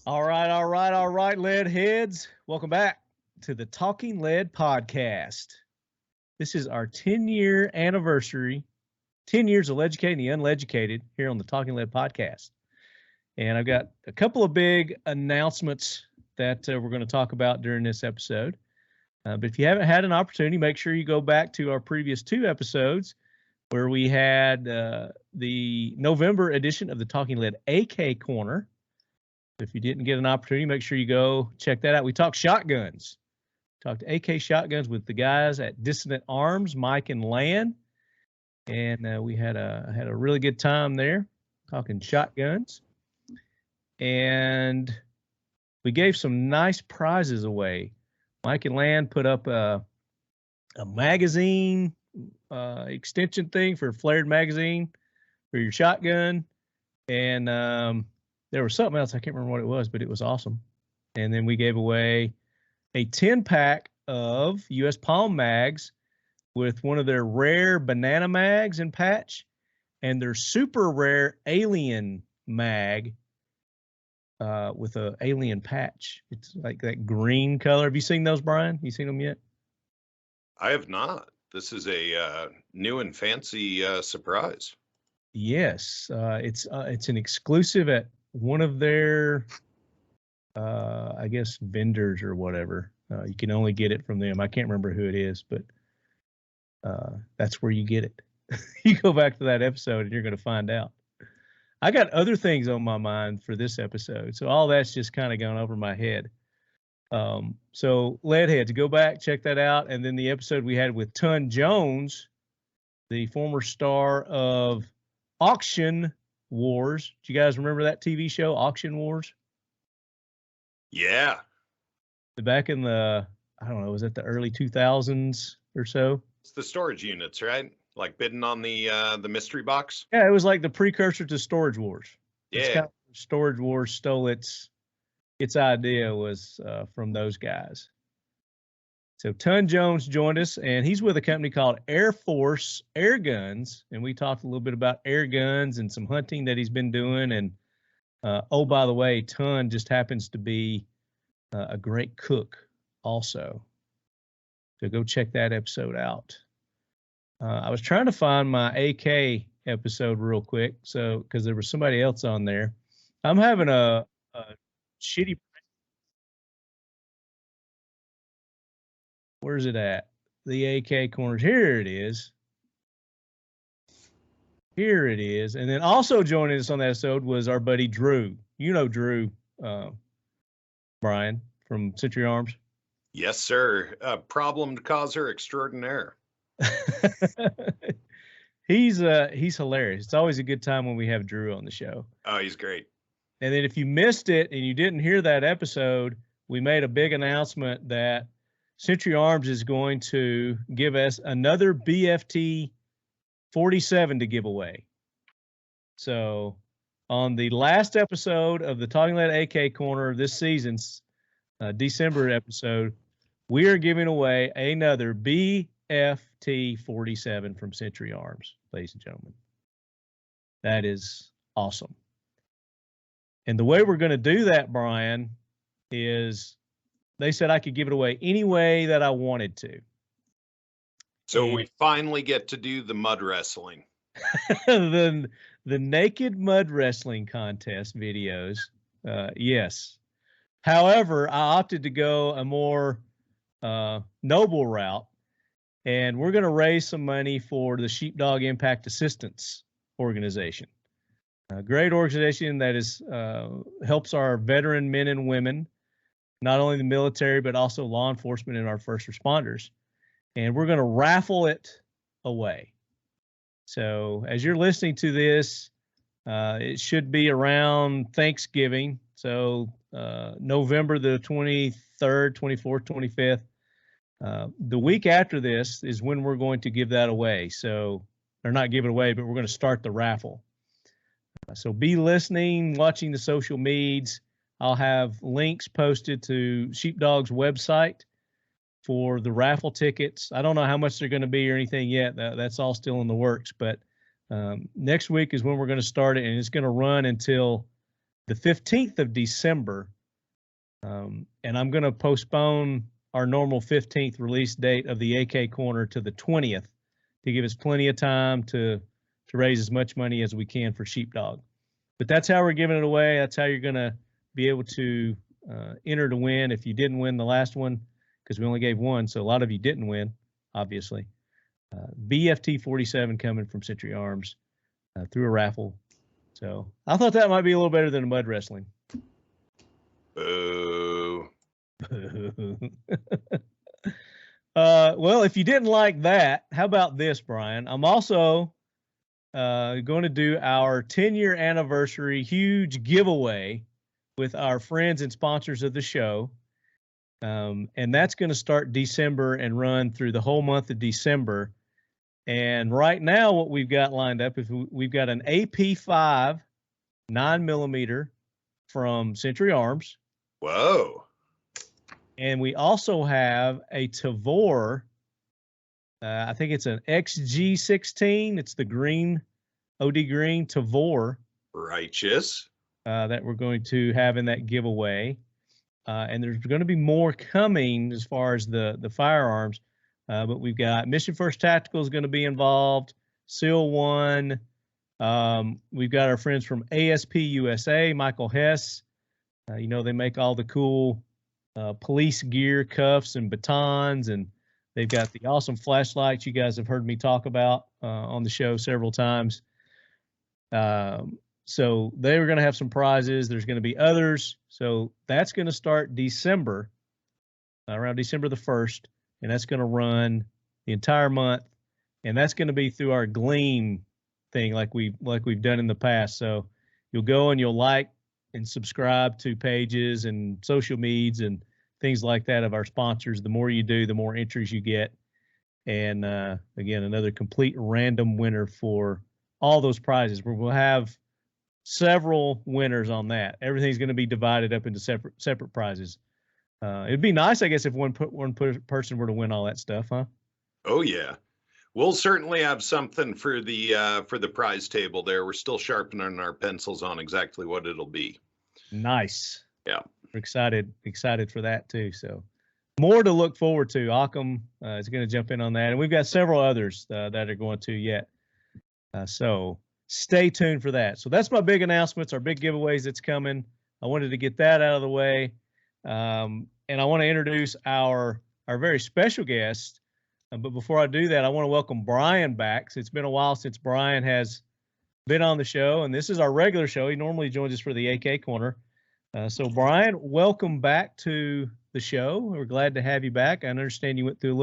All right, lead heads. Welcome back to the Talking Lead podcast. This is our 10-year anniversary, 10 years of educating the uneducated here on the Talking Lead podcast. And I've got a couple of big announcements that we're going to talk about during this episode. But if you haven't had an opportunity, make sure you go back to our previous two episodes where we had the November edition of the Talking Lead AK Corner. If you didn't get an opportunity, make sure you go check that out. We talked shotguns. Talked AK shotguns with the guys at Dissonant Arms, Mike and Lan. And we had a really good time there talking shotguns. And we gave some nice prizes away. Mike and Lan put up a magazine extension thing for a flared magazine for your shotgun. And there was something else. I can't remember what it was, but it was awesome. And then we gave away a 10-pack of U.S. Palm mags with one of their rare banana mags and patch and their super rare alien mag with a alien patch. It's like that green color. Have you seen those, Brian? You seen them yet? I have not. This is a new and fancy surprise. Yes, it's an exclusive at one of their, I guess, vendors or whatever. You can only get it from them. I can't remember who it is, but that's where you get it. You go back to that episode and you're going to find out. I got other things on my mind for this episode, so all that's just kind of gone over my head. So Leadheads, go back, check that out. And then the episode we had with Ton Jones, the former star of Auction Wars. Do you guys remember that TV show, Auction Wars? Yeah. Back in the, I don't know, was it the early 2000s or so? It's the storage units, right? Like bidding on the mystery box? Yeah, it was like the precursor to Storage Wars. Yeah. It's kind of Storage Wars stole its idea was from those guys. So Ton Jones joined us, and he's with a company called Air Force Air Guns, and we talked a little bit about air guns and some hunting that he's been doing. And oh, by the way, Ton just happens to be a great cook also. So go check that episode out. I was trying to find my AK episode real quick, so because there was somebody else on there. I'm having a shitty. Where's it at? The AK corners. Here it is. Here it is. And then also joining us on that episode was our buddy Drew. You know Drew, Brian, from Century Arms. Yes, sir. Problem causer extraordinaire. He's hilarious. It's always a good time when we have Drew on the show. Oh, he's great. And then if you missed it and you didn't hear that episode, we made a big announcement that Century Arms is going to give us another BFT 47 to give away. So on the last episode of the Talking Lead AK Corner this season's December episode, we are giving away another BFT 47 from Century Arms, ladies and gentlemen. That is awesome. And the way we're going to do that, Brian, is they said I could give it away any way that I wanted to. So we finally get to do the mud wrestling. the naked mud wrestling contest videos, yes. However, I opted to go a more noble route, and we're going to raise some money for the Sheepdog Impact Assistance Organization. A great organization that is helps our veteran men and women, not only the military, but also law enforcement and our first responders. And we're going to raffle it away. So as you're listening to this, it should be around Thanksgiving. So November the 23rd, 24th, 25th. The week after this is when we're going to give that away. So, or not give it away, but we're going to start the raffle. So be listening, watching the social medias. I'll have links posted to Sheepdog's website for the raffle tickets. I don't know how much they're going to be or anything yet. That's all still in the works. But next week is when we're going to start it, and it's going to run until the 15th of December. And I'm going to postpone our normal 15th release date of the AK Corner to the 20th to give us plenty of time to raise as much money as we can for Sheepdog. But that's how we're giving it away. That's how you're going to be able to enter to win if you didn't win the last one, because we only gave one, so a lot of you didn't win, obviously. BFT 47 coming from Century Arms through a raffle. So I thought that might be a little better than a mud wrestling. Boo. Well, if you didn't like that, how about this, Brian? I'm also going to do our 10-year anniversary huge giveaway with our friends and sponsors of the show. And that's going to start December and run through the whole month of December. And right now, what we've got lined up is we've got an AP5 9mm from Century Arms. Whoa. And we also have a Tavor. I think it's an XG16. It's the green, OD green Tavor. Righteous. That we're going to have in that giveaway. And there's going to be more coming as far as the firearms. But we've got Mission First Tactical is going to be involved. SEAL 1. We've got our friends from ASP USA, Michael Hess. You know, they make all the cool police gear, cuffs, and batons. And they've got the awesome flashlights you guys have heard me talk about on the show several times. So they were going to have some prizes. There's going to be others. So that's going to start December, around December the 1st. And that's going to run the entire month. And that's going to be through our Gleam thing like we've done in the past. So you'll go and you'll like and subscribe to pages and social medias and things like that of our sponsors. The more you do, the more entries you get. And again, another complete random winner for all those prizes, where we'll have several winners on that. Everything's going to be divided up into separate prizes. It'd be nice, I guess, if one person were to win all that stuff, huh? Oh yeah, we'll certainly have something for the prize table there. We're still sharpening our pencils on exactly what it'll be. Nice. Yeah, we're excited for that too. So more to look forward to. Occam is going to jump in on that, and we've got several others that are going to yet. So stay tuned for that. So that's my big announcements, our big giveaways that's coming. I wanted to get that out of the way. And I want to introduce our very special guest. But before I do that, I want to welcome Brian back. It's been a while since Brian has been on the show, and this is our regular show. He normally joins us for the AK Corner. So Brian, welcome back to the show. We're glad to have you back. I understand you went through a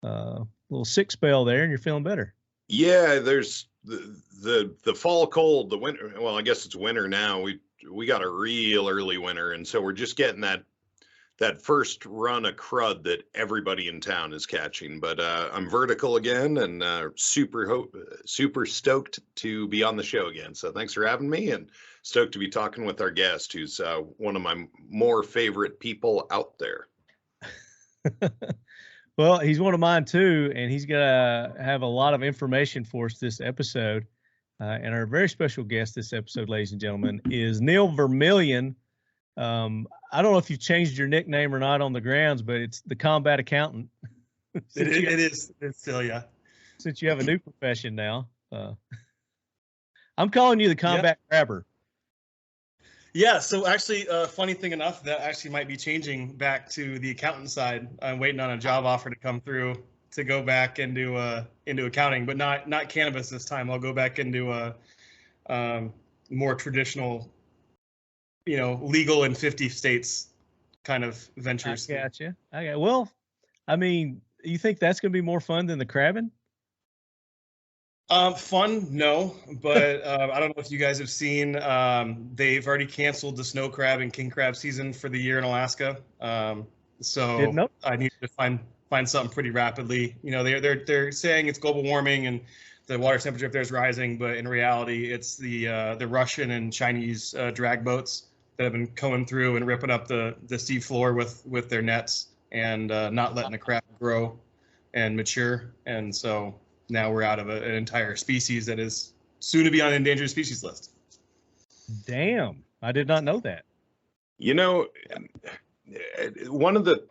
little sick spell there, and you're feeling better. Yeah, there's the fall cold, the winter. Well, I guess it's winter now. We got a real early winter, and so we're just getting that first run of crud that everybody in town is catching. But I'm vertical again, and super stoked to be on the show again. So thanks for having me, and stoked to be talking with our guest, who's one of my more favorite people out there. Well, he's one of mine too, and he's going to have a lot of information for us this episode. And our very special guest this episode, ladies and gentlemen, is Neil Vermillion. I don't know if you've changed your nickname or not on the grounds, but it's the Combat Accountant. It is. It's still, yeah. Since you have a new profession now. I'm calling you the Combat Grabber. Yeah, so actually, funny thing enough, that actually might be changing back to the accountant side. I'm waiting on a job offer to come through to go back into accounting, but not cannabis this time. I'll go back into more traditional, legal in 50 states kind of ventures. I gotcha. Okay. Well, I mean, you think that's going to be more fun than the crabbing? Fun, no, but I don't know if you guys have seen, they've already canceled the snow crab and king crab season for the year in Alaska. So I need to find something pretty rapidly. They're saying it's global warming and the water temperature up there is rising, but in reality, it's the Russian and Chinese drag boats that have been coming through and ripping up the sea floor with their nets and not letting the crab grow and mature. And so now we're out of an entire species that is soon to be on an endangered species list. Damn, I did not know that. You know, one of the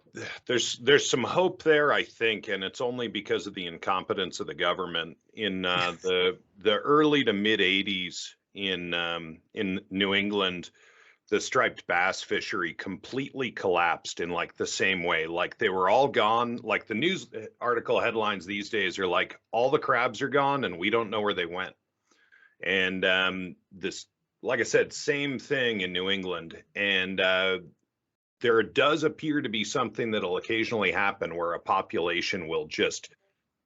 there's some hope there, I think, and it's only because of the incompetence of the government in the early to mid 80s in New England. The striped bass fishery completely collapsed in like the same way. Like they were all gone. Like the news article headlines these days are like, all the crabs are gone and we don't know where they went. And this, like I said, same thing in New England. And there does appear to be something that'll occasionally happen where a population will just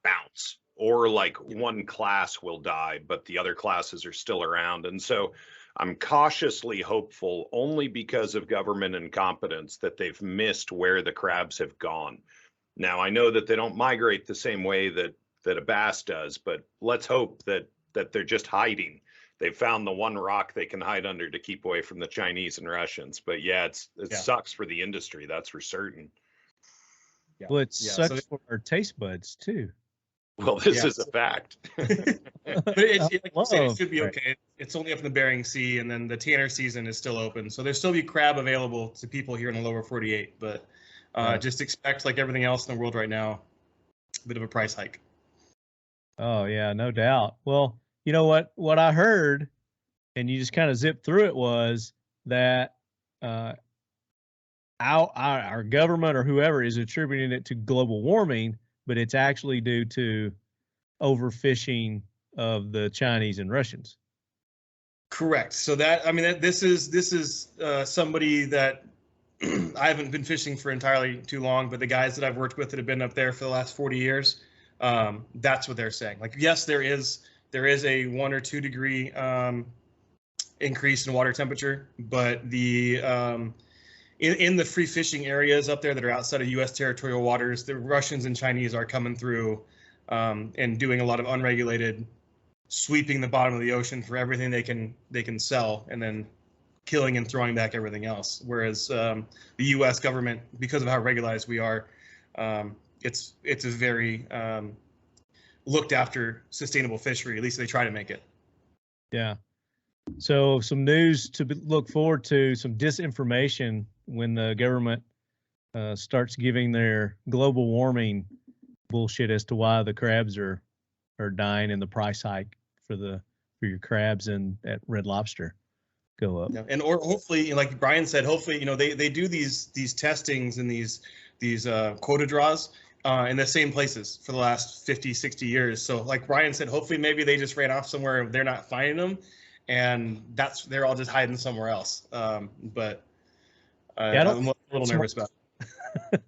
bounce, or like one class will die, but the other classes are still around. And so I'm cautiously hopeful, only because of government incompetence, that they've missed where the crabs have gone. Now, I know that they don't migrate the same way that a bass does, but let's hope that they're just hiding. They've found the one rock they can hide under to keep away from the Chinese and Russians. But yeah, it sucks for the industry, that's for certain. Yeah. Well, it sucks for our taste buds too. Well, this is a fact. But it should be okay. It's only up in the Bering Sea, and then the Tanner season is still open. So there'll still be crab available to people here in the lower 48. But just expect, like everything else in the world right now, a bit of a price hike. Oh, yeah, no doubt. Well, you know what I heard, and you just kind of zipped through it, was that our government or whoever is attributing it to global warming, but it's actually due to overfishing of the Chinese and Russians. Correct. So this is somebody that I haven't been fishing for entirely too long, but the guys that I've worked with that have been up there for the last 40 years, that's what they're saying. Like, yes, there is a 1 or 2 degree increase in water temperature, but the in the free fishing areas up there that are outside of U.S. territorial waters, the Russians and Chinese are coming through and doing a lot of unregulated sweeping the bottom of the ocean for everything they can sell, and then killing and throwing back everything else. Whereas the U.S. government, because of how regularized we are, it's a very looked after, sustainable fishery. At least they try to make it. Yeah. So some news to look forward to, some disinformation when the government starts giving their global warming bullshit as to why the crabs are dying, and the price hike for your crabs and at Red Lobster go up. Yeah. Or hopefully, like Brian said, hopefully, they do these testings and these quota draws in the same places for the last 50, 60 years. So like Brian said, hopefully maybe they just ran off somewhere, they're not finding them, and they're all just hiding somewhere else. But I'm a little nervous about it.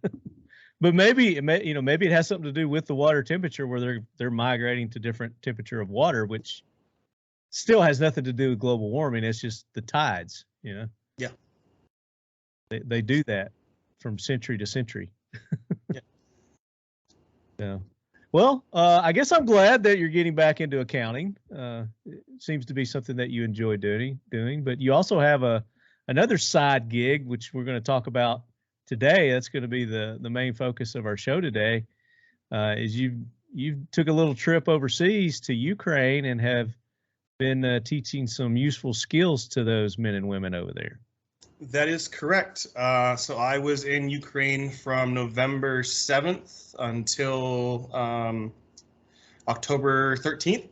But maybe it has something to do with the water temperature, where they're migrating to different temperature of water, which still has nothing to do with global warming. It's just the tides, Yeah. They do that from century to century. Yeah. Yeah. Well, I guess I'm glad that you're getting back into accounting. It seems to be something that you enjoy doing, but you also have another side gig, which we're going to talk about today. That's going to be the main focus of our show today. Is you took a little trip overseas to Ukraine and have been teaching some useful skills to those men and women over there. That is correct. So I was in Ukraine from November 7th until October 13th,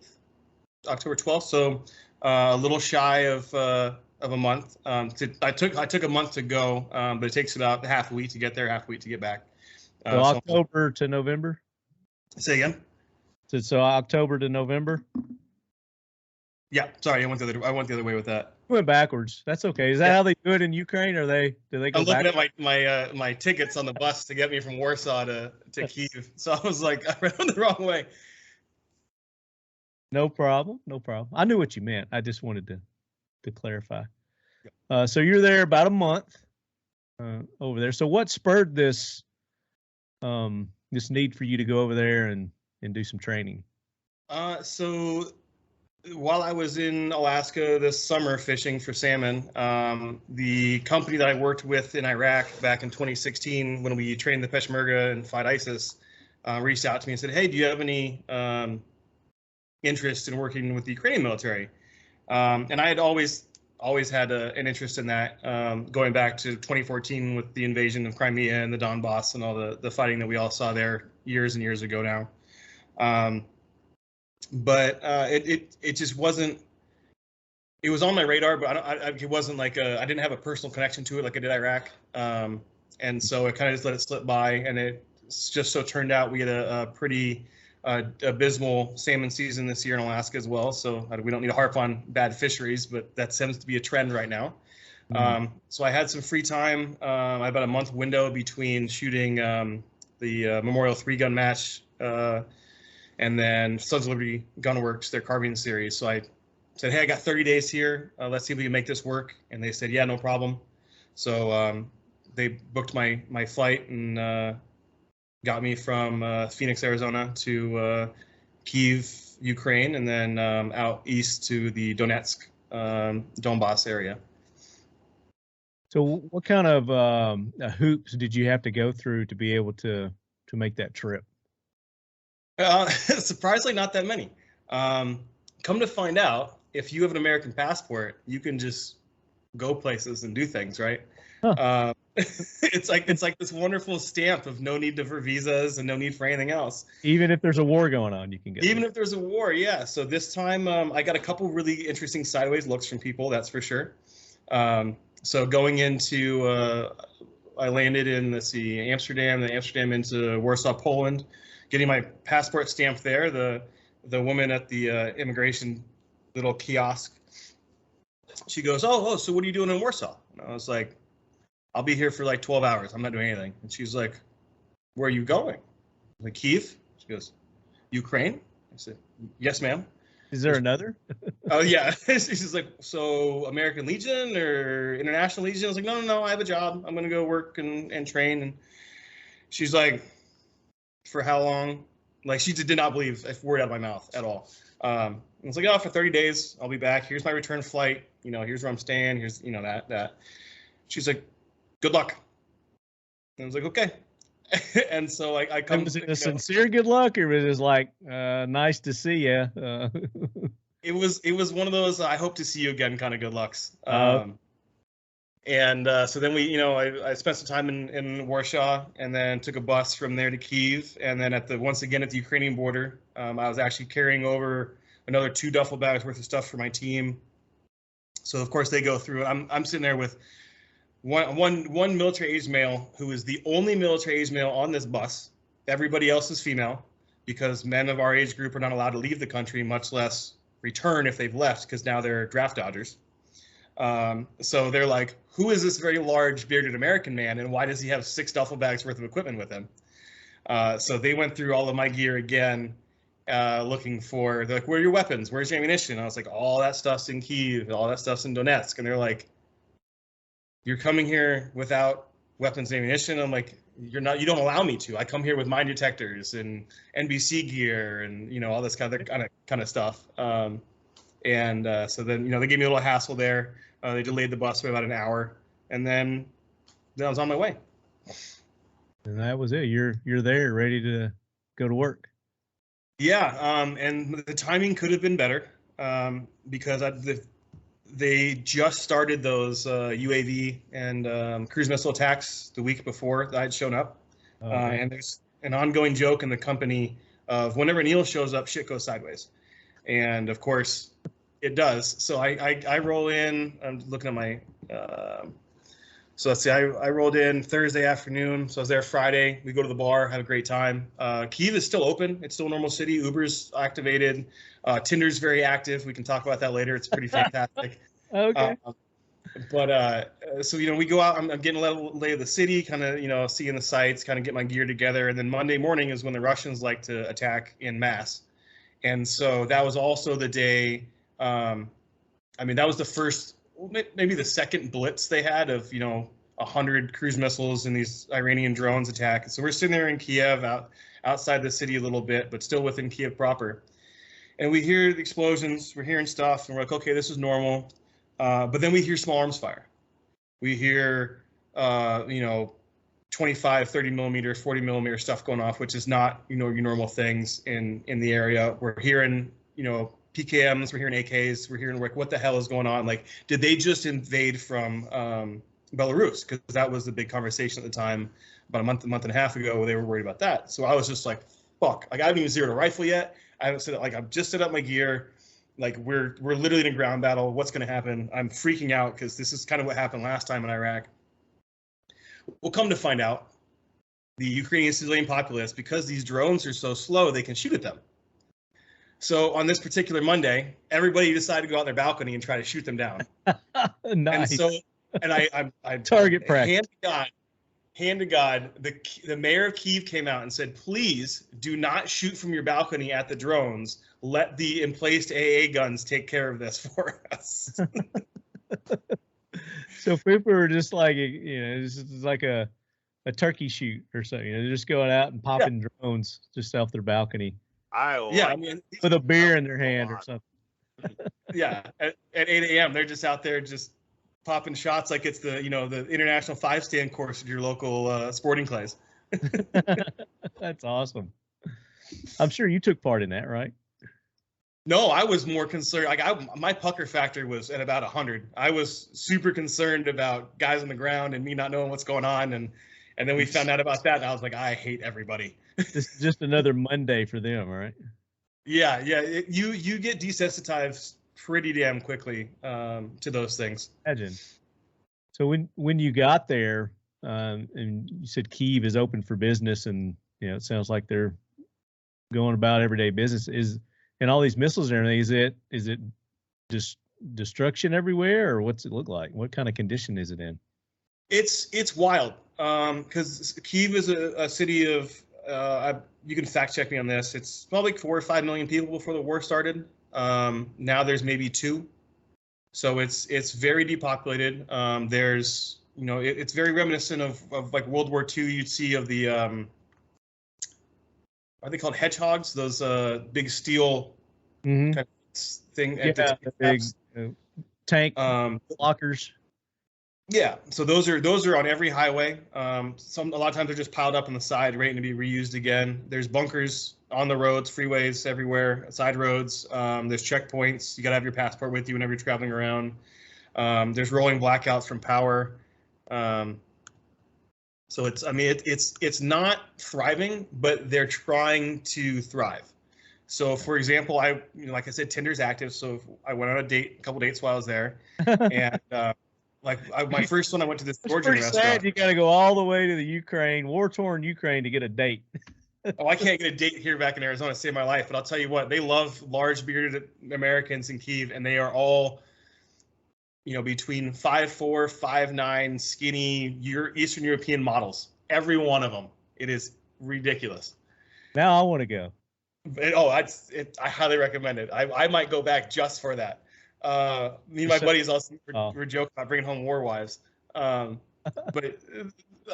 October 12th. So a little shy of a month. I took a month to go, but it takes about half a week to get there, half a week to get back. So October to November? Say again? So October to November? Yeah, sorry, I went the other way with that. You went backwards. That's okay. Is that how they do it in Ukraine? Or do they go I'm looking at my tickets on the bus to get me from Warsaw to Kyiv. So I was like, I read them the wrong way. No problem. I knew what you meant. I just wanted to clarify. So you're there about a month over there. So what spurred this need for you to go over there and do some training? So while I was in Alaska this summer fishing for salmon, the company that I worked with in Iraq back in 2016, when we trained the Peshmerga and fought ISIS, reached out to me and said, "Hey, do you have any interest in working with the Ukrainian military?" And I had always always had an interest in that, going back to 2014 with the invasion of Crimea and the Donbass and all the fighting that we all saw there years and years ago now. But it just wasn't. It was on my radar, but it wasn't like I didn't have a personal connection to it like I did Iraq. And so I kind of just let it slip by, and it just so turned out we had a pretty abysmal salmon season this year in Alaska as well. So we don't need to harp on bad fisheries, but that seems to be a trend right now. So I had some free time. I had about a month window between shooting the Memorial 3-gun match and then Sons of Liberty Gunworks, their carbine series. So I said, hey, I got 30 days here. Let's see if we can make this work. And they said, yeah, no problem. So they booked my flight and got me from Phoenix, Arizona to Kyiv, Ukraine, and then out east to the Donetsk, Donbass area. So what kind of hoops did you have to go through to be able to make that trip? Surprisingly, not that many. Come to find out, if you have an American passport, you can just go places and do things, right? Huh. It's like this wonderful stamp of no need for visas and no need for anything else. Even if there's a war going on, you can get. Even if there's a war, yeah. So this time, I got a couple really interesting sideways looks from people. That's for sure. So going into, I landed in Amsterdam, then Amsterdam into Warsaw, Poland, getting my passport stamped there. The woman at the immigration little kiosk, she goes, oh, so what are you doing in Warsaw? And I was like, I'll be here for like 12 hours. I'm not doing anything. And she's like, where are you going? I'm like, Kyiv. She goes, Ukraine? I said, yes, ma'am. Is there another? Oh, yeah. She's like, so American Legion or International Legion? I was like, no, I have a job. I'm going to go work and train. And she's like, for how long? Like, she did not believe a word out of my mouth at all. I was like, oh, for 30 days, I'll be back. Here's my return flight. Here's where I'm staying. Here's, that. She's like, good luck. And I was like, okay. And so I come. Was it a sincere good luck, or was it like nice to see you? It was one of those I hope to see you again kind of good lucks. And so then we, I spent some time in Warsaw, and then took a bus from there to Kyiv, and then once again at the Ukrainian border, I was actually carrying over another 2 duffel bags worth of stuff for my team. So of course they go through. I'm sitting there with one military-age male who is the only military-age male on this bus. Everybody else is female, because men of our age group are not allowed to leave the country, much less return if they've left, because now they're draft dodgers. So they're like, who is this very large bearded American man, and why does he have 6 duffel bags worth of equipment with him? So they went through all of my gear again, looking for, they're like, where are your weapons? Where's your ammunition? And I was like, all that stuff's in Kyiv, all that stuff's in Donetsk. And they're like, you're coming here without weapons and ammunition? I'm like, you don't allow me to. I come here with mine detectors and NBC gear and, all this kind of stuff. So then, they gave me a little hassle there. They delayed the bus by about an hour, and then I was on my way. And that was it. You're there, ready to go to work. Yeah, and the timing could have been better, because they just started those UAV and cruise missile attacks the week before I'd shown up. Okay. And there's an ongoing joke in the company of whenever Neil shows up, shit goes sideways. And of course, it does. So I roll in. I'm looking at my. So let's see. I rolled in Thursday afternoon. So I was there Friday. We go to the bar, have a great time. Kyiv is still open. It's still a normal city. Uber's activated. Tinder's very active. We can talk about that later. It's pretty fantastic. Okay. So we go out. I'm getting a lay of the city, kind of seeing the sights, kind of get my gear together, and then Monday morning is when the Russians like to attack in mass, and so that was also the day. That was the first, maybe the second blitz they had of 100 cruise missiles and these Iranian drones attack. So we're sitting there in Kiev, outside the city a little bit, but still within Kiev proper, and we hear the explosions. We're hearing stuff, and we're like, okay, this is normal. But then we hear small arms fire. We hear, 25, 30 millimeter, 40 millimeter stuff going off, which is not, your normal things in the area. We're hearing, PKMs, we're hearing AKs, we're hearing like, what the hell is going on? Like, did they just invade from Belarus? Because that was the big conversation at the time, about a month and a half ago, where they were worried about that. So I was just like, fuck, like I haven't even zeroed a rifle yet. I haven't set, like, I've just set up my gear. Like we're literally in a ground battle. What's going to happen? I'm freaking out because this is kind of what happened last time in Iraq. We'll come to find out, the Ukrainian civilian populace, because these drones are so slow, they can shoot at them. So on this particular Monday, everybody decided to go out on their balcony and try to shoot them down. Nice. And so, and I target practice. Hand to God, the mayor of Kyiv came out and said, please do not shoot from your balcony at the drones. Let the emplaced AA guns take care of this for us. So people are just like, this is like a turkey shoot or something. They're just going out and popping drones just off their balcony. I mean, with a beer in their hand or something. Yeah, at 8 a.m. they're just out there just popping shots like it's the the international 5-stand course at your local sporting clays. That's awesome. I'm sure you took part in that, right? No, I was more concerned. Like my pucker factor was at about 100. I was super concerned about guys on the ground and me not knowing what's going on, and then we found out about that, and I was like, I hate everybody. This is just another Monday for them, right? Yeah. You get desensitized pretty damn quickly to those things. Imagine. So when you got there, and you said Kyiv is open for business, and it sounds like they're going about everyday business. And all these missiles and everything, is it just destruction everywhere, or what's it look like? What kind of condition is it in? It's wild, because Kyiv is a city of you can fact check me on this. It's probably 4 or 5 million people before the war started. Now there's maybe 2, so it's very depopulated. There's it's very reminiscent of like World War II. You'd see of the are they called hedgehogs? Those big steel kind of thing. Yeah, the big tank blockers. Yeah, so those are on every highway. A lot of times they're just piled up on the side, waiting to be reused again. There's bunkers on the roads, freeways everywhere, side roads. There's checkpoints. You gotta have your passport with you whenever you're traveling around. There's rolling blackouts from power. So it's not thriving, but they're trying to thrive. So for example, like I said, Tinder's active. So I went on a couple dates while I was there, and my first one, I went to this Georgian restaurant. Sad you got to go all the way to the war-torn Ukraine to get a date. Oh, I can't get a date here back in Arizona to save my life. But I'll tell you what, they love large bearded Americans in Kyiv, and they are all, between 5'4", 5'9", skinny Eastern European models. Every one of them. It is ridiculous. Now I want to go. I highly recommend it. I might go back just for that. Me and my buddies also were joking about bringing home war wives. But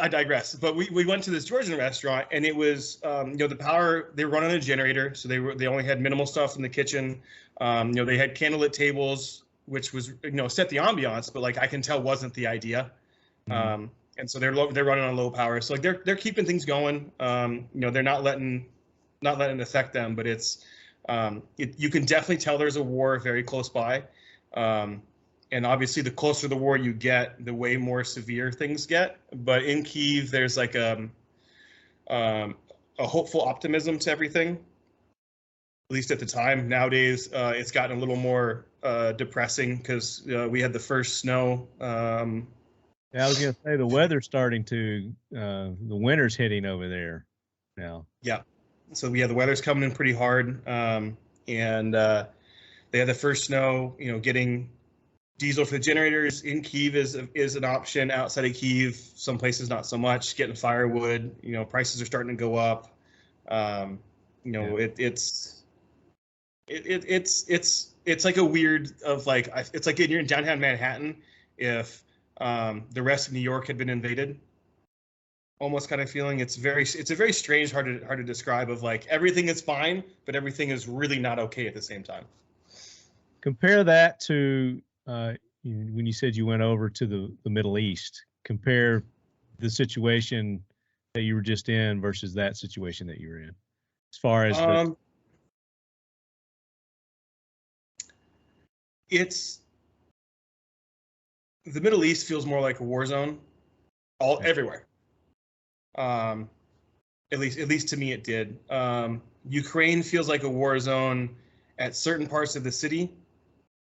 I digress. But we went to this Georgian restaurant, and it was the power, they run on a generator, so they only had minimal stuff in the kitchen. They had candlelit tables, which was set the ambiance, but like I can tell wasn't the idea. And so they're running on low power. So like they're keeping things going. They're not letting it affect them, but it's you can definitely tell there's a war very close by. And obviously the closer the war you get, the way more severe things get. But in Kyiv, there's like a hopeful optimism to everything, at least at the time. Nowadays, it's gotten a little more depressing because we had the first snow. Yeah, I was going to say the weather's starting to, the winter's hitting over there now. Yeah. So the weather's coming in pretty hard. And they had the first snow, getting diesel for the generators in Kyiv is an option. Outside of Kyiv, some places not so much. Getting firewood, prices are starting to go up. It's like a weird of like, it's like you're in downtown Manhattan if the rest of New York had been invaded. Almost kind of feeling. It's a very strange, hard to describe, of like everything is fine, but everything is really not okay at the same time. Compare that to when you said you went over to the Middle East. Compare the situation that you were just in versus that situation that you were in, as far as it's the Middle East feels more like a war zone, everywhere. At least to me, it did. Ukraine feels like a war zone at certain parts of the city.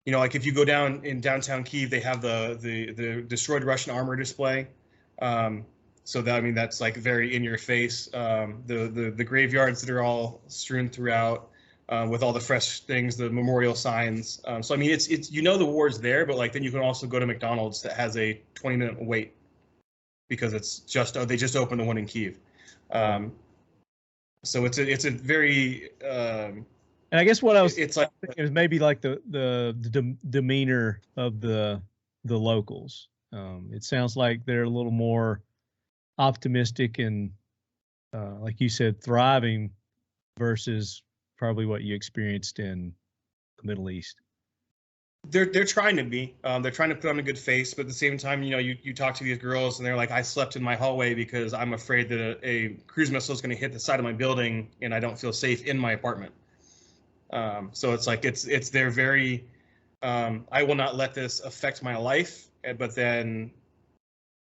You know, like if you go down in downtown Kyiv, they have the destroyed Russian armor display. So that, I mean, that's like very in your face. The graveyards that are all strewn throughout with all the fresh things, the memorial signs. So I mean, it's you know the war's there, but like then you can also go to McDonald's that has a 20-minute wait because it's just they just opened the one in Kyiv. So it's a very and I guess what I was it's like it was maybe like the demeanor of the locals. It sounds like they're a little more optimistic and like you said, thriving versus probably what you experienced in the Middle East. They're trying to be. They're trying to put on a good face, but at the same time, you know, you talk to these girls and they're like, I slept in my hallway because I'm afraid that a cruise missile is going to hit the side of my building and I don't feel safe in my apartment. So it's like they're very. I will not let this affect my life, but then,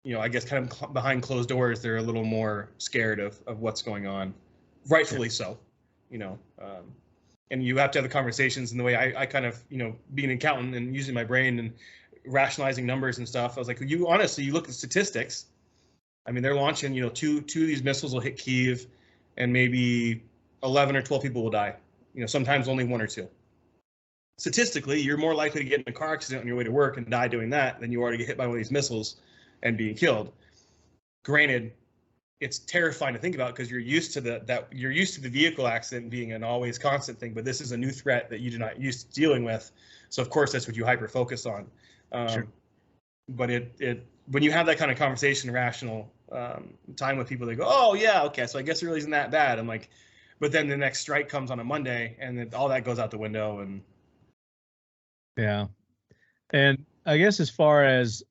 you know, I guess kind of behind closed doors, they're a little more scared of what's going on, rightfully so, you know. And you have to have the conversations in the way I kind of, you know, being an accountant and using my brain and rationalizing numbers and stuff. I was like, you honestly, you look at statistics. I mean, they're launching, you know, two of these missiles will hit Kyiv and maybe 11 or 12 people will die. You know, sometimes only 1 or 2. Statistically, you're more likely to get in a car accident on your way to work and die doing that than you are to get hit by one of these missiles and being killed. Granted, it's terrifying to think about because you're used to the vehicle accident being an always constant thing, but this is a new threat that you do not used to dealing with. So of course that's what you hyper focus on. Sure. But it when you have that kind of conversation, rational time with people, they go, oh yeah, okay, so I guess it really isn't that bad. I'm like, but then the next strike comes on a Monday and then all that goes out the window. And yeah, and I guess as far as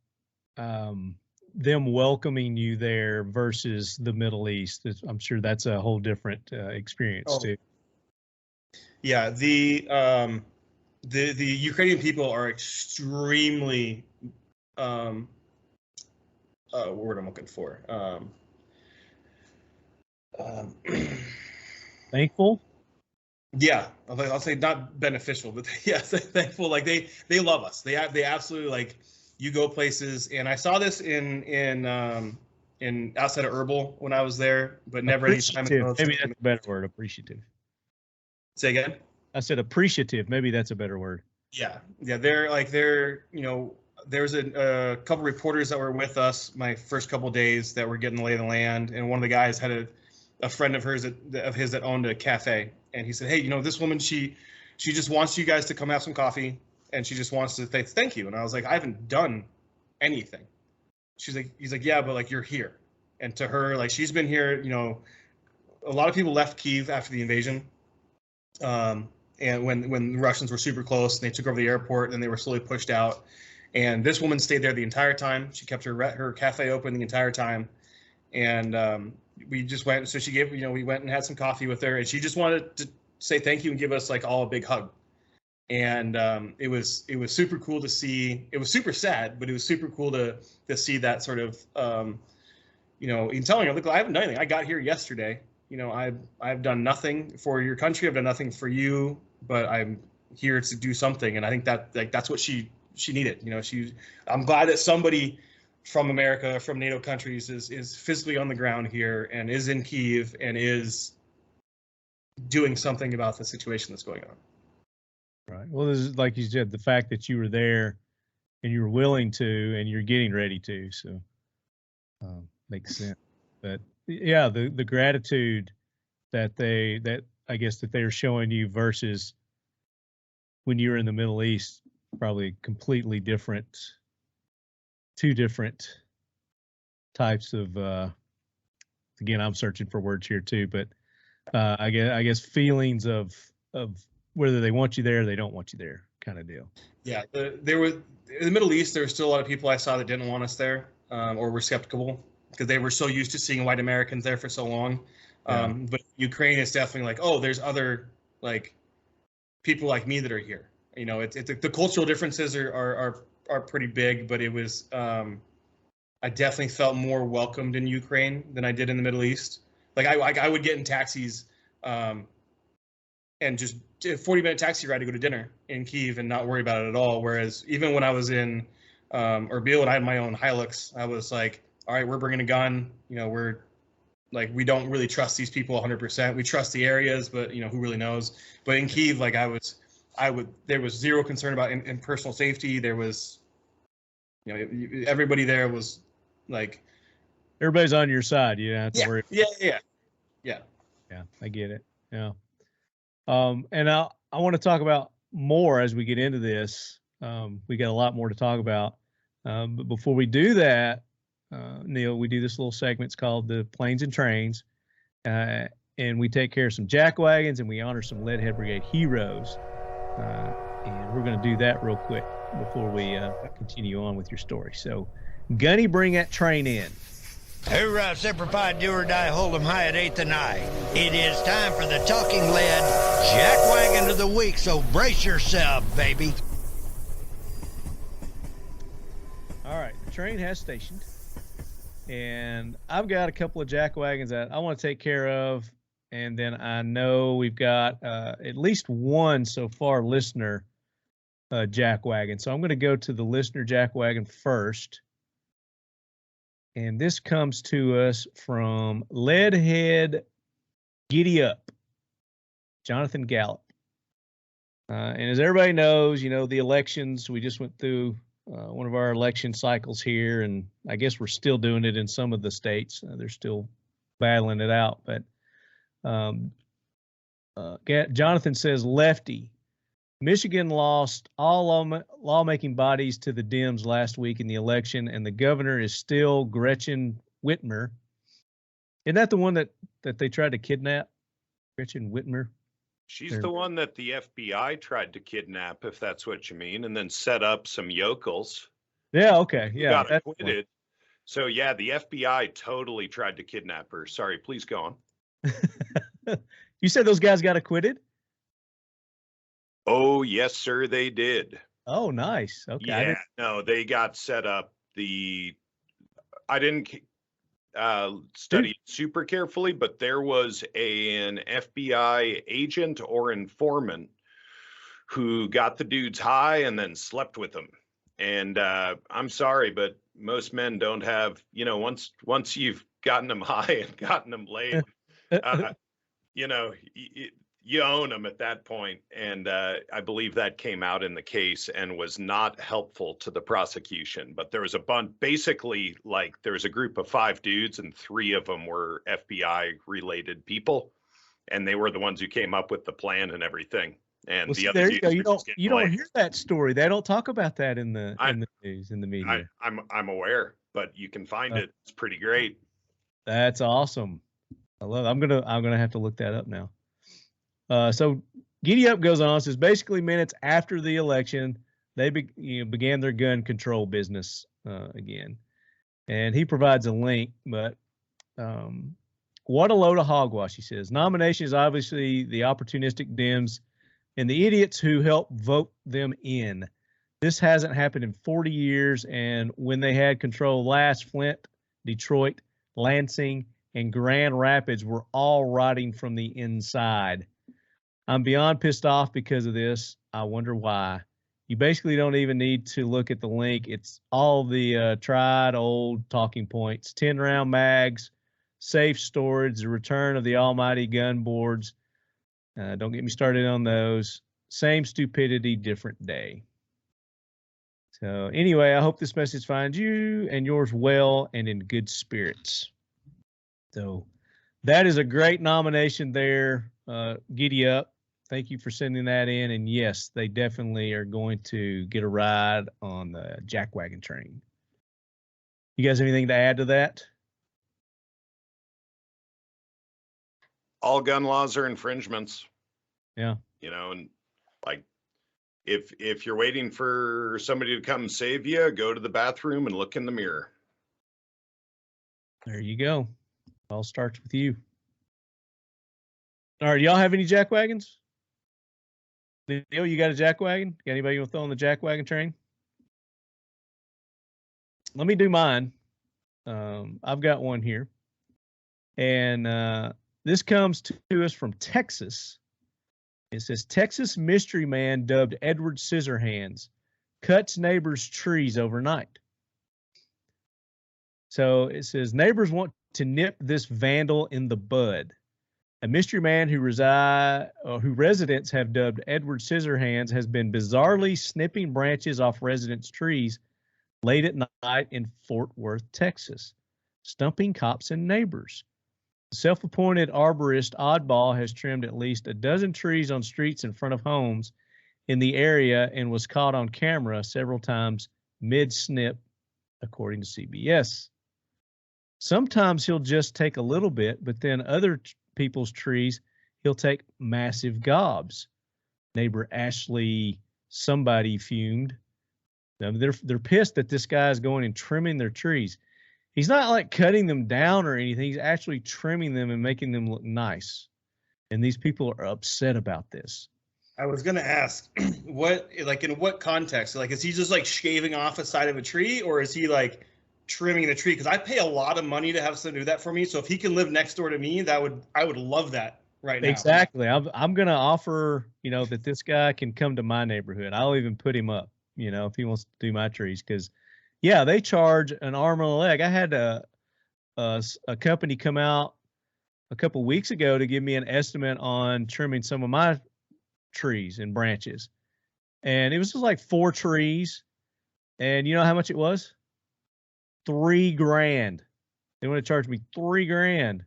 them welcoming you there versus the Middle East, I'm sure that's a whole different experience too. Yeah, the Ukrainian people are extremely what word I'm looking for? Thankful. Yeah, I'll say not beneficial, but yeah, thankful. Like they love us. They absolutely like. You go places, and I saw this in outside of Herbal when I was there, but never any time ago. Maybe that's a better word. Appreciative. Say again. I said appreciative. Maybe that's a better word. Yeah. You know, there's a couple reporters that were with us my first couple of days that were getting the lay of the land, and one of the guys had a friend of hers that owned a cafe, and he said, hey, you know, this woman, she just wants you guys to come have some coffee. And she just wants to say thank you. And I was like, I haven't done anything. He's like, yeah, but like you're here. And to her, like she's been here, you know, a lot of people left Kyiv after the invasion. And when the Russians were super close and they took over the airport and they were slowly pushed out. And this woman stayed there the entire time. She kept her cafe open the entire time. And we just went, so she gave, you know, we went and had some coffee with her and she just wanted to say thank you and give us like all a big hug. And it was super cool to see. It was super sad, but it was super cool to see that sort of, you know, in telling her, look, I haven't done anything. I got here yesterday. You know, I've done nothing for your country. I've done nothing for you, but I'm here to do something. And I think that like that's what she needed. You know, I'm glad that somebody from America, from NATO countries, is physically on the ground here and is in Kyiv and is doing something about the situation that's going on. Right. Well, this is like you said, the fact that you were there and you were willing to and you're getting ready to, so makes sense. But yeah, the gratitude that I guess that they're showing you versus when you were in the Middle East, probably completely different, two different types of again, I'm searching for words here too, but I guess feelings of whether they want you there or they don't want you there, kind of deal. Yeah, there was in the Middle East. There were still a lot of people I saw that didn't want us there, or were skeptical because they were so used to seeing white Americans there for so long. But Ukraine is definitely like, oh, there's other like people like me that are here, You know, it's the cultural differences are pretty big, but it was I definitely felt more welcomed in Ukraine than I did in the Middle East. Like I would get in taxis and just a 40-minute taxi ride to go to dinner in Kyiv and not worry about it at all. Whereas even when I was in Erbil and I had my own Hilux, I was like, all right, we're bringing a gun. You know, we're like, we don't really trust these people 100%. We trust the areas, but you know, who really knows? But in Kyiv, like there was zero concern about in personal safety. There was, you know, everybody there was like, everybody's on your side. You don't have to worry. Yeah. I get it. Yeah. And I want to talk about more as we get into this. We got a lot more to talk about. But before we do that, Neil, we do this little segment. It's called the Planes and Trains. And we take care of some Jackwagons and we honor some Leadhead Brigade heroes. And we're going to do that real quick before we continue on with your story. So, Gunny, bring that train in. Hoorah, Semper Fi, do or die, hold 'em high at 8th and I. It is time for the Talking Lead Jackwagon of the Week, so brace yourself, baby. All right, the train has stationed, and I've got a couple of Jackwagons that I want to take care of, and then I know we've got at least one so far listener Jackwagon. So I'm going to go to the listener Jackwagon first. And this comes to us from Leadhead Giddy Up, Jonathan Gallup. And as everybody knows, you know, the elections, we just went through one of our election cycles here, and I guess we're still doing it in some of the states. They're still battling it out. But Jonathan says, Lefty, Michigan lost all lawmaking bodies to the Dems last week in the election, and the governor is still Gretchen Whitmer. Isn't that the one that they tried to kidnap? Gretchen Whitmer? She's the one that the FBI tried to kidnap, if that's what you mean, and then set up some yokels. Yeah, okay. Yeah. Got acquitted. So, yeah, the FBI totally tried to kidnap her. Sorry, please go on. You said those guys got acquitted? Oh, yes, sir, they did. Oh, nice. Okay. Yeah, no, they got set up. I didn't study it super carefully, but there was an FBI agent or informant who got the dudes high and then slept with them. And I'm sorry, but most men don't have, you know, once you've gotten them high and gotten them laid, you know, you own them at that point. And I believe that came out in the case and was not helpful to the prosecution. But there was a bunch, basically, like there was a group of 5 dudes and 3 of them were FBI related people. And they were the ones who came up with the plan and everything. And well, the other dudes you don't hear that story. They don't talk about that in the news, in the media. I'm aware, but you can find it. It's pretty great. That's awesome. I love it. I'm gonna have to look that up now. So Giddy Up goes on, says basically minutes after the election, they began their gun control business again. And he provides a link, but what a load of hogwash, he says. Nomination is obviously the opportunistic Dems and the idiots who help vote them in. This hasn't happened in 40 years, and when they had control last, Flint, Detroit, Lansing, and Grand Rapids were all rotting from the inside. I'm beyond pissed off because of this. I wonder why. You basically don't even need to look at the link. It's all the tried old talking points: 10-round mags, safe storage, the return of the almighty gun boards. Don't get me started on those. Same stupidity, different day. So anyway, I hope this message finds you and yours well and in good spirits. So that is a great nomination there. Giddy Up. Thank you for sending that in. And yes, they definitely are going to get a ride on the Jackwagon train. You guys have anything to add to that? All gun laws are infringements. Yeah. You know, and like if you're waiting for somebody to come save you, go to the bathroom and look in the mirror. There you go. All starts with you. All right, y'all have any Jackwagons? Neil, you got a jackwagon? Got anybody want to throw on the jackwagon train? Let me do mine. I've got one here. And this comes to us from Texas. It says, Texas mystery man dubbed Edward Scissorhands cuts neighbors' trees overnight. So it says, neighbors want to nip this vandal in the bud. A mystery man who residents have dubbed Edward Scissorhands has been bizarrely snipping branches off residents' trees late at night in Fort Worth, Texas, stumping cops and neighbors. The self-appointed arborist oddball has trimmed at least a dozen trees on streets in front of homes in the area and was caught on camera several times mid-snip, according to CBS. Sometimes he'll just take a little bit, but then other people's trees, he'll take massive gobs. Neighbor Ashley somebody fumed. They're pissed that this guy is going and trimming their trees. He's not like cutting them down or anything. He's actually trimming them and making them look nice. And these people are upset about this. I was going to ask, in what context? Like, is he just like shaving off a side of a tree, or is he like trimming the tree? Because I pay a lot of money to have someone do that for me. So if he can live next door to me, I would love that right now. Exactly. I'm going to offer, that this guy can come to my neighborhood. I'll even put him up, if he wants to do my trees, because yeah, they charge an arm and a leg. I had a company come out a couple weeks ago to give me an estimate on trimming some of my trees and branches. And it was just like 4 trees. And you know how much it was? $3,000. They want to charge me $3,000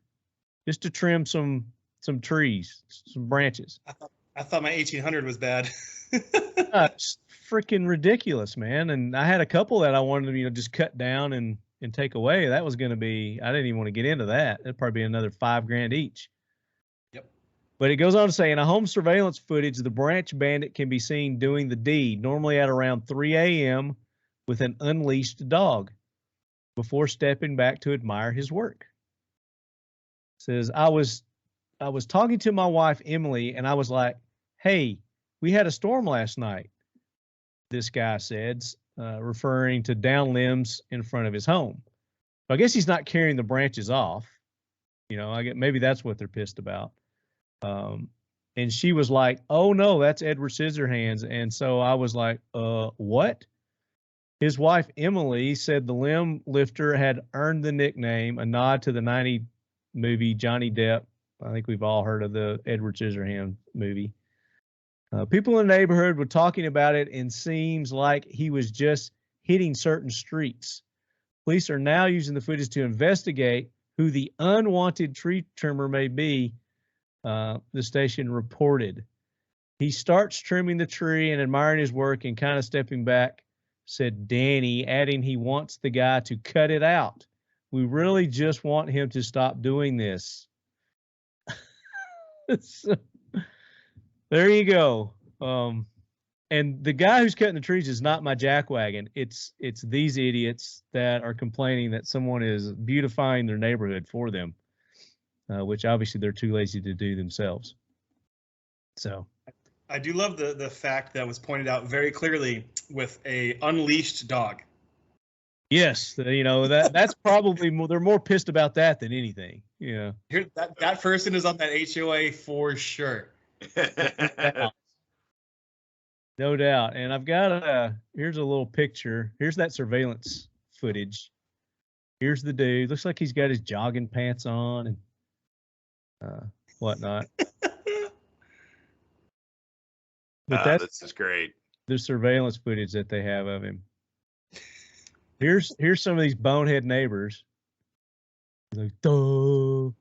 just to trim some trees, some branches. I thought my 1800 was bad. It's freaking ridiculous, man. And I had a couple that I wanted to, just cut down and take away. That was going to be, I didn't even want to get into that. It'd probably be another $5,000 each. Yep. But it goes on to say, in a home surveillance footage, the branch bandit can be seen doing the deed, normally at around 3 a.m. with an unleashed dog, before stepping back to admire his work. It says, I was talking to my wife, Emily, and I was like, hey, we had a storm last night, this guy said, referring to down limbs in front of his home. I guess he's not carrying the branches off. I get, maybe that's what they're pissed about. And she was like, oh no, that's Edward Scissorhands. And so I was like, what? His wife, Emily, said the limb lifter had earned the nickname, a nod to the 90 movie Johnny Depp. I think we've all heard of the Edward Scissorhands movie. People in the neighborhood were talking about it, and seems like he was just hitting certain streets. Police are now using the footage to investigate who the unwanted tree trimmer may be, the station reported. He starts trimming the tree and admiring his work and kind of stepping back, said Danny, adding he wants the guy to cut it out. We really just want him to stop doing this. So, there you go. And the guy who's cutting the trees is not my jackwagon. It's these idiots that are complaining that someone is beautifying their neighborhood for them, which obviously they're too lazy to do themselves. So I do love the fact that was pointed out very clearly with a unleashed dog. Yes, that's probably more, they're more pissed about that than anything. Yeah. Here, that person is on that HOA for sure. No doubt. And I've got here's a little picture. Here's that surveillance footage. Here's the dude. Looks like he's got his jogging pants on and whatnot. But this is great. The surveillance footage that they have of him. Here's some of these bonehead neighbors. Like, duh.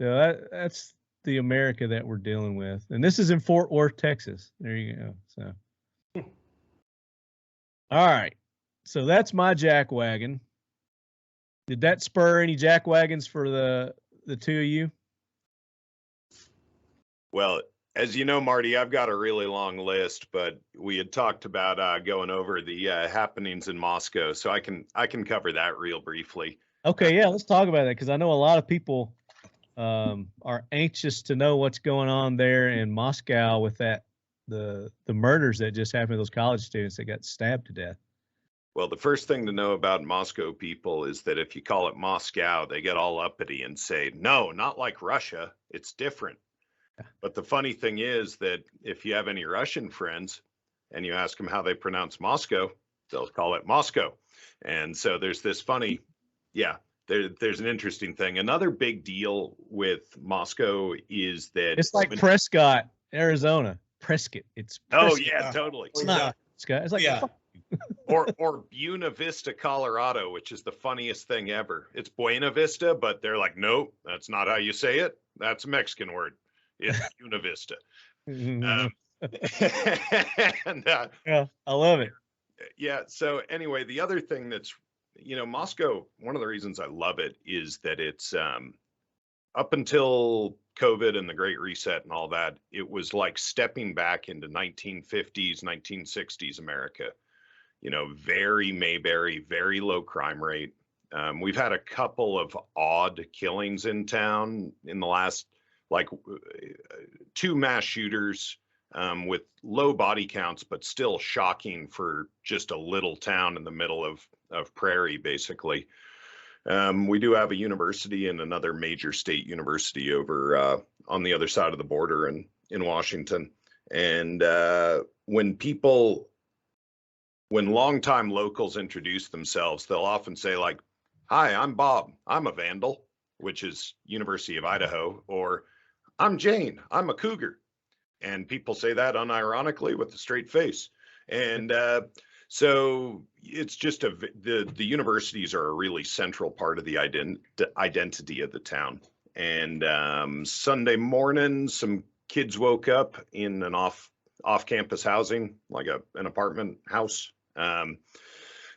So that's the America that we're dealing with. And this is in Fort Worth, Texas. There you go. So, all right. So that's my jackwagon. Did that spur any jackwagons for the two of you? Well, as you know, Marty, I've got a really long list, but we had talked about going over the happenings in Moscow, so I can cover that real briefly. Okay, yeah, let's talk about that, because I know a lot of people are anxious to know what's going on there in Moscow with the murders that just happened to those college students that got stabbed to death. Well, the first thing to know about Moscow people is that if you call it Moscow, they get all uppity and say, no, not like Russia. It's different. Yeah. But the funny thing is that if you have any Russian friends and you ask them how they pronounce Moscow, they'll call it Moscow. And so there's this funny, there's an interesting thing. Another big deal with Moscow is that it's like Prescott, Arizona. Prescott. It's Prescott. Oh yeah, totally. It's not Prescott. It's like or Buena Vista, Colorado, which is the funniest thing ever. It's Buena Vista, but they're like, nope, that's not how you say it. That's a Mexican word. It's Buena Vista. Yeah, I love it. Yeah. So anyway, the other thing that's, Moscow, one of the reasons I love it is that it's up until COVID and the Great Reset and all that, it was like stepping back into 1950s, 1960s America. Very Mayberry, very low crime rate. We've had a couple of odd killings in town in the last, like 2 mass shooters with low body counts, but still shocking for just a little town in the middle of prairie, basically. We do have a university and another major state university over on the other side of the border in Washington. And when longtime locals introduce themselves, they'll often say like, hi, I'm Bob, I'm a Vandal, which is University of Idaho, or I'm Jane, I'm a Cougar. And people say that unironically with a straight face. And so it's just the universities are a really central part of the identity of the town. And Sunday morning, some kids woke up in an off-campus housing, like an apartment house,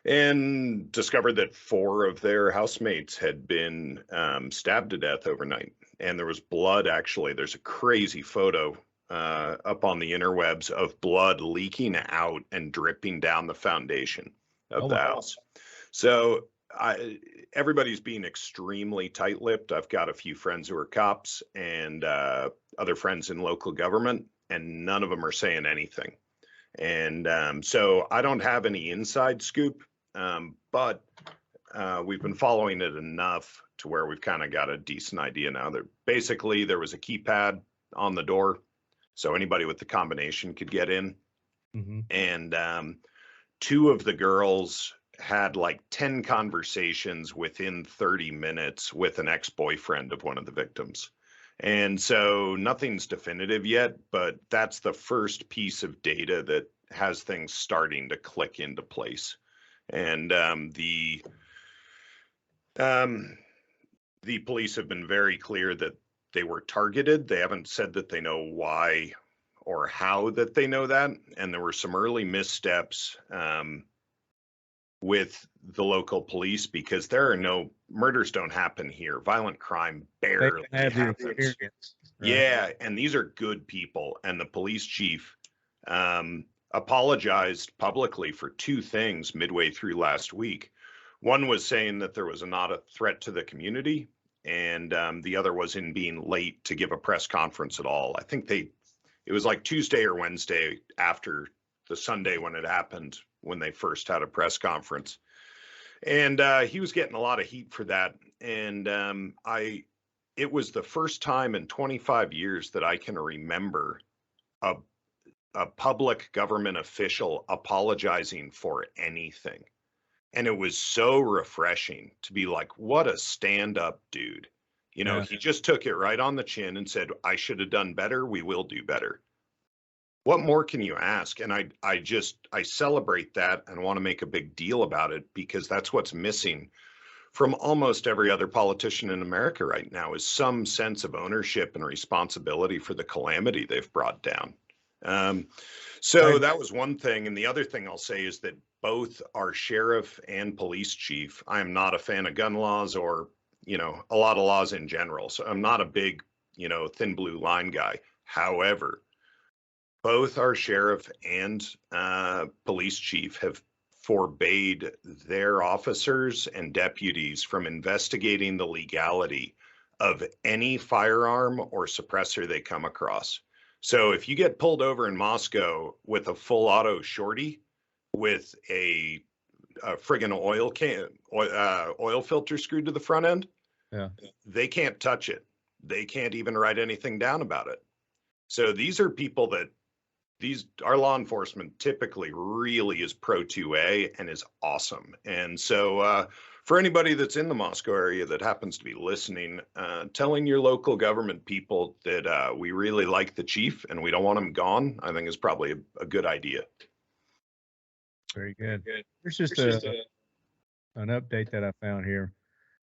and discovered that 4 of their housemates had been stabbed to death overnight. And there was blood, actually. There's a crazy photo up on the interwebs of blood leaking out and dripping down the foundation of the house. So everybody's being extremely tight-lipped. I've got a few friends who are cops and other friends in local government, and none of them are saying anything. And so I don't have any inside scoop, but we've been following it enough to where we've kind of got a decent idea now. That basically there was a keypad on the door, so anybody with the combination could get in. Mm-hmm. And 2 of the girls had like 10 conversations within 30 minutes with an ex-boyfriend of one of the victims. And so nothing's definitive yet, but that's the first piece of data that has things starting to click into place. And the police have been very clear that they were targeted. They haven't said that they know why or how that they know that. And there were some early missteps with the local police, because there are no murders don't happen here. Violent crime barely happens. Right? Yeah, and these are good people. And the police chief apologized publicly for 2 things midway through last week. One was saying that there was not a threat to the community, and the other was in being late to give a press conference at all. I think it was like Tuesday or Wednesday after the Sunday when it happened, when they first had a press conference. And he was getting a lot of heat for that. And it was the first time in 25 years that I can remember a public government official apologizing for anything. And it was so refreshing to be like, what a stand-up dude. Yeah. He just took it right on the chin and said, I should have done better. We will do better. What more can you ask? And I celebrate that and want to make a big deal about it, because that's what's missing from almost every other politician in America right now, is some sense of ownership and responsibility for the calamity they've brought down. So that was one thing. And the other thing I'll say is that both our sheriff and police chief, I am not a fan of gun laws or, a lot of laws in general. So I'm not a big, thin blue line guy. However, both our sheriff and police chief have forbade their officers and deputies from investigating the legality of any firearm or suppressor they come across. So if you get pulled over in Moscow with a full auto shorty with a friggin' oil filter screwed to the front end, yeah, they can't touch it. They can't even write anything down about it. So these are people that our law enforcement typically really is pro 2A and is awesome. And so for anybody that's in the Moscow area that happens to be listening, telling your local government people that we really like the chief and we don't want him gone, I think is probably a good idea. Very good. Here's just an update that I found here.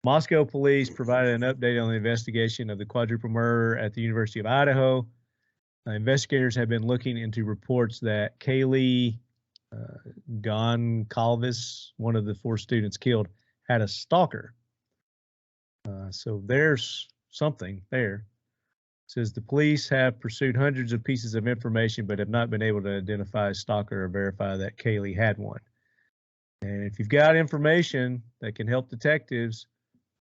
Moscow police provided an update on the investigation of the quadruple murder at the University of Idaho. Investigators have been looking into reports that Kaylee Goncalves, one of the 4 students killed, had a stalker. So there's something there. It says the police have pursued hundreds of pieces of information, but have not been able to identify a stalker or verify that Kaylee had one. And if you've got information that can help detectives,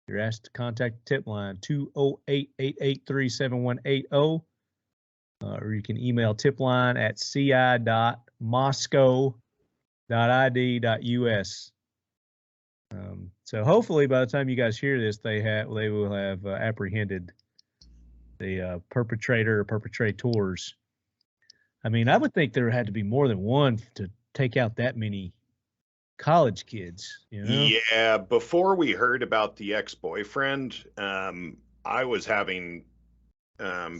you're asked to contact the tip line 208-883-7180. Or you can email tipline at ci.moscow.id.us. So hopefully by the time you guys hear this, they will have apprehended the perpetrator or perpetrators. I mean, I would think there had to be more than one to take out that many college kids. You know? Yeah, before we heard about the ex-boyfriend, I was having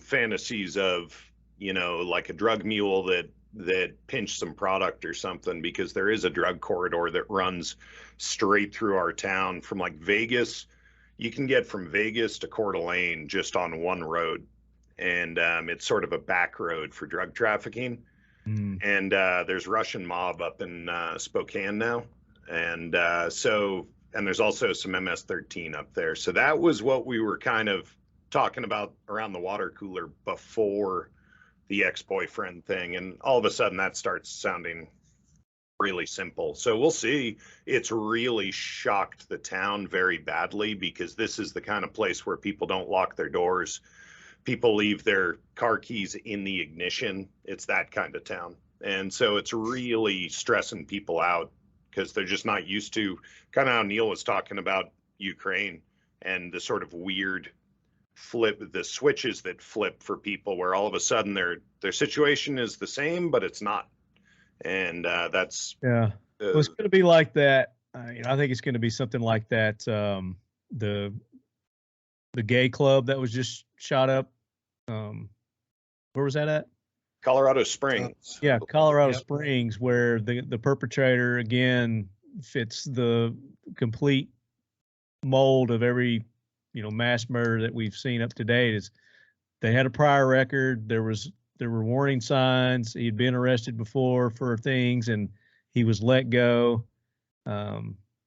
fantasies of, you know, like a drug mule that pinched some product or something, because there is a drug corridor that runs straight through our town from like Vegas. You can get from Vegas to Coeur d'Alene just on one road, and it's sort of a back road for drug trafficking. And there's Russian mob up in Spokane now, and there's also some MS-13 up there. So that was what we were kind of talking about around the water cooler before the ex-boyfriend thing, and all of a sudden that starts sounding really simple. So we'll see. It's really shocked the town very badly, because this is the kind of place where people don't lock their doors. People leave their car keys in the ignition. It's that kind of town. And so it's really stressing people out, because they're just not used to kind of how Neil was talking about Ukraine and the sort of weird the switches that flip for people, where all of a sudden their situation is the same, but it's not. And that's well, it's going to be like that. I think it's going to be something like that. The gay club that was just shot up. Where was that at? Colorado Springs. Yeah, Colorado Springs, where the perpetrator again fits the complete mold of every mass murder that we've seen up to date. Is they had a prior record. There were warning signs. He'd been arrested before for things, and he was let go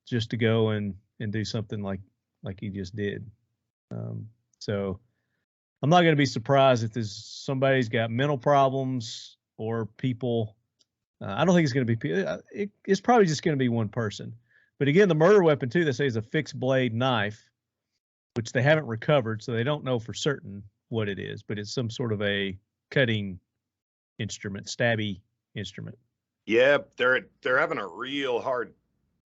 just to go and do something like he just did. So I'm not going to be surprised if somebody's got mental problems or people. I don't think it's going to be. It's probably just going to be one person. But again, the murder weapon too, they say, is a fixed blade knife, which they haven't recovered, so they don't know for certain what it is, but it's some sort of a cutting instrument, stabby instrument. Yeah, they're having a real hard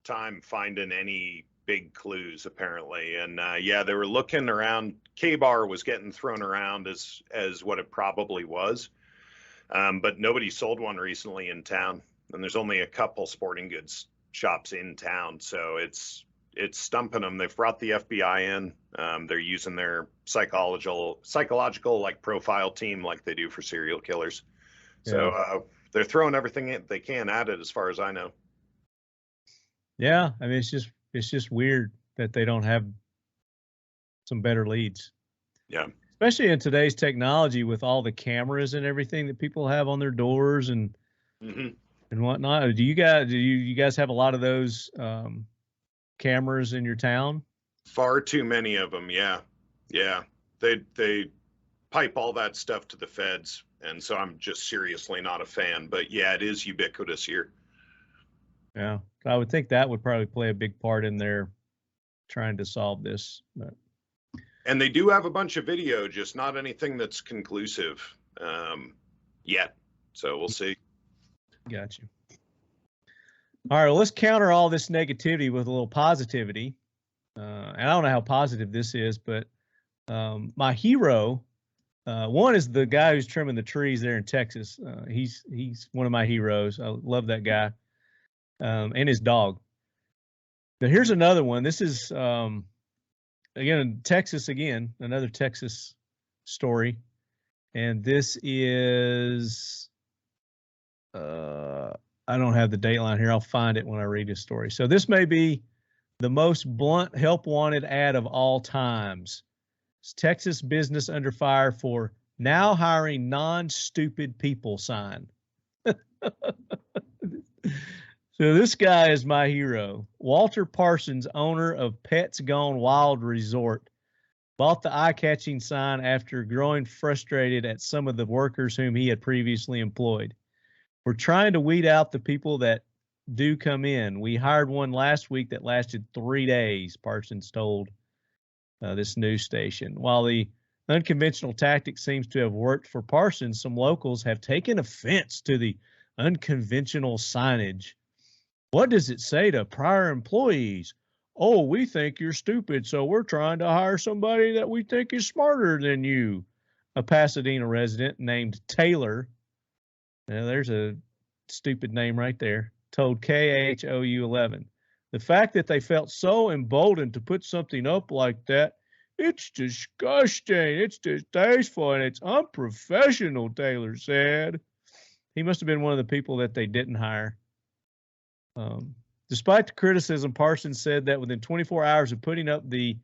time finding any big clues, apparently. And they were looking around. K-Bar was getting thrown around as what it probably was, but nobody sold one recently in town, and there's only a couple sporting goods shops in town, so it's stumping them. They've brought the FBI in. They're using their psychological like profile team like they do for serial killers. So they're throwing everything they can at it, as far as I know. Yeah, I mean, it's just weird that they don't have some better leads. Yeah, especially in today's technology with all the cameras and everything that people have on their doors and and whatnot. Do you guys have a lot of those cameras in your town? Far too many of them. Yeah. They pipe all that stuff to the feds, and so I'm just seriously not a fan. But yeah, it is ubiquitous here. Yeah, I would think that would probably play a big part in their trying to solve this. But And they do have a bunch of video, just not anything that's conclusive yet. So we'll see. Got you. All right, well, let's counter all this negativity with a little positivity. And I don't know how positive this is, but my hero, one is the guy who's trimming the trees there in Texas. He's one of my heroes. I love that guy, and his dog. But here's another one. This is again Texas again, another Texas story, and this is I don't have the dateline here. I'll find it when I read this story. So this may be the most blunt help wanted ad of all times. It's Texas business under fire for now hiring non-stupid people sign. So this guy is my hero. Walter Parsons, owner of Pets Gone Wild Resort, bought the eye-catching sign after growing frustrated at some of the workers whom he had previously employed. We're trying to weed out the people that do come in. We hired one last week that lasted 3 days, Parsons told this news station. While the unconventional tactic seems to have worked for Parsons, some locals have taken offense to the unconventional signage. What does it say to prior employees? Oh, we think you're stupid, so we're trying to hire somebody that we think is smarter than you. A Pasadena resident named Taylor, now there's a stupid name right there, told KHOU 11. The fact that they felt so emboldened to put something up like that, it's disgusting, it's distasteful, and it's unprofessional, Taylor said. He must have been one of the people that they didn't hire. Despite the criticism, Parsons said that within 24 hours of putting up the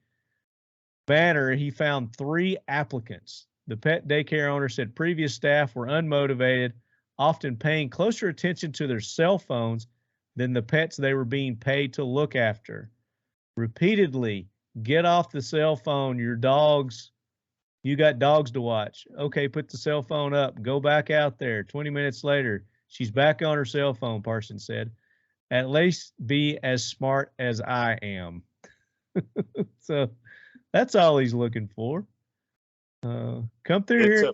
banner, he found 3 applicants. The pet daycare owner said previous staff were unmotivated, often paying closer attention to their cell phones than the pets they were being paid to look after. Repeatedly, get off the cell phone, you got dogs to watch. Okay, put the cell phone up, go back out there. 20 minutes later, she's back on her cell phone, Parsons said. At least be as smart as I am. So that's all he's looking for. Come through here.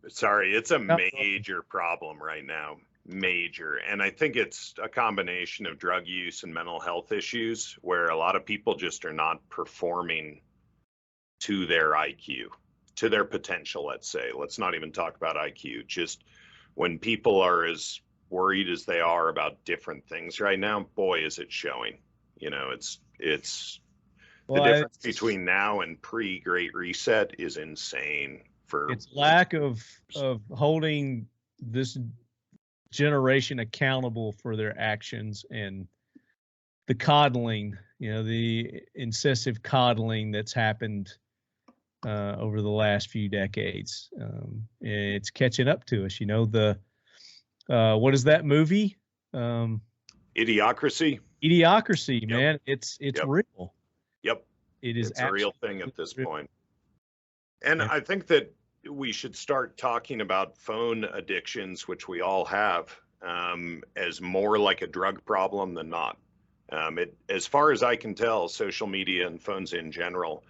It's a major problem right now. Major. And I think it's a combination of drug use and mental health issues where a lot of people just are not performing to their IQ, to their potential, let's say. Let's not even talk about IQ. Just when people are as worried as they are about different things right now, boy, is it showing. You know, it's the difference between now and pre-Great Reset is insane. It's lack of holding this generation accountable for their actions and the coddling, the incessive coddling that's happened over the last few decades. It's catching up to us. What is that movie? Idiocracy. Idiocracy, Yep. man. It's Yep. real. Yep. It is It's a real thing at this real. point. And I think that we should start talking about phone addictions, which we all have, as more like a drug problem than not. As far as I can tell, social media and phones in general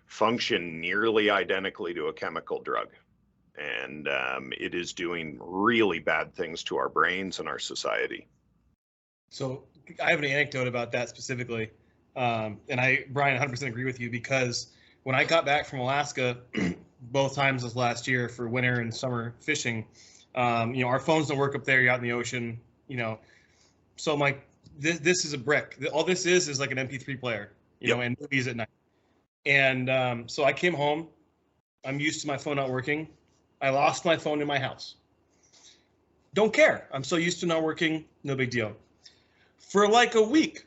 function nearly identically to a chemical drug. And it is doing really bad things to our brains and our society. So I have an anecdote about that specifically. And Brian, 100% agree with you, because when I got back from Alaska, both times this last year for winter and summer fishing, our phones don't work up there. You're out in the ocean, So I'm like, this is a brick. All this is like an MP3 player, and movies at night. And so I came home. I'm used to my phone not working. I lost my phone in my house. Don't care. I'm so used to not working. No big deal. For like a week,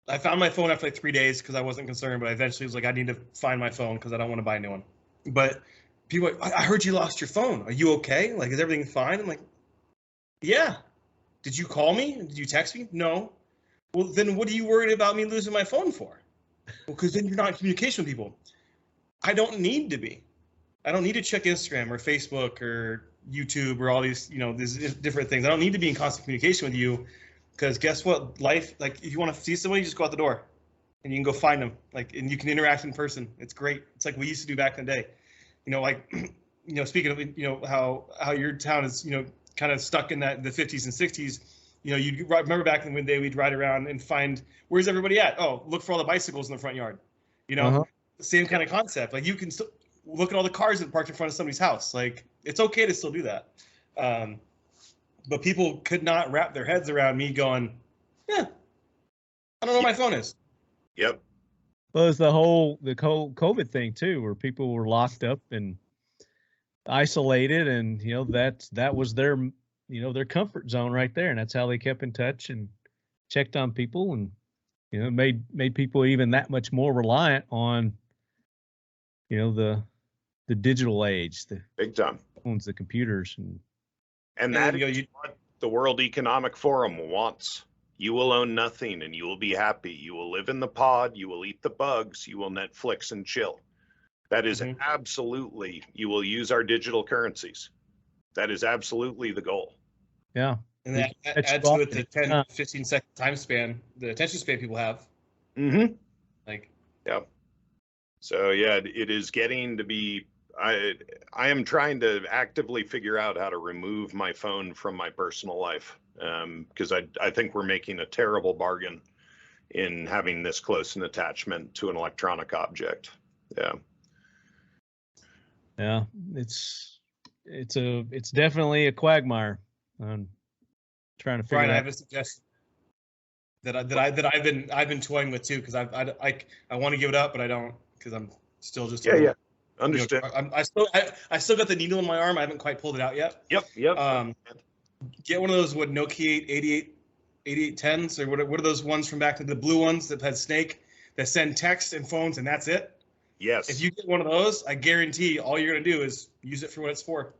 I found my phone after like 3 days because I wasn't concerned, but I eventually was like, I need to find my phone because I don't want to buy a new one. But people are like, I heard you lost your phone. Are you okay? Like, is everything fine? I'm like, yeah. Did you call me? Did you text me? No. Well, then what are you worried about me losing my phone for? Well, because then you're not in communication with people. I don't need to be. I don't need to check Instagram or Facebook or YouTube or all these, these different things. I don't need to be in constant communication with you because guess what? Life, like if you want to see somebody, just go out the door. and you can go find them, like, and you can interact in person. It's great. It's like we used to do back in the day. You know, like, you know, speaking of, you know, how your town is, you know, kind of stuck in the 50s and 60s. You know, you remember back in the day, we'd ride around and find, where's everybody at? Oh, look for all the bicycles in the front yard. You know, same kind of concept. Like, you can still look at all the cars that parked in front of somebody's house. Like, it's okay to still do that. But people could not wrap their heads around me going, yeah, I don't know where my phone is. Yep. Well, it's the whole COVID thing too, where people were locked up and isolated, and you know that was their, you know, their comfort zone right there, and that's how they kept in touch and checked on people, and you know made people even that much more reliant on, you know, the digital age, the big time phones, the computers, and that is what the World Economic Forum wants. You will own nothing and you will be happy. You will live in the pod. You will eat the bugs. You will Netflix and chill. That is absolutely, you will use our digital currencies. That is absolutely the goal. Yeah. And that adds to it the 10, 15 second time span, the attention span people have. Like, yeah. So yeah, it is getting to be, I am trying to actively figure out how to remove my phone from my personal life. Because I think we're making a terrible bargain in having this close an attachment to an electronic object. Yeah. Yeah, it's definitely a quagmire. I'm trying to figure Brian, out. I have a suggestion that I've been toying with too, because I want to give it up, but I don't, because I'm still just Understood. You know, I still got the needle in my arm. I haven't quite pulled it out yet. Yep. Get one of those Nokia 8810s, or what are those ones from back to the blue ones that had Snake that send text and phones, and that's it. Yes. If you get one of those, I guarantee all you're going to do is use it for what it's for.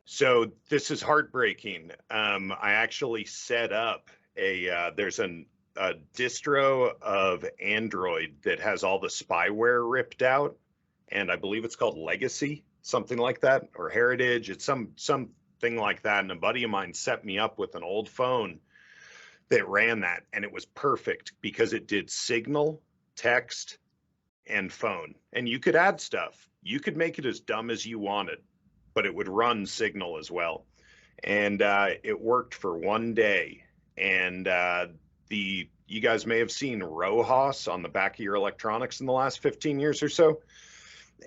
So this is heartbreaking. I actually set up there's a distro of Android that has all the spyware ripped out, and I believe it's called Legacy, something like that, or Heritage. It's something like that. And a buddy of mine set me up with an old phone that ran that, and it was perfect because it did signal, text, and phone. And you could add stuff. You could make it as dumb as you wanted, but it would run signal as well. And it worked for one day. And you guys may have seen RoHS on the back of your electronics in the last 15 years or so.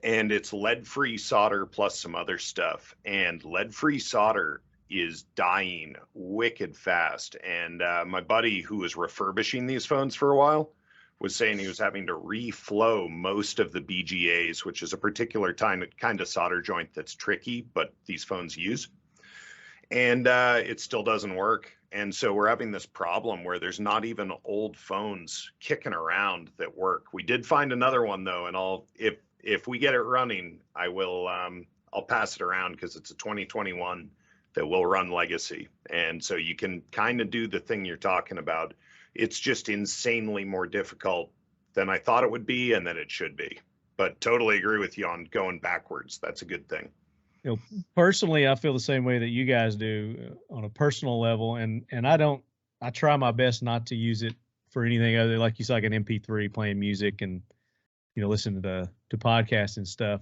And it's lead-free solder plus some other stuff. And lead-free solder is dying wicked fast. And my buddy who was refurbishing these phones for a while was saying he was having to reflow most of the BGAs, which is a particular kind of solder joint that's tricky, but these phones use. And it still doesn't work. And so we're having this problem where there's not even old phones kicking around that work. We did find another one though, and if we get it running, I'll pass it around because it's a 2021 that will run Legacy. And so you can kind of do the thing you're talking about. It's just insanely more difficult than I thought it would be and than it should be. But totally agree with you on going backwards. That's a good thing. You know, personally, I feel the same way that you guys do on a personal level. And I try my best not to use it for anything other, like you said, like an MP3 playing music and, you know, listen to podcasts and stuff.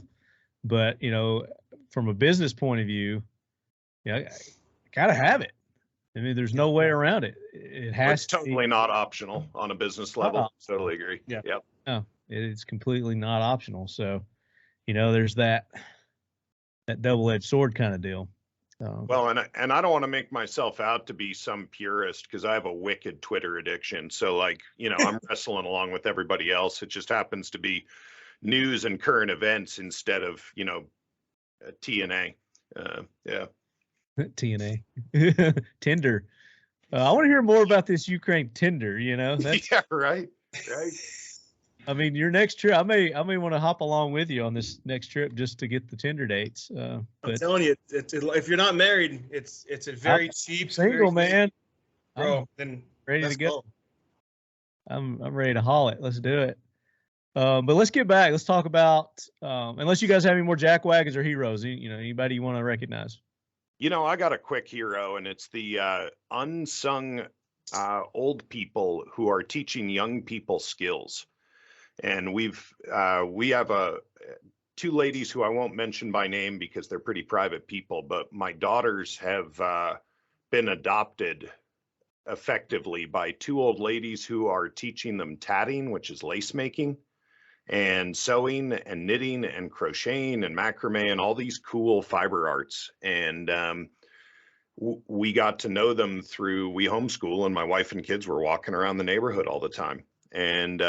But, you know, from a business point of view, yeah, I gotta have it. I mean, there's no way around it. It has it's totally not optional on a business level. Totally agree. Yeah. Yep. No, it's completely not optional. So, you know, there's that double-edged sword kind of deal. Well, and I don't want to make myself out to be some purist because I have a wicked Twitter addiction. So like, you know, I'm wrestling along with everybody else. It just happens to be news and current events instead of, you know, TNA. Yeah. TNA. Tinder. I want to hear more about this Ukraine Tinder, you know. Yeah, right. I mean, your next trip, I may want to hop along with you on this next trip just to get the Tinder dates. I'm telling you, if you're not married, it's a very cheap. Single, man. Bro, then ready to go. I'm ready to haul it. Let's do it. But let's get back. Let's talk about, unless you guys have any more Jackwagons or heroes, you know, anybody you want to recognize? You know, I got a quick hero, and it's the unsung old people who are teaching young people skills. And we have two ladies who I won't mention by name because they're pretty private people, but my daughters have been adopted effectively by two old ladies who are teaching them tatting, which is lace making, and sewing and knitting and crocheting and macrame and all these cool fiber arts. And we got to know them through, we homeschool, and my wife and kids were walking around the neighborhood all the time. And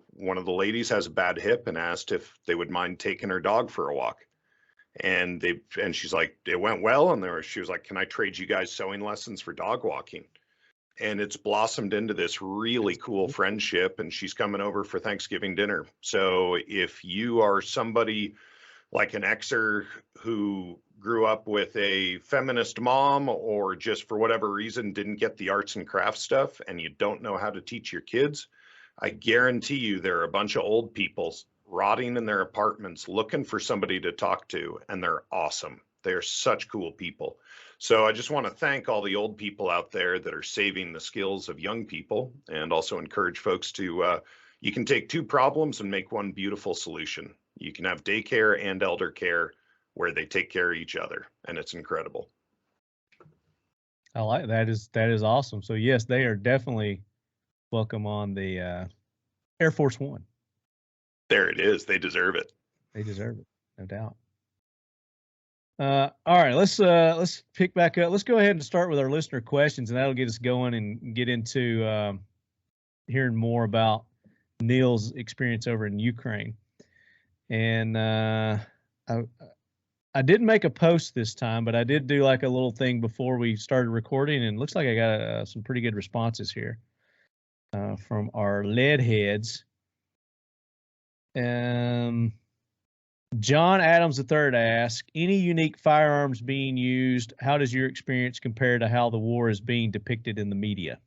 one of the ladies has a bad hip and asked if they would mind taking her dog for a walk. And she's like, it went well. And she was like, can I trade you guys sewing lessons for dog walking? And it's blossomed into this really cool friendship, and she's coming over for Thanksgiving dinner. So if you are somebody like an Xer who grew up with a feminist mom, or just for whatever reason didn't get the arts and crafts stuff, and you don't know how to teach your kids, I guarantee you there are a bunch of old people rotting in their apartments looking for somebody to talk to, and they're awesome. They're such cool people. So I just want to thank all the old people out there that are saving the skills of young people, and also encourage folks to, you can take two problems and make one beautiful solution. You can have daycare and elder care where they take care of each other, and it's incredible. I like that. That is awesome. So yes, they are definitely welcome on the Air Force One. There it is. They deserve it. They deserve it, no doubt. All right, let's pick back up. Let's go ahead and start with our listener questions, and that'll get us going and get into hearing more about Neil's experience over in Ukraine. And I didn't make a post this time, but I did do like a little thing before we started recording, and it looks like I got some pretty good responses here from our lead heads. John Adams III asks, any unique firearms being used? How does your experience compare to how the war is being depicted in the media?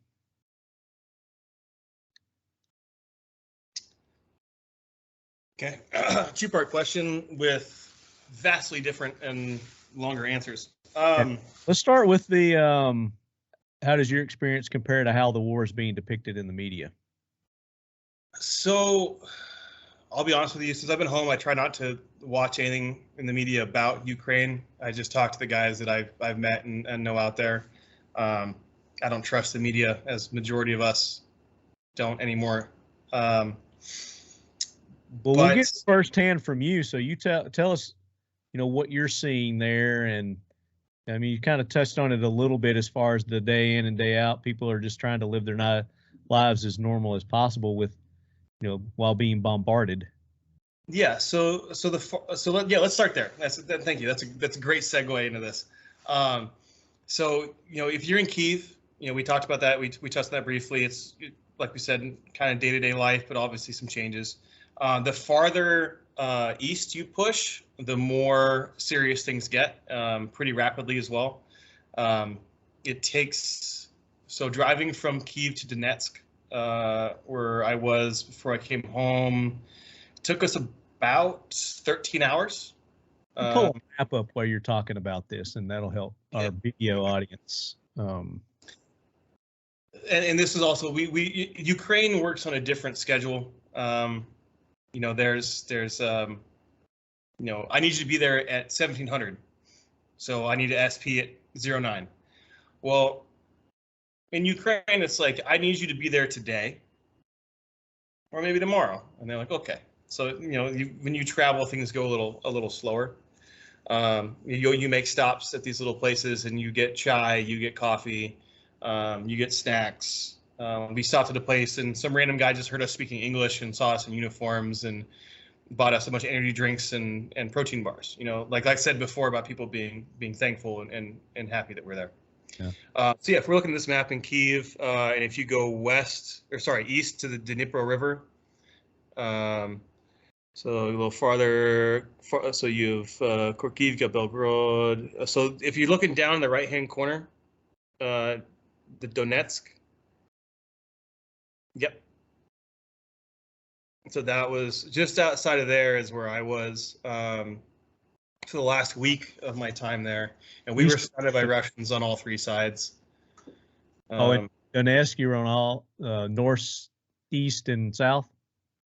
Okay, two-part question with vastly different and longer answers. Let's start with the how does your experience compare to how the war is being depicted in the media? So I'll be honest with you, since I've been home, I try not to watch anything in the media about Ukraine. I just talk to the guys that I've met and know out there. I don't trust the media, as majority of us don't anymore. Well, we'll get firsthand from you. So you tell us, what you're seeing there. And I mean, you kind of touched on it a little bit as far as the day in and day out. People are just trying to live their lives as normal as possible with, while being bombarded. Yeah. So let's start there. Thank you. That's a great segue into this. So if you're in Kyiv, we talked about that. We touched on that briefly. It's like we said, kind of day-to-day life, but obviously some changes. The farther east you push, the more serious things get, pretty rapidly as well. It takes, so driving from Kyiv to Donetsk, where I was before I came home, took us about 13 hours. Pull a map up while you're talking about this, and that'll help our video audience. And this is also, Ukraine works on a different schedule. There's I need you to be there at 1700. So I need to SP at 09. Well, in Ukraine, it's like, I need you to be there today or maybe tomorrow. And they're like, okay. So, when you travel, things go a little slower. You make stops at these little places and you get chai, you get coffee, you get snacks. We stopped at a place and some random guy just heard us speaking English and saw us in uniforms and bought us a bunch of energy drinks and protein bars. Like I said before about people being thankful and happy that we're there. Yeah. So if we're looking at this map in Kyiv, and if you go east to the Dnipro River, so a little farther, so you've Kharkiv, Belgorod. So if you're looking down in the right-hand corner, the Donetsk. Yep. So that was just outside of there is where I was for the last week of my time there, and we were surrounded by Russians on all three sides. And Donetsk, you were on all north, east, and south.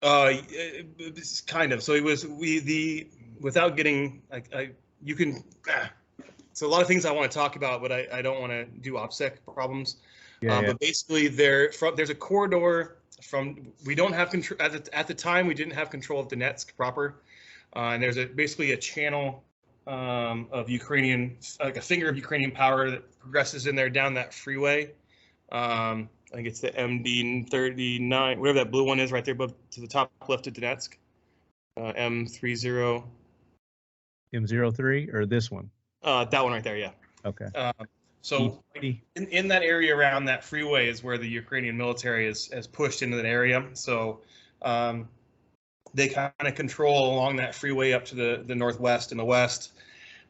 It's kind of. So it was without getting you can. So a lot of things I want to talk about, but I don't want to do OPSEC problems. Yeah. But basically, there's a corridor from. We don't have control at the time. We didn't have control of Donetsk proper, and there's basically a channel of Ukrainian, like a finger of Ukrainian power that progresses in there down that freeway. I think it's the MD39, whatever that blue one is, right there above to the top left of Donetsk. M30. M03 or this one? That one right there, yeah. Okay. So in that area around that freeway is where the Ukrainian military has pushed into that area. So they kind of control along that freeway up to the northwest and the west,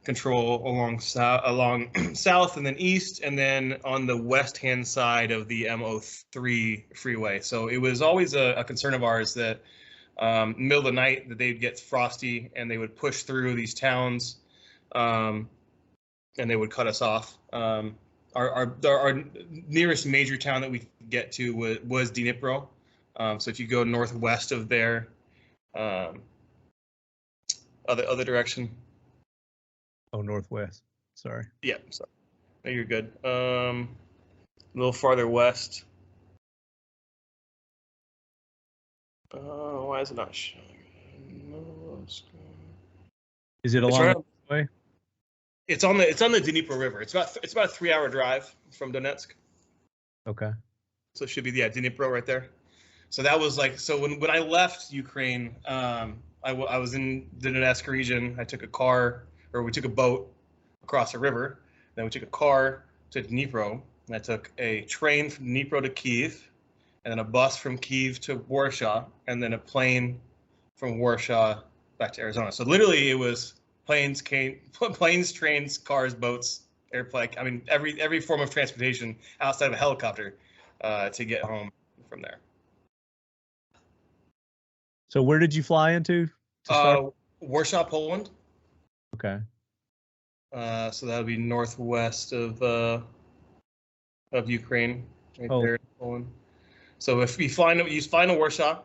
control along south and then east, and then on the west-hand side of the M03 freeway. So it was always a concern of ours that middle of the night that they'd get frosty and they would push through these towns and they would cut us off. Our nearest major town that we could get to was Dnipro. So if you go northwest of there, other direction. Oh, northwest. Sorry. Yeah, sorry. No, you're good. A little farther west. Why is it not showing? Is it along the way? It's on the Dnipro River. It's about a 3-hour drive from Donetsk. Okay. So it should be Dnipro right there. So that was like, so when I left Ukraine, I was in the Donetsk region. We took a boat across a river. Then we took a car to Dnipro. And I took a train from Dnipro to Kyiv, and then a bus from Kyiv to Warsaw, and then a plane from Warsaw back to Arizona. So literally, it was planes, trains, cars, boats, airplane. I mean, every form of transportation outside of a helicopter to get home from there. So where did you fly into? Warsaw, Poland. Okay. So that would be northwest of Ukraine, right there in Poland. So if you fly to Warsaw,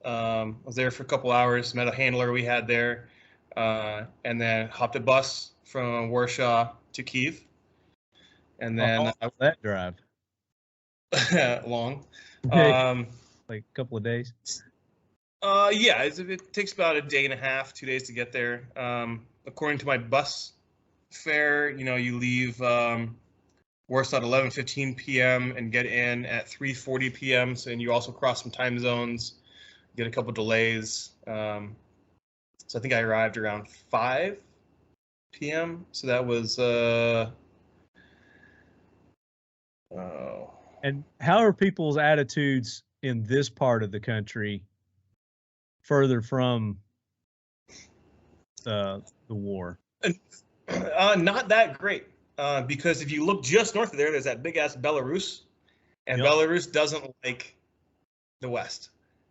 I was there for a couple hours, met a handler we had there, and then hopped a bus from Warsaw to Kyiv. And then that drive long, like a couple of days. Yeah, it takes about a day and a half, 2 days to get there. According to my bus fare, you leave Warsaw at 11:15 p.m. and get in at 3:40 p.m. So, and you also cross some time zones, get a couple delays. So I think I arrived around 5 p.m. So that was. And how are people's attitudes in this part of the country further from the war? Not that great, because if you look just north of there's that big ass Belarus, and yep. Belarus doesn't like the West.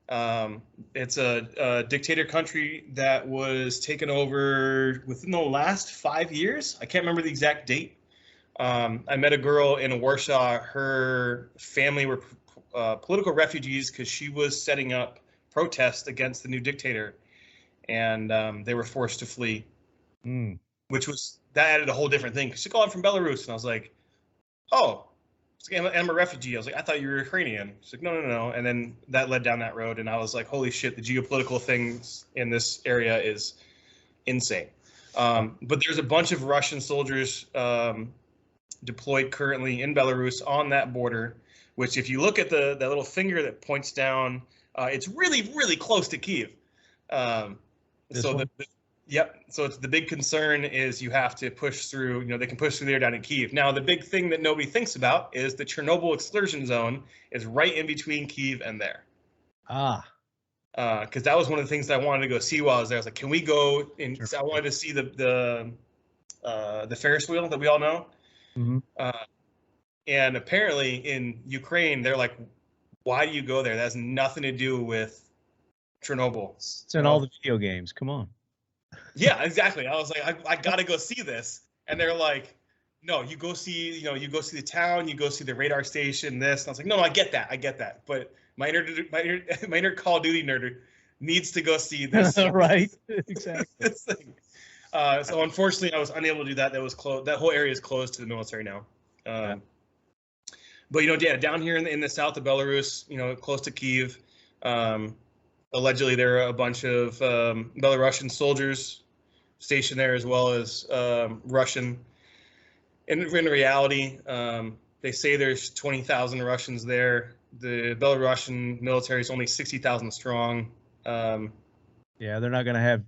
It's a dictator country that was taken over within the last 5 years. I can't remember the exact date. I met a girl in Warsaw. Her family were political refugees because she was setting up protests against the new dictator, and they were forced to flee. Which that added a whole different thing. She's like, "Oh, I'm from Belarus," and I was like, "Oh, I'm a refugee." I was like, "I thought you were Ukrainian." She's like, "No." And then that led down that road, and I was like, "Holy shit! The geopolitical things in this area is insane." But there's a bunch of Russian soldiers deployed currently in Belarus on that border. Which, if you look at that little finger that points down, it's really, really close to Kyiv. Yep. So it's the big concern is you have to push through, they can push through there down in Kyiv. Now, the big thing that nobody thinks about is the Chernobyl exclusion zone is right in between Kyiv and there. Because that was one of the things that I wanted to go see while I was there. I was like, can we go? And sure. I wanted to see the Ferris wheel that we all know. Mm-hmm. And apparently in Ukraine, they're like, why do you go there? That has nothing to do with Chernobyl. It's in all the video games. Come on. Yeah, exactly. I was like, I got to go see this. And they're like, no, you go see the town, you go see the radar station, this. And I was like, no, I get that. But my inner Call of Duty nerd needs to go see this. Right. Exactly. This thing. So unfortunately, I was unable to do that. That was closed. That whole area is closed to the military now. But yeah, down here in the south of Belarus, close to Kyiv, allegedly there are a bunch of Belarusian soldiers stationed there, as well as Russian. In reality, they say there's 20,000 Russians there. The Belarusian military is only 60,000 strong. Yeah, they're not going to have a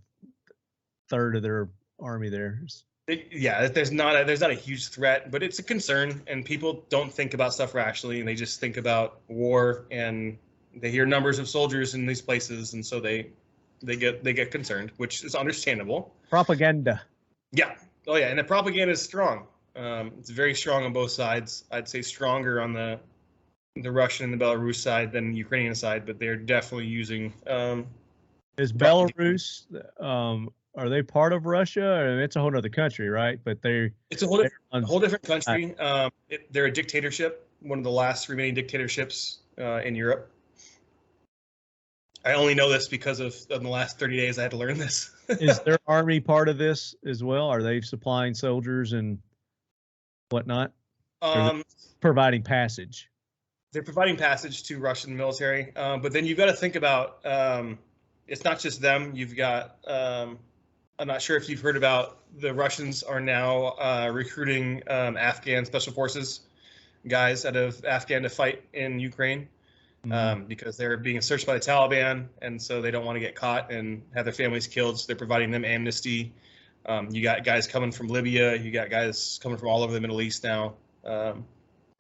third of their army there. Yeah, there's not a huge threat, but it's a concern, and people don't think about stuff rationally, and they just think about war, and they hear numbers of soldiers in these places, and so they get concerned, which is understandable. Propaganda. Yeah. Oh yeah, and the propaganda is strong. It's very strong on both sides. I'd say stronger on the Russian and the Belarus side than the Ukrainian side, but they're definitely using. Is Belarus? Are they part of Russia? I mean, it's a whole other country, right? But it's a whole different country. They're a dictatorship, one of the last remaining dictatorships in Europe. I only know this because of the last 30 days I had to learn this. Is their army part of this as well? Are they supplying soldiers and whatnot? Providing passage. They're providing passage to Russian military, but then you've got to think about it's not just them. You've got I'm not sure if you've heard about the Russians are now recruiting Afghan special forces guys out of Afghan to fight in Ukraine. Because they're being searched by the Taliban, and so they don't want to get caught and have their families killed. So they're providing them amnesty. You got guys coming from Libya. You got guys coming from all over the Middle East now. I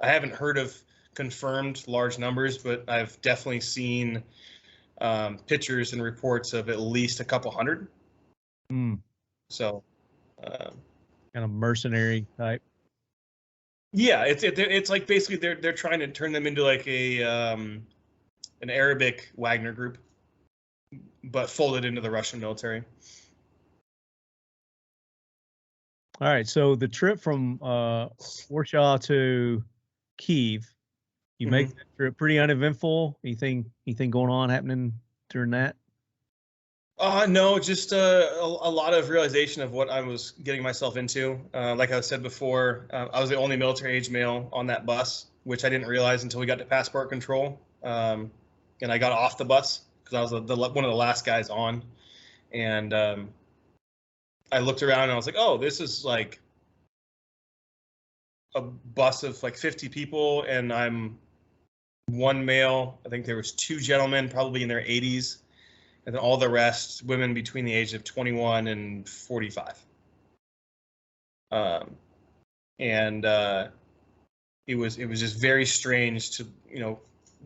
haven't heard of confirmed large numbers, but I've definitely seen pictures and reports of at least a couple hundred. So, kind of mercenary type. Yeah, it's like basically they're trying to turn them into like an Arabic Wagner group, but folded into the Russian military. All right, so the trip from Warsaw to Kyiv, you make that trip pretty uneventful. Anything going on happening during that? No, just a lot of realization of what I was getting myself into. Like I said before, I was the only military-age male on that bus, which I didn't realize until we got to passport control. And I got off the bus because I was one of the last guys on. And I looked around and I was like, oh, this is like a bus of like 50 people, and I'm one male. I think there was two gentlemen, probably in their 80s. And then all the rest, women between the age of 21 and 45. It was just very strange to,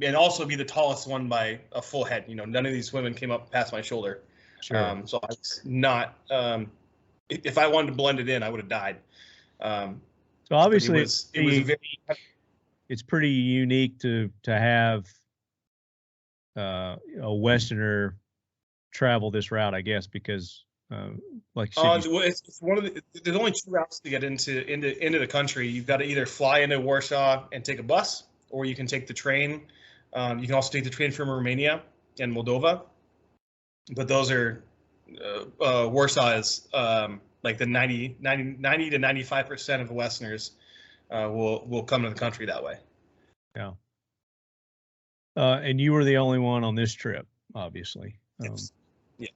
and also be the tallest one by a full head. None of these women came up past my shoulder. Sure. So I was not, if I wanted to blend it in, I would have died. So obviously it's pretty unique to have a Westerner travel this route, I guess, because like it's one of there's only two routes to get into the country. You've got to either fly into Warsaw and take a bus, or you can take the train. You can also take the train from Romania and Moldova, but those are Warsaw is like the 90 to 95% of the Westerners will come to the country that way. Yeah. And you were the only one on this trip, obviously. Yes. Yeah.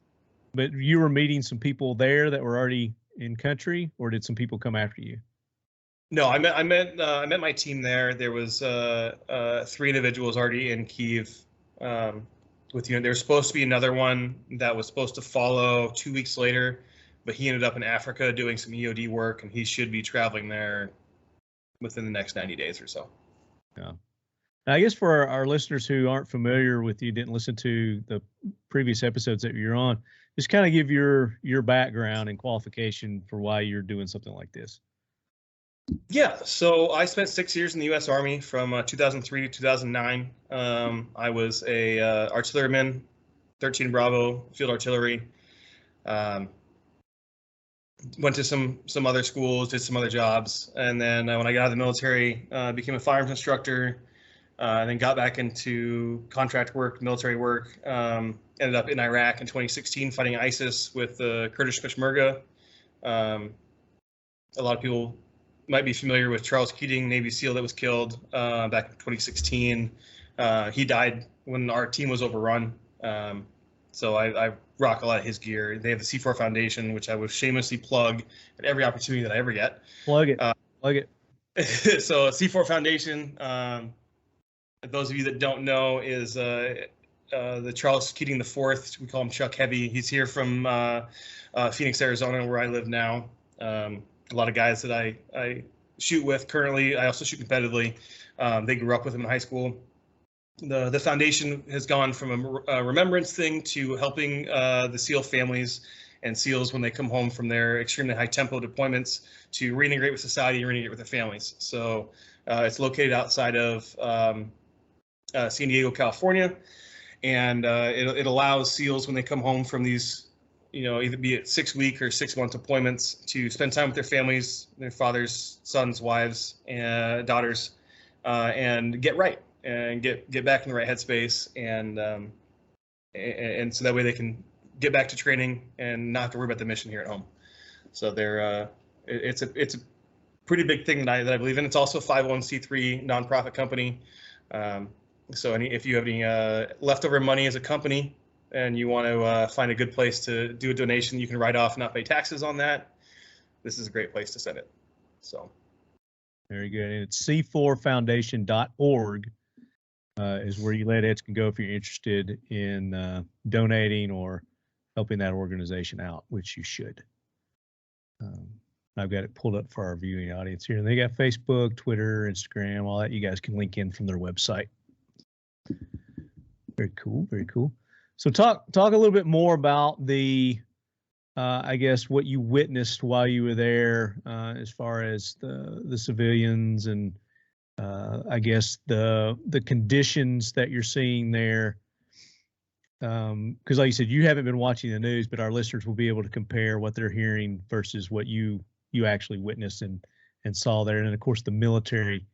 But you were meeting some people there that were already in country, or did some people come after you? No, I met my team there. There was 3 individuals already in Kyiv. With there's supposed to be another one that was supposed to follow 2 weeks later, but he ended up in Africa doing some EOD work, and he should be traveling there within the next 90 days or so. Yeah. Now, I guess for our listeners who aren't familiar with you, didn't listen to the previous episodes that you're on, just kind of give your background and qualification for why you're doing something like this. Yeah, so I spent 6 years in the U.S. Army from 2003 to 2009. I was a artilleryman, 13 Bravo field artillery. Went to some other schools, did some other jobs, and then when I got out of the military, became a firearms instructor. and then got back into contract work, military work. Ended up in Iraq in 2016 fighting ISIS with the Kurdish Peshmerga. A lot of people might be familiar with Charles Keating, Navy SEAL that was killed back in 2016. He died when our team was overrun. So I rock a lot of his gear. They have the C4 Foundation, which I will shamelessly plug at every opportunity that I ever get. Plug it. Plug it. So C4 Foundation, those of you that don't know, is the Charles Keating IV. We call him Chuck Heavy. He's here from Phoenix, Arizona, where I live now. A lot of guys that I shoot with currently. I also shoot competitively. They grew up with him in high school. The foundation has gone from a remembrance thing to helping the SEAL families and SEALs when they come home from their extremely high tempo deployments to reintegrate with society and reintegrate with their families. So it's located outside of San Diego, California, and it allows SEALs when they come home from these, either be it 6-week or 6-month deployments to spend time with their families, their fathers, sons, wives, and daughters, and get right. And get back in the right headspace, and so that way they can get back to training and not have to worry about the mission here at home. So it's a pretty big thing that I believe in. It's also a 501c3 nonprofit company. So if you have any leftover money as a company and you want to find a good place to do a donation, you can write off and not pay taxes on that. This is a great place to send it. So very good, and it's c4foundation.org. Is where you leadheads can go if you're interested in donating or helping that organization out, which you should. I've got it pulled up for our viewing audience here, and they got Facebook, Twitter, Instagram, all that. You guys can link in from their website. Very cool, very cool. So talk a little bit more about the, I guess, what you witnessed while you were there, as far as the civilians and I guess the conditions that you're seeing there, because like you said, you haven't been watching the news, but our listeners will be able to compare what they're hearing versus what you actually witnessed and saw there. And then of course the military,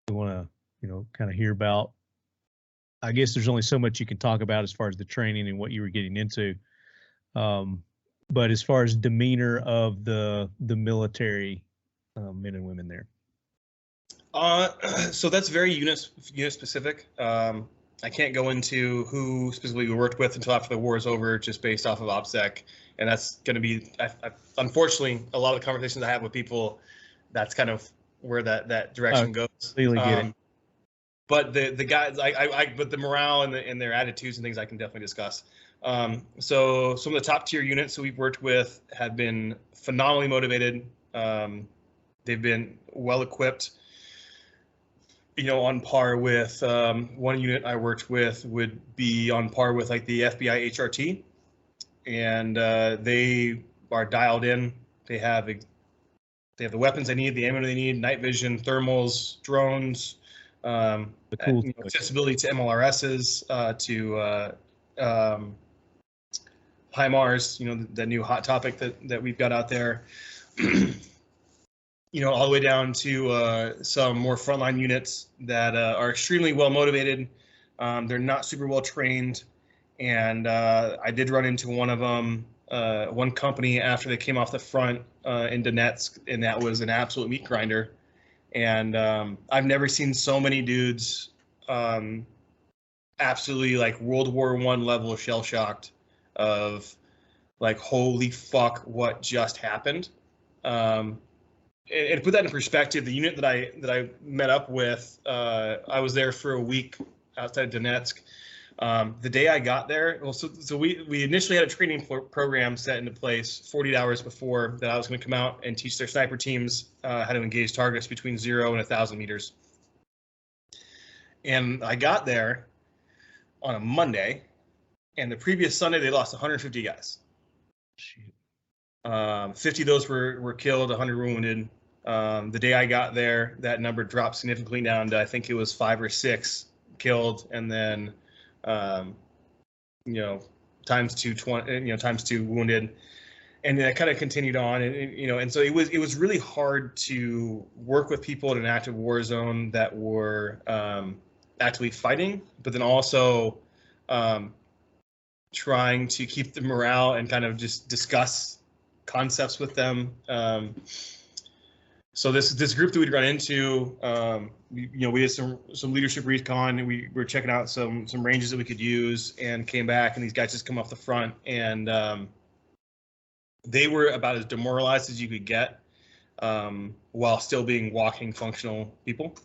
we want to kind of hear about. I guess there's only so much you can talk about as far as the training and what you were getting into, but as far as demeanor of the military men and women there. So that's very unit specific. I can't go into who specifically we worked with until after the war is over, just based off of OPSEC, and that's going to be, unfortunately, a lot of the conversations I have with people, that's kind of where that direction goes. Completely get it. But the guys, but the morale and their attitudes and things I can definitely discuss. So some of the top tier units that we've worked with have been phenomenally motivated. They've been well equipped. On par with one unit I worked with would be on par with like the FBI HRT, and they are dialed in. They have the weapons they need, the ammo they need, night vision, thermals, drones, accessibility to MLRSs, to HIMARS, the new hot topic that we've got out there. All the way down to some more frontline units that are extremely well motivated. They're not super well trained, and I did run into one of them, one company after they came off the front in Donetsk, and that was an absolute meat grinder. And I've never seen so many dudes absolutely like World War I level shell shocked of like, holy fuck, what just happened. And to put that in perspective, the unit that I met up with, I was there for a week outside of Donetsk. The day I got there, so we initially had a training program set into place 48 hours before that I was going to come out and teach their sniper teams how to engage targets between 0 and 1,000 meters. And I got there on a Monday, and the previous Sunday they lost 150 guys. 50 of those were killed, 100 were wounded. The day I got there, that number dropped significantly down to, I think it was 5 or 6 killed, and then times 220, times 2 wounded, and that kind of continued on, and so it was really hard to work with people in an active war zone that were actively fighting, but then also trying to keep the morale and kind of just discuss concepts with them. So this group that we'd run into, we did some leadership recon, and we were checking out some ranges that we could use, and came back, and these guys just come off the front, and they were about as demoralized as you could get, while still being walking functional people.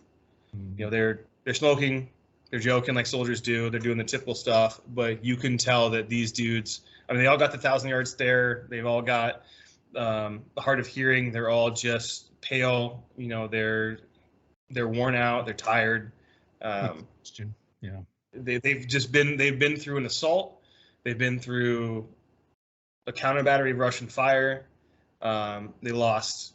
You know, they're smoking, they're joking like soldiers do, they're doing the typical stuff, but you can tell that these dudes, I mean, they all got the 1,000 yard stare, they've all got the hard of hearing, they're all just pale, you know, they're worn out, they're tired. Yeah. They've been through an assault, they've been through a counter battery of Russian fire. They lost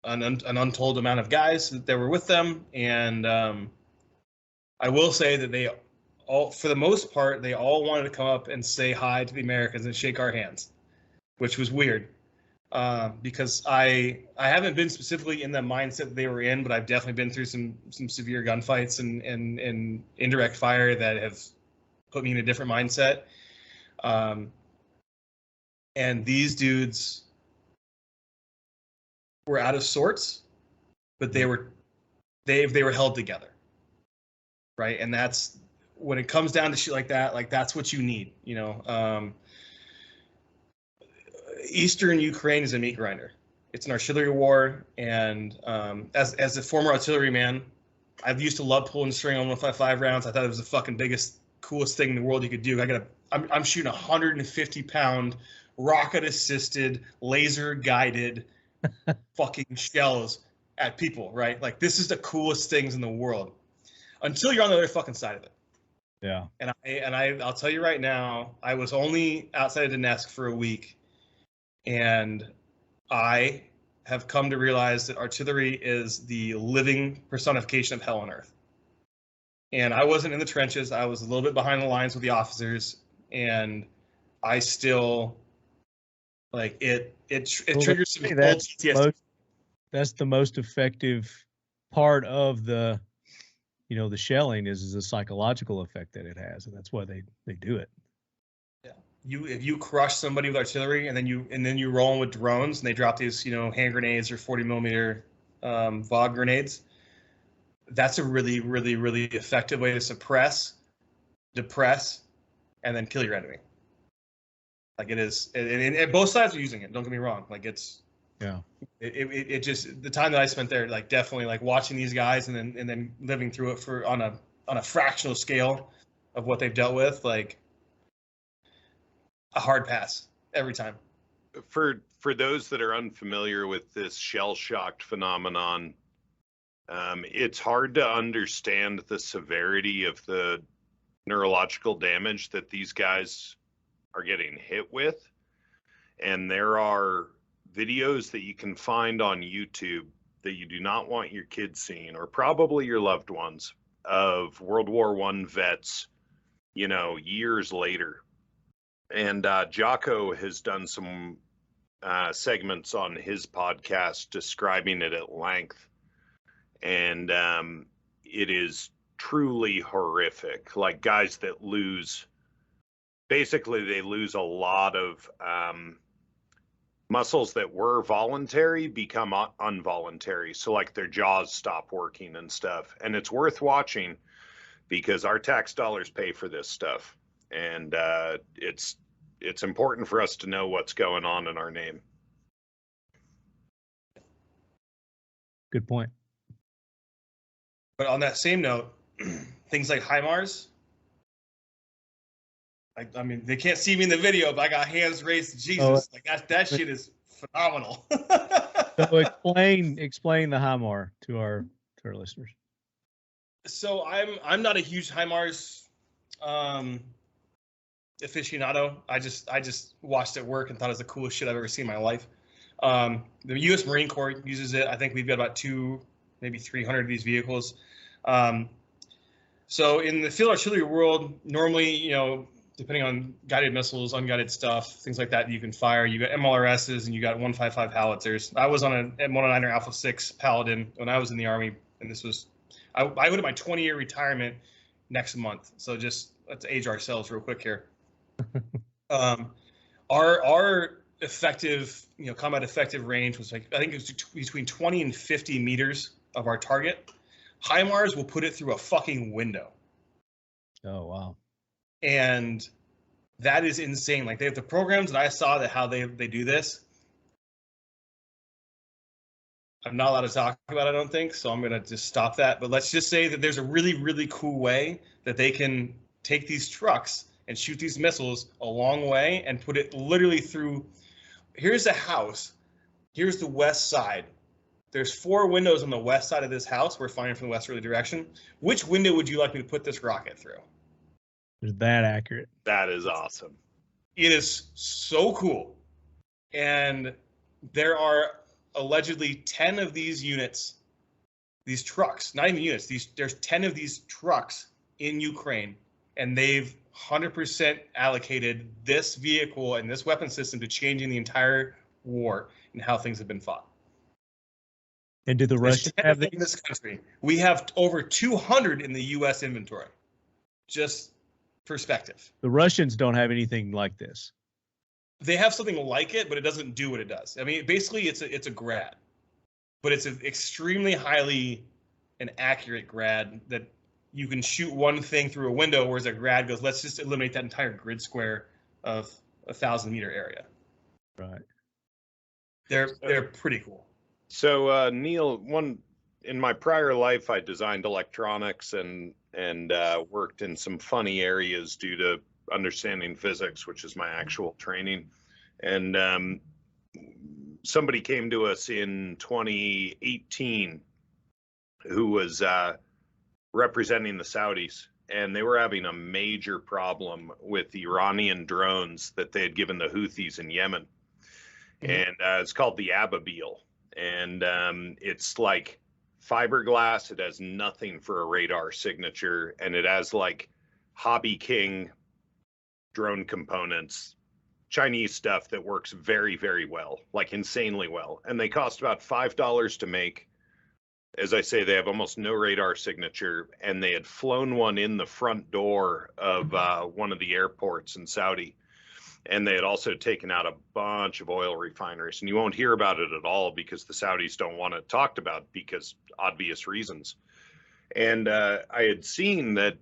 an untold amount of guys that were with them, and I will say that they all, for the most part, they all wanted to come up and say hi to the Americans and shake our hands, which was weird. Because I haven't been specifically in the mindset that they were in, but I've definitely been through some severe gunfights and indirect fire that have put me in a different mindset. And these dudes were out of sorts, but they were held together, right? And that's when it comes down to shit like that. Like, that's what you need, you know. Eastern Ukraine is a meat grinder. It's an artillery war, and as a former artilleryman, I used to love pulling string on 155 rounds. I thought it was the fucking biggest, coolest thing in the world you could do. I'm shooting 150-pound rocket-assisted, laser-guided fucking shells at people, right? Like, this is the coolest things in the world until you're on the other fucking side of it. Yeah. And I'll tell you right now, I was only outside of Donetsk for a week. And I have come to realize that artillery is the living personification of hell on earth. And I wasn't in the trenches. I was a little bit behind the lines with the officers, and I still, like, it triggers some old PTSD. That's the most effective part of the, you know, the shelling is the psychological effect that it has, and that's why they do it. If you crush somebody with artillery and then you roll them with drones and they drop these, you know, hand grenades or 40 millimeter VOG grenades, that's a really, really, really effective way to suppress, depress, and then kill your enemy. Like, it is, and both sides are using it. Don't get me wrong. Like, it's, yeah, it just, the time that I spent there, like, definitely, like, watching these guys and then living through it on a fractional scale of what they've dealt with, like, a hard pass every time. For those that are unfamiliar with this shell-shocked phenomenon, it's hard to understand the severity of the neurological damage that these guys are getting hit with. And there are videos that you can find on YouTube that you do not want your kids seeing, or probably your loved ones, of World War I vets, you know, years later. And Jocko has done some segments on his podcast describing it at length. And it is truly horrific. Like, guys that lose, basically they lose a lot of muscles that were voluntary become involuntary. So, like, their jaws stop working and stuff. And it's worth watching because our tax dollars pay for this stuff. And it's important for us to know what's going on in our name. Good point. But on that same note, things like HIMARS, I mean, they can't see me in the video, but I got hands raised to Jesus. Like, that shit is phenomenal. So explain the HIMAR to our listeners. So I'm not a huge HIMARS aficionado. I just watched it work and thought it was the coolest shit I've ever seen in my life. The U.S. Marine Corps uses it. I think we've got about 200, maybe 300 of these vehicles. So in the field artillery world, normally, you know, depending on guided missiles, unguided stuff, things like that, you can fire. You got MLRSs and you got 155 howitzers. I was on a M109er Alpha 6 Paladin when I was in the Army, and this was I would have my 20-year retirement next month. So just let's age ourselves real quick here. Our effective, combat effective range was like, I think it was between 20 and 50 meters of our target. HIMARS will put it through a fucking window. Oh, wow. And that is insane. Like, they have the programs that I saw that how they do this. I'm not allowed to talk about it, I don't think, so I'm going to just stop that. But let's just say that there's a really, really cool way that they can take these trucks and shoot these missiles a long way and put it literally through. Here's a house. Here's the west side. There's 4 windows on the west side of this house. We're firing from the westerly direction. Which window would you like me to put this rocket through? Is that accurate? That is awesome. It is so cool. And there are allegedly 10 of these units, these trucks, not even units, there's 10 of these trucks in Ukraine, and they've 100% allocated this vehicle and this weapon system to changing the entire war and how things have been fought. And do the Russians have in this country? We have over 200 in the U.S. inventory. Just perspective. The Russians don't have anything like this. They have something like it, but it doesn't do what it does. I mean, basically, it's a grad, but it's an extremely highly and accurate grad that you can shoot one thing through a window, whereas a grad goes, let's just eliminate that entire grid square of a 1,000-meter area. Right. They're pretty cool. So Neil, in my prior life, I designed electronics and worked in some funny areas due to understanding physics, which is my actual training. And somebody came to us in 2018 who was representing the Saudis, and they were having a major problem with Iranian drones that they had given the Houthis in Yemen. Mm-hmm. And it's called the Ababil. And it's like fiberglass. It has nothing for a radar signature, and it has like Hobby King drone components, Chinese stuff that works very, very well, like insanely well. And they cost about $5 to make. As I say, they have almost no radar signature, and they had flown one in the front door of one of the airports in Saudi. And they had also taken out a bunch of oil refineries. And you won't hear about it at all because the Saudis don't want it talked about because obvious reasons. And I had seen that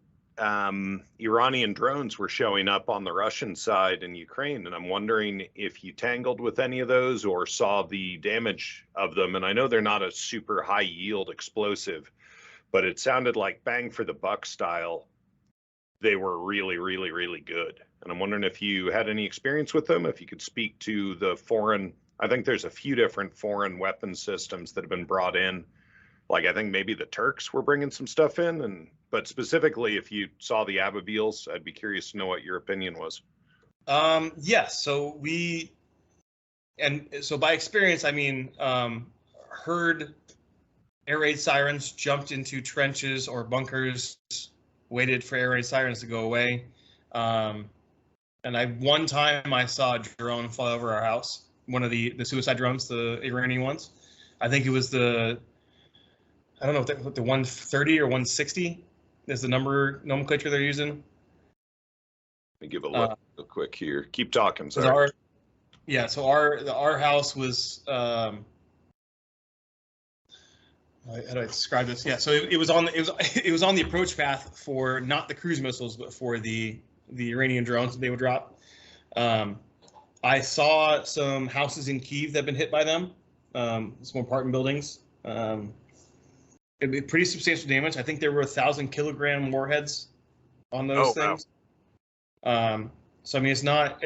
Iranian drones were showing up on the Russian side in Ukraine. And I'm wondering if you tangled with any of those or saw the damage of them. And I know they're not a super high yield explosive, but it sounded like bang for the buck style. They were really, really, really good. And I'm wondering if you had any experience with them, if you could speak to the foreign, I think there's a few different foreign weapon systems that have been brought in. Like, I think maybe the Turks were bringing some stuff in, but specifically, if you saw the Ababils, I'd be curious to know what your opinion was. Yes. So by experience, I mean, heard air raid sirens, jumped into trenches or bunkers, waited for air raid sirens to go away. And one time I saw a drone fly over our house, one of the suicide drones, the Iranian ones. I think it was I don't know what the 130 or 160 is the nomenclature they're using. Let me give a look real quick here. Keep talking, sorry. So our house was, how do I describe this? Yeah, so it was on the approach path for not the cruise missiles, but for the Iranian drones that they would drop. I saw some houses in Kyiv that have been hit by them, some apartment buildings. Pretty substantial damage. I think there were 1,000-kilogram warheads on those things. Wow. So I mean, it's not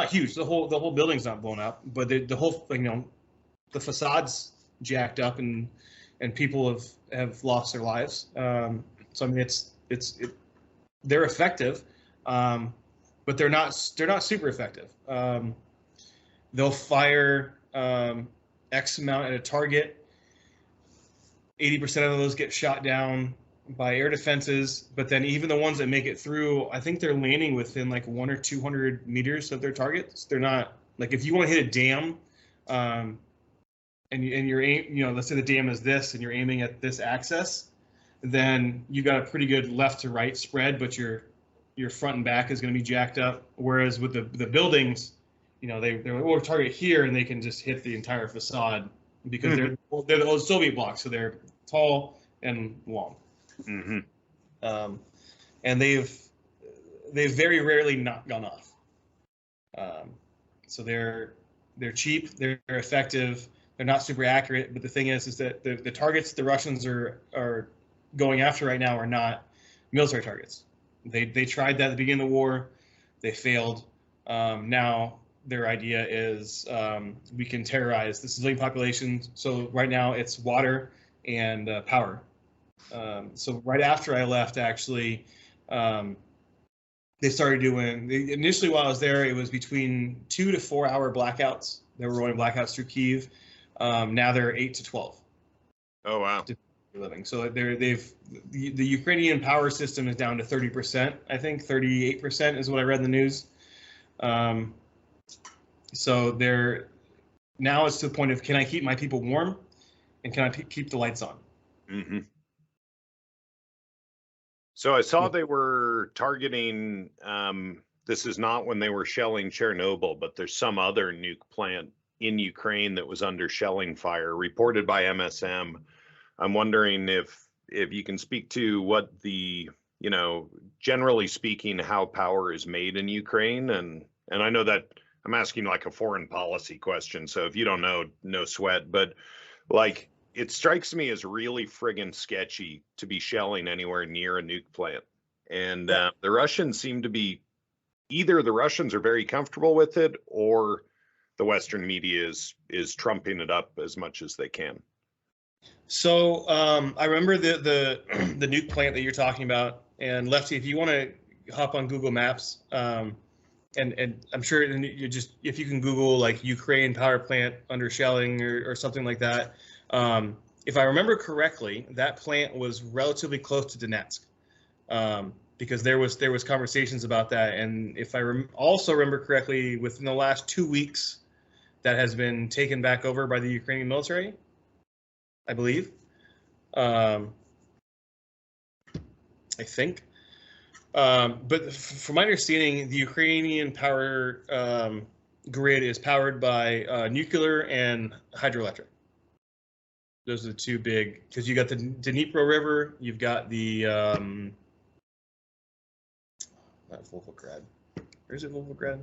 huge. The whole building's not blown up, but the whole thing, the facade's jacked up and people have lost their lives. So I mean, they're effective. But they're not super effective. They'll fire X amount at a target. 80% of those get shot down by air defenses, but then even the ones that make it through, I think they're landing within like 100 or 200 meters of their targets. They're not like, if you want to hit a dam, and you're let's say the dam is this, and you're aiming at this axis, then you got a pretty good left to right spread, but your front and back is going to be jacked up. Whereas with the buildings, you know, they'll target here and they can just hit the entire facade because they're the old Soviet blocks, so they're tall and long. And they've very rarely not gone off. So they're cheap, they're effective, they're not super accurate. But the thing is that the targets the Russians are going after right now are not military targets. They tried that at the beginning of the war, they failed. Now their idea is we can terrorize the civilian population. So right now it's water and power. So right after I left, actually, they started doing. Initially, while I was there, it was between 2 to 4 hour blackouts. They were running blackouts through Kyiv. Now they're 8 to 12. Oh wow! Living. So the Ukrainian power system is down to 30%. I think 38% is what I read in the news. So they're now it's to the point of, can I keep my people warm, and can I keep the lights on? So I saw they were targeting. This is not when they were shelling Chernobyl, but there's some other nuke plant in Ukraine that was under shelling fire, reported by MSM. I'm wondering if you can speak to what the, you know, generally speaking, how power is made in Ukraine, and I know that I'm asking like a foreign policy question, so if you don't know, no sweat. But like, it strikes me as really friggin' sketchy to be shelling anywhere near a nuke plant, and the Russians seem to be, either the Russians are very comfortable with it, or the Western media is trumping it up as much as they can. So I remember the nuke plant that you're talking about, and Lefty, if you want to hop on Google Maps, and I'm sure you just, if you can Google like Ukraine power plant under shelling or something like that. If I remember correctly, that plant was relatively close to Donetsk, because there was conversations about that. And if I also remember correctly, within the last 2 weeks, that has been taken back over by the Ukrainian military, I believe. I think. But from my understanding, the Ukrainian power grid is powered by nuclear and hydroelectric. Those are the two big, because you got the Dnipro River, you've got the not Volgograd. Where's it, Volgograd?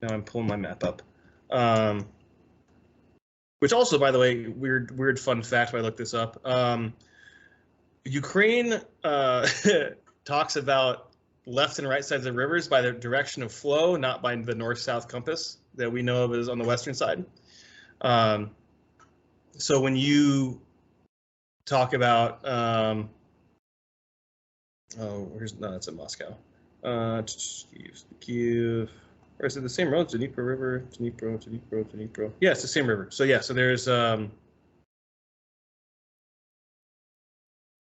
Now I'm pulling my map up. Which also, by the way, weird fun fact when I looked this up. Ukraine talks about left and right sides of rivers by the direction of flow, not by the north-south compass that we know of as on the western side. So when you talk about, that's in Moscow. Kyiv, or is it the same road? Dnipro River, Dnipro. Yeah, it's the same river. So yeah, so there's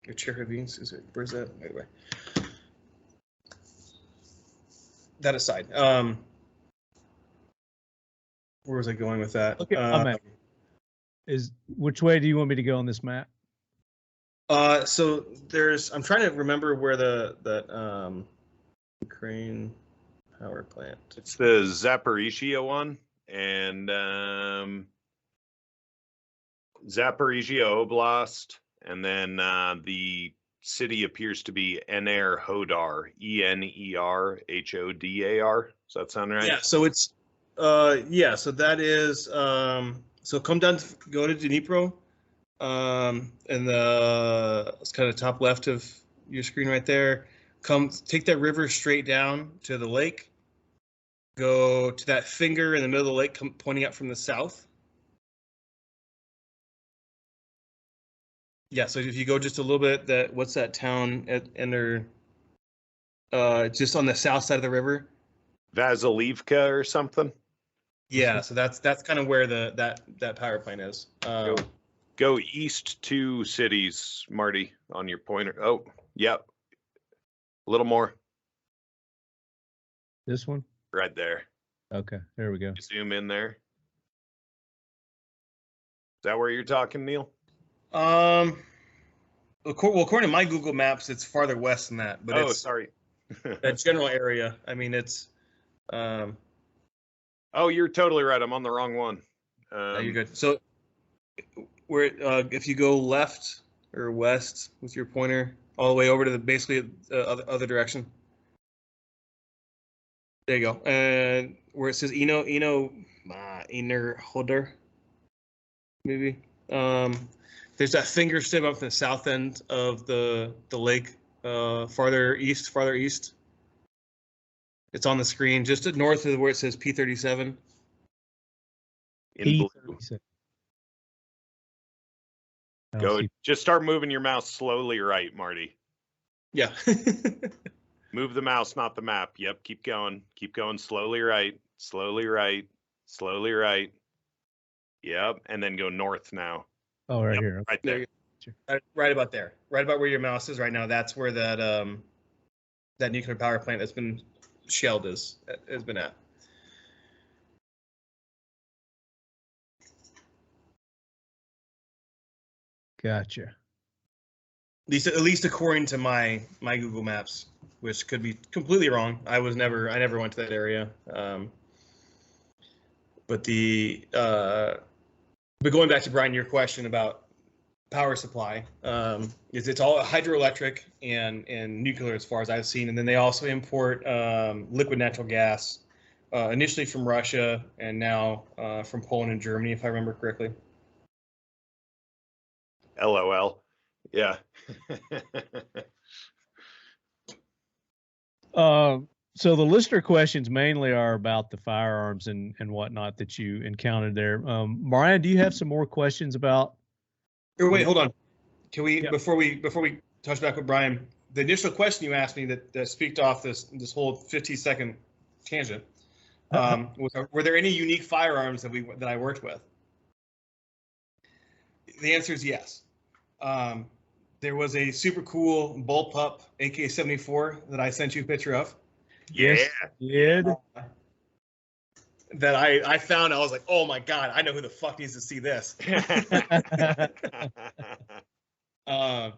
Cherhovins, is it? Where's that? Anyway, that aside, where was I going with that? Okay, which way do you want me to go on this map? So I'm trying to remember where the Ukraine power plant. It's the Zaporizhia one, and Zaporizhia Oblast, and then the city appears to be Enerhodar, Enerhodar. Does that sound right? Yeah. So it's So that is so come down, go to Dnipro, and it's kind of top left of your screen right there. Take that river straight down to the lake. Go to that finger in the middle of the lake, pointing up from the south. Yeah, so if you go just a little bit, what's that town just on the south side of the river? Vasilivka or something? Yeah, so that's kind of where that power plant is. Go east 2 cities, Marty, on your pointer. Oh, yep. A little more. This one? Right there. Okay, there we go. Zoom in there. Is that where you're talking, Neil? Well, according to my Google Maps, it's farther west than that. But it's sorry. that general area. I mean, it's. Oh, you're totally right. I'm on the wrong one. You're good. So, where if you go left or west with your pointer all the way over to the basically other direction. There you go. And where it says Inner Hodder, maybe. There's that finger stem up in the south end of the lake, farther east. It's on the screen, just north of where it says P37. P37. Go. Just start moving your mouse slowly right, Marty. Yeah. Move the mouse, not the map. Yep. Keep going. Keep going. Slowly right. Slowly right. Slowly right. Yep. And then go north now. Oh, right here. Right there. Right about there. Right about where your mouse is right now. That's where that that nuclear power plant that's been shelled has been at. Gotcha. At least according to my Google Maps, which could be completely wrong. I never went to that area. But going back to Brian, your question about power supply, it's all hydroelectric and nuclear as far as I've seen, and then they also import liquid natural gas, initially from Russia and now from Poland and Germany, if I remember correctly. LOL. Yeah. So the listener questions mainly are about the firearms and whatnot that you encountered there. Brian, do you have some more questions about? Wait, hold on. Can we before we touch back with Brian, the initial question you asked me that speaked off this whole 15-second tangent, were there any unique firearms that I worked with? The answer is yes. There was a super cool bullpup AK-74 that I sent you a picture of. Yeah. That I found. I was like, oh my God, I know who the fuck needs to see this. I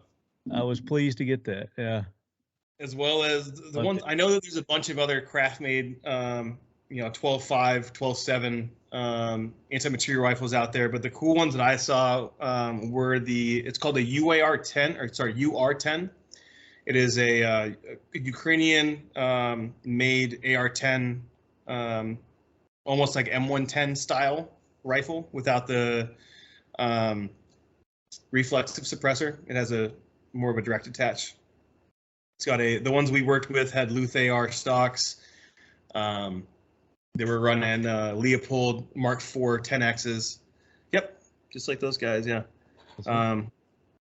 was pleased to get that. Yeah. As well as the ones, I know that there's a bunch of other craft made, 12.5, 12.7 anti-material rifles out there, but the cool ones that I saw were it's called a UR-10. It is a Ukrainian made AR-10, almost like M110 style rifle without the reflexive suppressor. It has more of a direct attach. It's got the ones we worked with had Luth AR stocks. They were running Leopold Mark IV 10Xs. Yep, just like those guys. Yeah.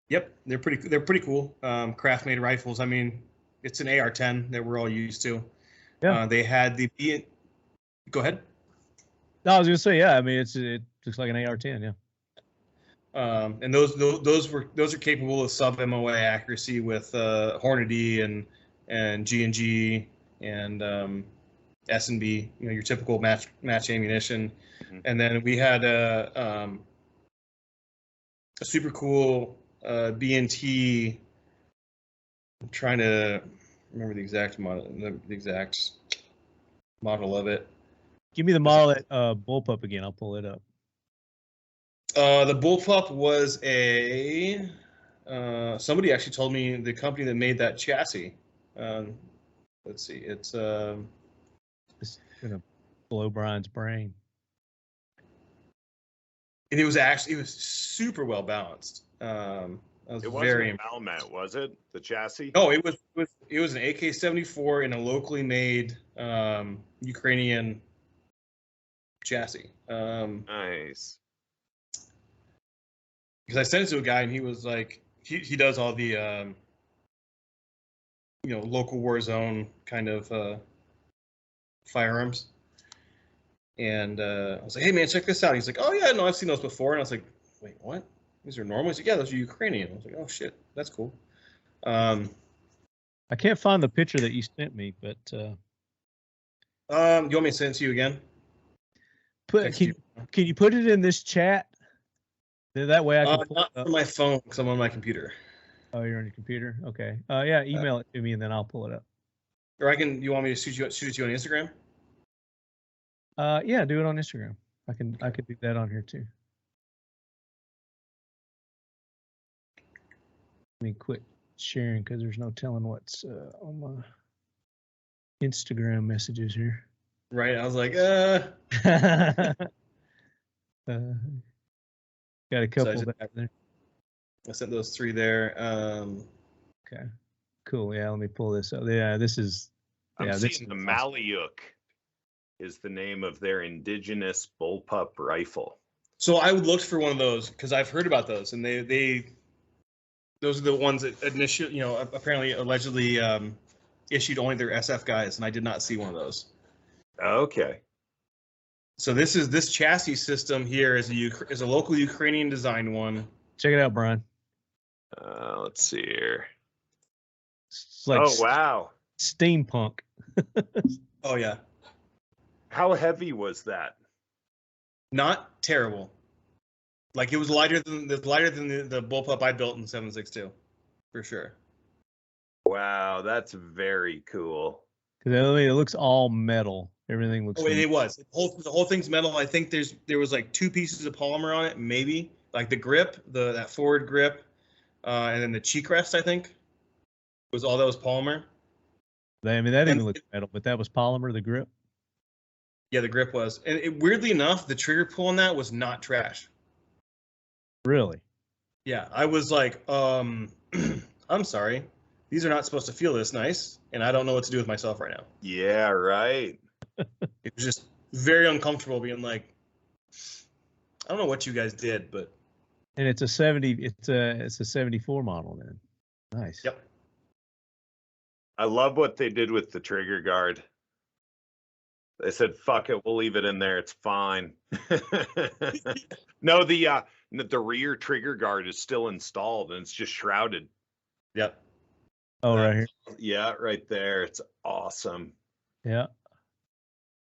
Yep, they're pretty cool. Craft made rifles. I mean, it's an AR-10 that we're all used to. Yeah. They had Go ahead. No, I was gonna say, yeah. I mean, it looks like an AR-10. Yeah. And those are capable of sub MOA accuracy with Hornady and G&G and S&B, your typical match ammunition. Mm-hmm. And then we had a super cool B&T. I'm trying to remember the exact model of it. Give me the model at bullpup again. I'll pull it up. The bullpup was somebody actually told me the company that made that chassis. Let's see, it's gonna blow Brian's brain. And it was super well balanced. It wasn't a Valmet, was it? The chassis? No, it was an AK-74 in a locally made Ukrainian chassis. Nice. Because I sent it to a guy and he was like, he does all the local war zone kind of firearms. And I was like, hey man, check this out. He's like, oh yeah, no, I've seen those before. And I was like, wait, what? These are normal? He's like, yeah, those are Ukrainian. I was like, oh shit, that's cool. I can't find the picture that you sent me, but you want me to send it to you again? Can you put it in this chat? That way I can not on my phone because I'm on my computer. Oh, you're on your computer? Okay. Yeah, email it to me and then I'll pull it up. Or you want me to shoot it you on Instagram? Yeah, do it on Instagram. I could do that on here too. Let me quit sharing because there's no telling what's on my Instagram messages here. Right. I was like, got a couple there. I sent those 3 there. Okay. Cool. Yeah, let me pull this up. Yeah, this is. I'm seeing the Maliuk is the name of their indigenous bullpup rifle. So I looked for one of those because I've heard about those, and those are the ones that initially, apparently allegedly issued only their SF guys, and I did not see one of those. Okay. So this chassis system here is a local Ukrainian designed one. Check it out, Brian. Let's see here. It's like wow. Steampunk. Oh yeah. How heavy was that? Not terrible. Like it was lighter than the bullpup I built in 7.62, for sure. Wow, that's very cool. Because it looks all metal. Everything looks. Oh, it was. The whole thing's metal. I think there was like 2 pieces of polymer on it, maybe. Like the grip, that forward grip, and then the cheek rest, I think, was all that was polymer. I mean, that even looks metal, but that was polymer, the grip. Yeah, the grip was. And weirdly enough, the trigger pull on that was not trash. Really? Yeah, I was like, I'm sorry. These are not supposed to feel this nice, and I don't know what to do with myself right now. Yeah, right. It was just very uncomfortable being like, I don't know what you guys did, but. And it's a 74 model then. Nice. Yep. I love what they did with the trigger guard. They said, "Fuck it, we'll leave it in there. It's fine." No, the rear trigger guard is still installed and it's just shrouded. Yep. Oh, right here. Yeah, right there. It's awesome. Yeah.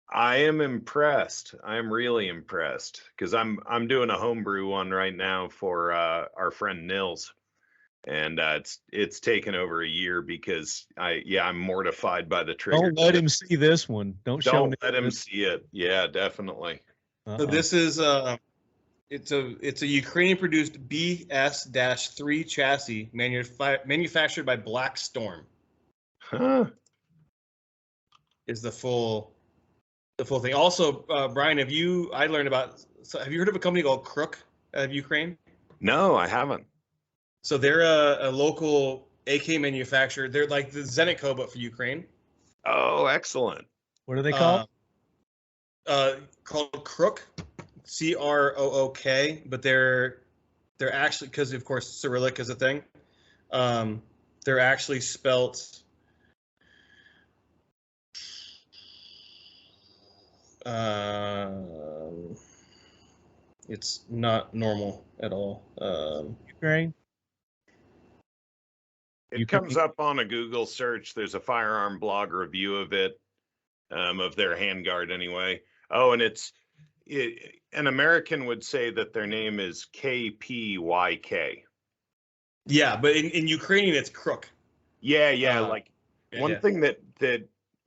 I am impressed. I am really impressed because I'm doing a homebrew one right now for our friend Nils, and it's taken over a year because I'm mortified by the trigger. Don't let him see this one. Don't let him see it. Yeah, definitely. So this is it's a Ukrainian produced BS-3 chassis manufactured by Black Storm. Huh. Is the full thing. Also, Brian, have you heard of a company called Crook out of Ukraine? No, I haven't. So they're a local AK manufacturer. They're like the Zenico, but for Ukraine. Oh, excellent. What are they called? Called Crook, CROOK, but they're actually, because of course Cyrillic is a thing. They're actually spelt. It's not normal at all. Ukraine. It comes up on a Google search. There's a firearm blog review of it, of their handguard anyway. Oh, and an American would say that their name is KPYK. Yeah, but in Ukrainian it's Crook. Yeah. One thing that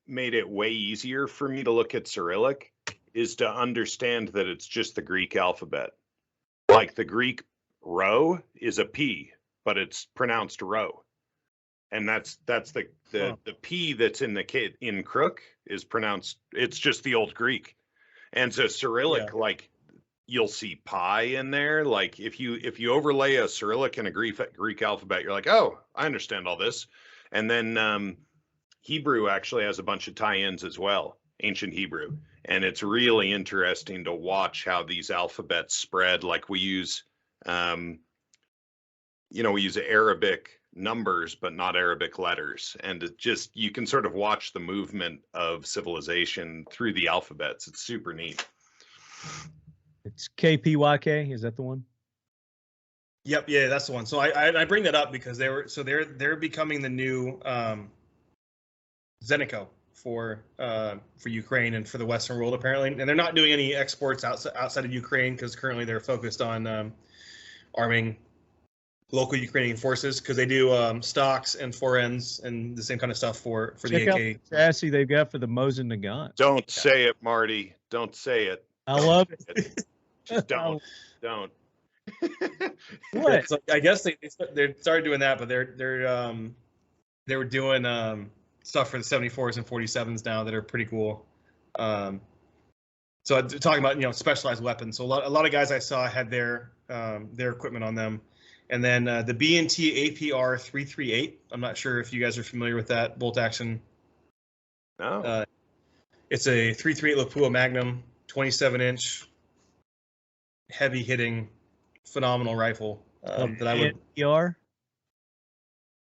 made it way easier for me to look at Cyrillic is to understand that it's just the Greek alphabet. Like the Greek rho is a P, but it's pronounced rho. And that's the P that's in Crook is pronounced, it's just the old Greek. And so Cyrillic, like you'll see pi in there. Like if you overlay a Cyrillic and a Greek alphabet, you're like, oh, I understand all this. And then Hebrew actually has a bunch of tie-ins as well, ancient Hebrew. And it's really interesting to watch how these alphabets spread. Like we use, we use Arabic numbers, but not Arabic letters. And you can sort of watch the movement of civilization through the alphabets. It's super neat. It's KPYK. Is that the one? Yep. Yeah, that's the one. So I bring that up because they're becoming the new Zenico for Ukraine and for the Western world apparently. And they're not doing any exports outside of Ukraine because currently they're focused on arming local Ukrainian forces, because they do stocks and forends and the same kind of stuff for Check the AK. Out the chassis they've got for the Mosin Nagant. Don't say it, Marty. Don't say it. I love it. Just don't. Don't. What? So I guess they started doing that, but they were doing stuff for the 74s and 47s now that are pretty cool. So talking about specialized weapons. So a lot of guys I saw had their equipment on them, and then the B&T APR 338. I'm not sure if you guys are familiar with that bolt action. No. It's a 338 Lapua Magnum, 27-inch, heavy hitting, phenomenal rifle that I would. BNPR?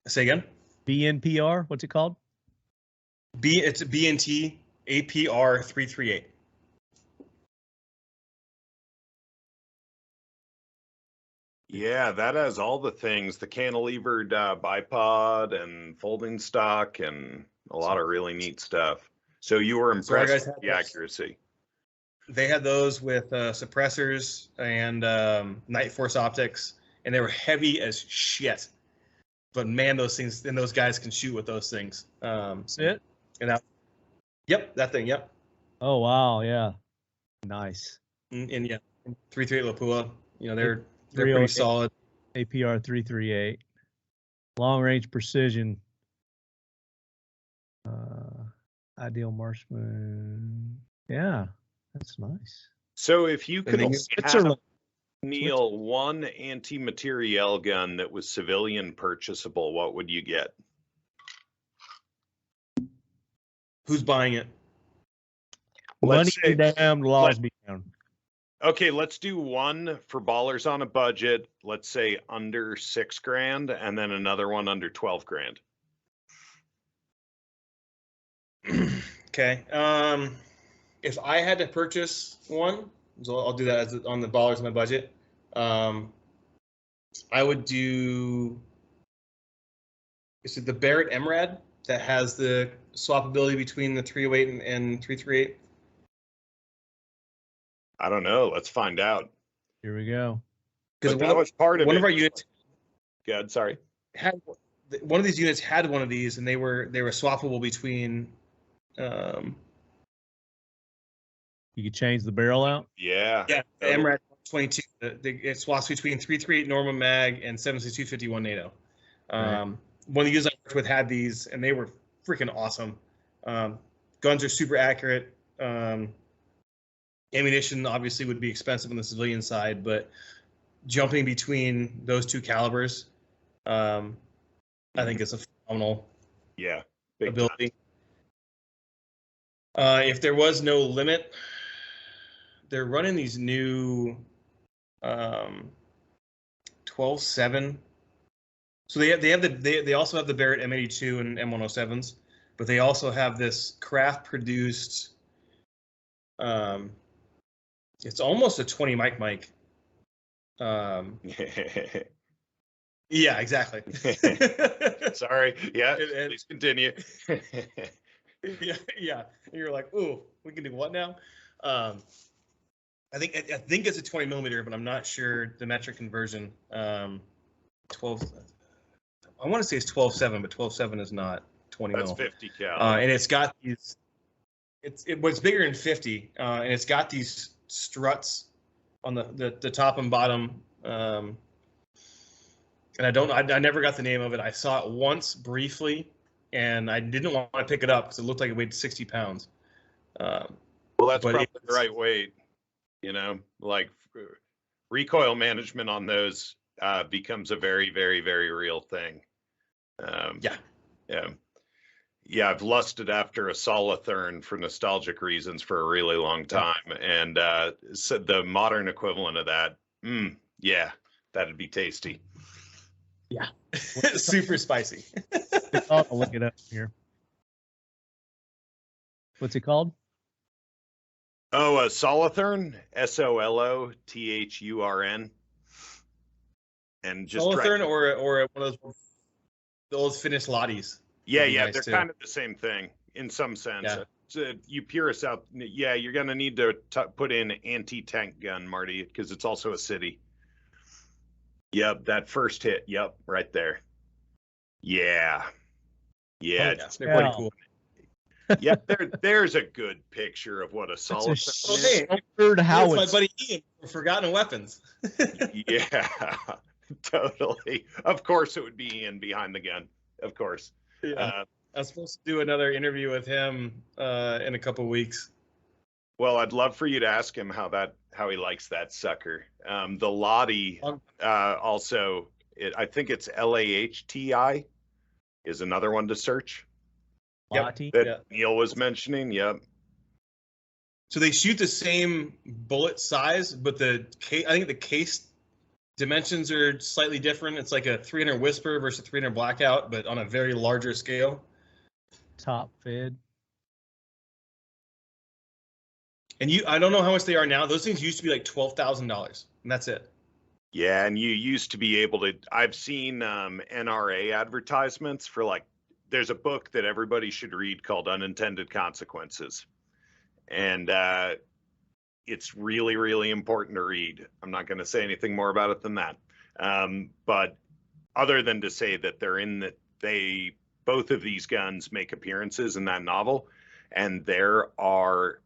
Say again? BNPR? What's it called? It's a B&T APR 338. Yeah, that has all the things, the cantilevered bipod and folding stock and a lot of really neat stuff. So you were impressed with the accuracy. They had those with suppressors and Night Force optics, and they were heavy as shit. But man, those things and those guys can shoot with those things. That's it? Yep, that thing, yep. Oh, wow, yeah. Nice. And yeah, 338 Lapua, they're pretty solid. APR 338. Long range precision. Ideal marksman. Yeah, that's nice. So if you could have, Neil, Switzerland. one anti-materiel gun that was civilian purchasable, what would you get? Who's buying it? Money be down, laws be down. Okay, let's do one for ballers on a budget. Let's say under $6,000, and then another one under $12,000. Okay. If I had to purchase one, so I'll do that on the ballers on my budget. I would do. Is it the Barrett MRAD that has the swappability between the 308 and 338? I don't know. Let's find out. Here we go. Because that was part of one it. of our units. Good. Sorry. Had one of these units had one of these, and they were swappable between. You could change the barrel out? Yeah. Yeah, the MRAD 22. It swaps between 338 Norma Mag and 7.6251 NATO. Right. One of the units I worked with had these, and they were freaking awesome. Guns are super accurate. Ammunition obviously would be expensive on the civilian side, but jumping between those two calibers, I think it's a phenomenal ability. If there was no limit, they're running these new 12.7. So they also have the Barrett M82 and M107s, but they also have this craft produced. It's almost a 20 mic. Yeah, exactly. Sorry. Yeah. Please continue. Yeah. And you're like, ooh, we can do what now? I think it's a 20 millimeter, but I'm not sure the metric conversion. 12. I want to say it's 12.7, but 12.7 is not 20 That's mil. 50 cal. And it's got these. It's bigger than 50, and it's got these struts on the top and bottom. And I never got the name of it. I saw it once briefly, and I didn't want to pick it up because it looked like it weighed 60 pounds. Well, that's probably the right weight. Like recoil management on those becomes a very, very, very real thing. Yeah, I've lusted after a Solothurn for nostalgic reasons for a really long time, and said the modern equivalent of that. Yeah, that'd be tasty. Yeah, super spicy. I'll look it up here. What's it called? Oh, a Solothurn, Solothurn, and just Solothurn or one of the old Finnish Lotties. Yeah, they're kind of the same thing in some sense. Yeah. So you purists out, you're going to need to put in anti-tank gun, Marty, because it's also a city. Yep, that first hit. Yep, right there. Yeah. Yeah. It's pretty cool. Yep, there's a good picture of what a solid. Oh, hey, it's my buddy Ian from Forgotten Weapons. Yeah, totally. Of course, it would be Ian behind the gun. Of course. Yeah. I was supposed to do another interview with him in a couple weeks. Well, I'd love for you to ask him how he likes that sucker. The Lottie also, I think it's LAHTI is another one to search. Lottie? That Neil was mentioning. Yep. So they shoot the same bullet size, but I think the case dimensions are slightly different. It's like a 300 Whisper versus a 300 Blackout, but on a very larger scale. Top fed. And I don't know how much they are now. Those things used to be like $12,000, and that's it. Yeah, and you used to be able to. I've seen NRA advertisements for like. There's a book that everybody should read called Unintended Consequences. And it's really, really important to read. I'm not going to say anything more about it than that. But other than to say that both of these guns make appearances in that novel. And there are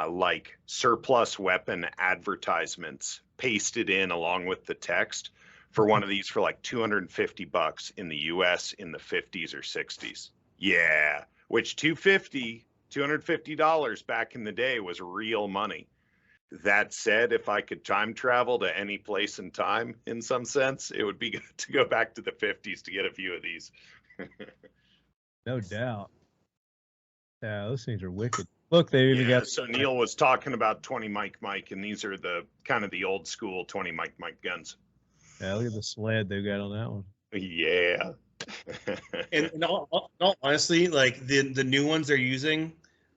like surplus weapon advertisements pasted in along with the text for one of these for like $250 in the US in the 50s or 60s. Yeah, which $250 back in the day was real money. That said, if I could time travel to any place in time in some sense, it would be good to go back to the 50s to get a few of these. No doubt. Yeah, those things are wicked. Look, they even got. So Neil was talking about 20 Mike, and these are the kind of the old school 20 Mike guns. Yeah, look at the sled they've got on that one. Yeah. And in all honestly, like the new ones they're using,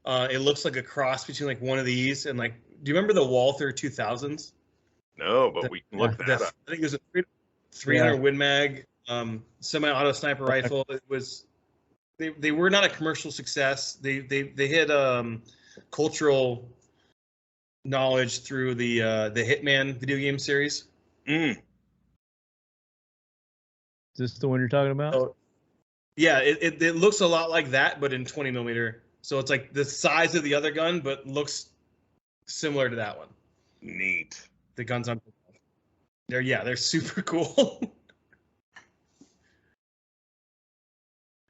it looks like a cross between like one of these and like, do you remember the Walther 2000s? No, but we can look that up. I think there's a 300 Win Mag semi-auto sniper rifle. It was they were not a commercial success. They hit cultural knowledge through the Hitman video game series. Is this the one you're talking about? So, yeah, it looks a lot like that, but in 20 millimeter. So it's like the size of the other gun, but looks similar to that one. Neat. The guns on they're super cool.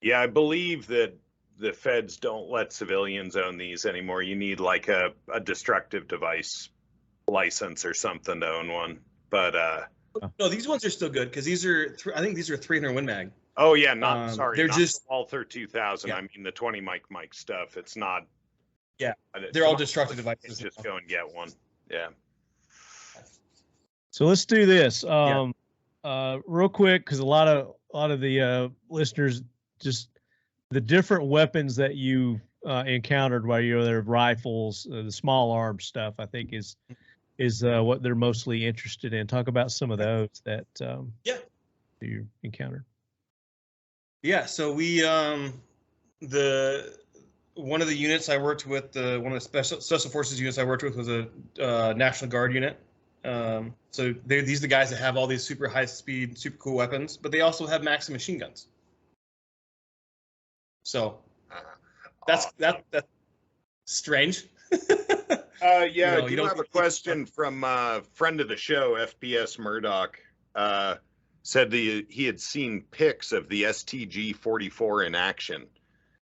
Yeah, I believe that the feds don't let civilians own these anymore. You need like a destructive device license or something to own one. But no, these ones are still good because these are I think these are 300 Win Mag. Oh yeah, sorry. They're not just the Walther 2000. Yeah. I mean the 20 Mike stuff. It's not. Yeah, they're all destructive devices. Just go and get one. Yeah. So let's do this real quick because a lot of the listeners just the different weapons that you encountered while you were there, rifles, the small arms stuff. I think is what they're mostly interested in. Talk about some of those that you encountered. Yeah, so we one of the units I worked with, one of the special forces units I worked with was a National Guard unit. So these are the guys that have all these super high speed, super cool weapons, but they also have Maxim machine guns. So that's strange. Yeah, I do have a question from a friend of the show, FPS Murdoch. Said he had seen pics of the STG-44 in action.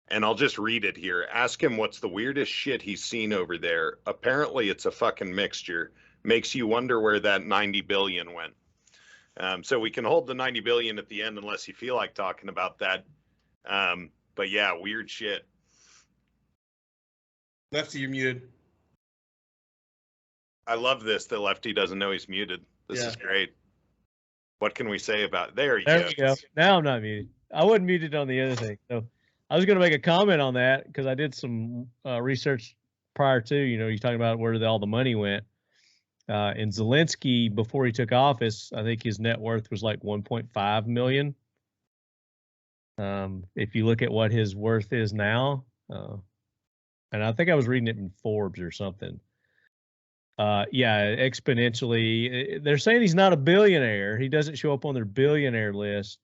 And I'll just read it here. Ask him what's the weirdest shit he's seen over there. Apparently it's a fucking mixture. Makes you wonder where that 90 billion went. So we can hold the 90 billion at the end unless you feel like talking about that. But yeah, weird shit. Lefty, you're muted. I love this that Lefty doesn't know he's muted. This is great. What can we say about there you go. Now I'm not muted. I wasn't muted on the other thing. So I was going to make a comment on that because I did some research prior to, you talking about where all the money went. And Zelensky, before he took office, I think his net worth was like 1.5 million. If you look at what his worth is now, and I think I was reading it in Forbes or something. Yeah, exponentially. They're saying he's not a billionaire. He doesn't show up on their billionaire list,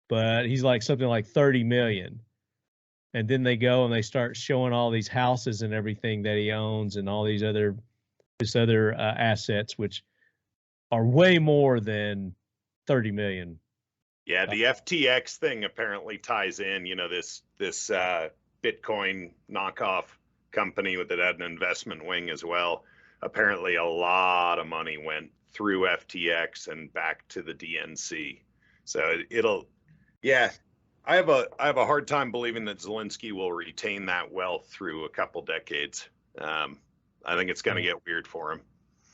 but he's like something like 30 million. And then they go and they start showing all these houses and everything that he owns and all these other assets, which are way more than 30 million. Yeah, the FTX thing apparently ties in, this Bitcoin knockoff company that had an investment wing as well. Apparently a lot of money went through FTX and back to the DNC. So I have a hard time believing that Zelensky will retain that wealth through a couple decades. I think it's going to get weird for him.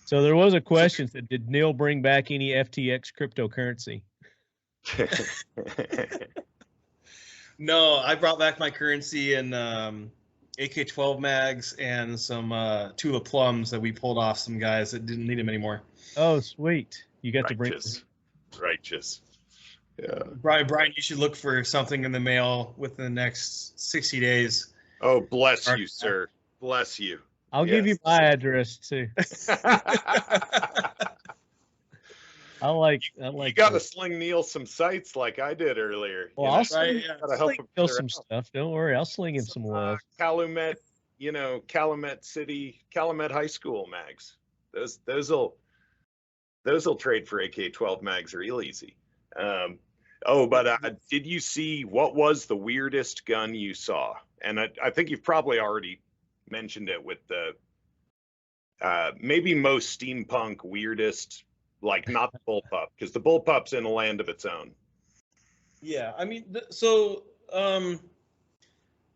So there was a question that did Neil bring back any FTX cryptocurrency? No, I brought back my currency in AK-12 mags and some Tula plums that we pulled off some guys that didn't need them anymore. Oh, sweet. You got Righteous. to bring Righteous. Yeah. Brian, you should look for something in the mail within the next 60 days. Oh, bless you, sir. Bless you. I'll give you my address too. I like. You got to sling Neil some sites like I did earlier. Well, I'll sling Neil some stuff. Don't worry, I'll sling him some love. Calumet, Calumet City, Calumet High School mags. Those'll trade for AK-12 mags real easy. But did you see what was the weirdest gun you saw? And I think you've probably already mentioned it with the maybe most steampunk weirdest, like not the bullpup, because the bullpup's in a land of its own. Yeah, I mean,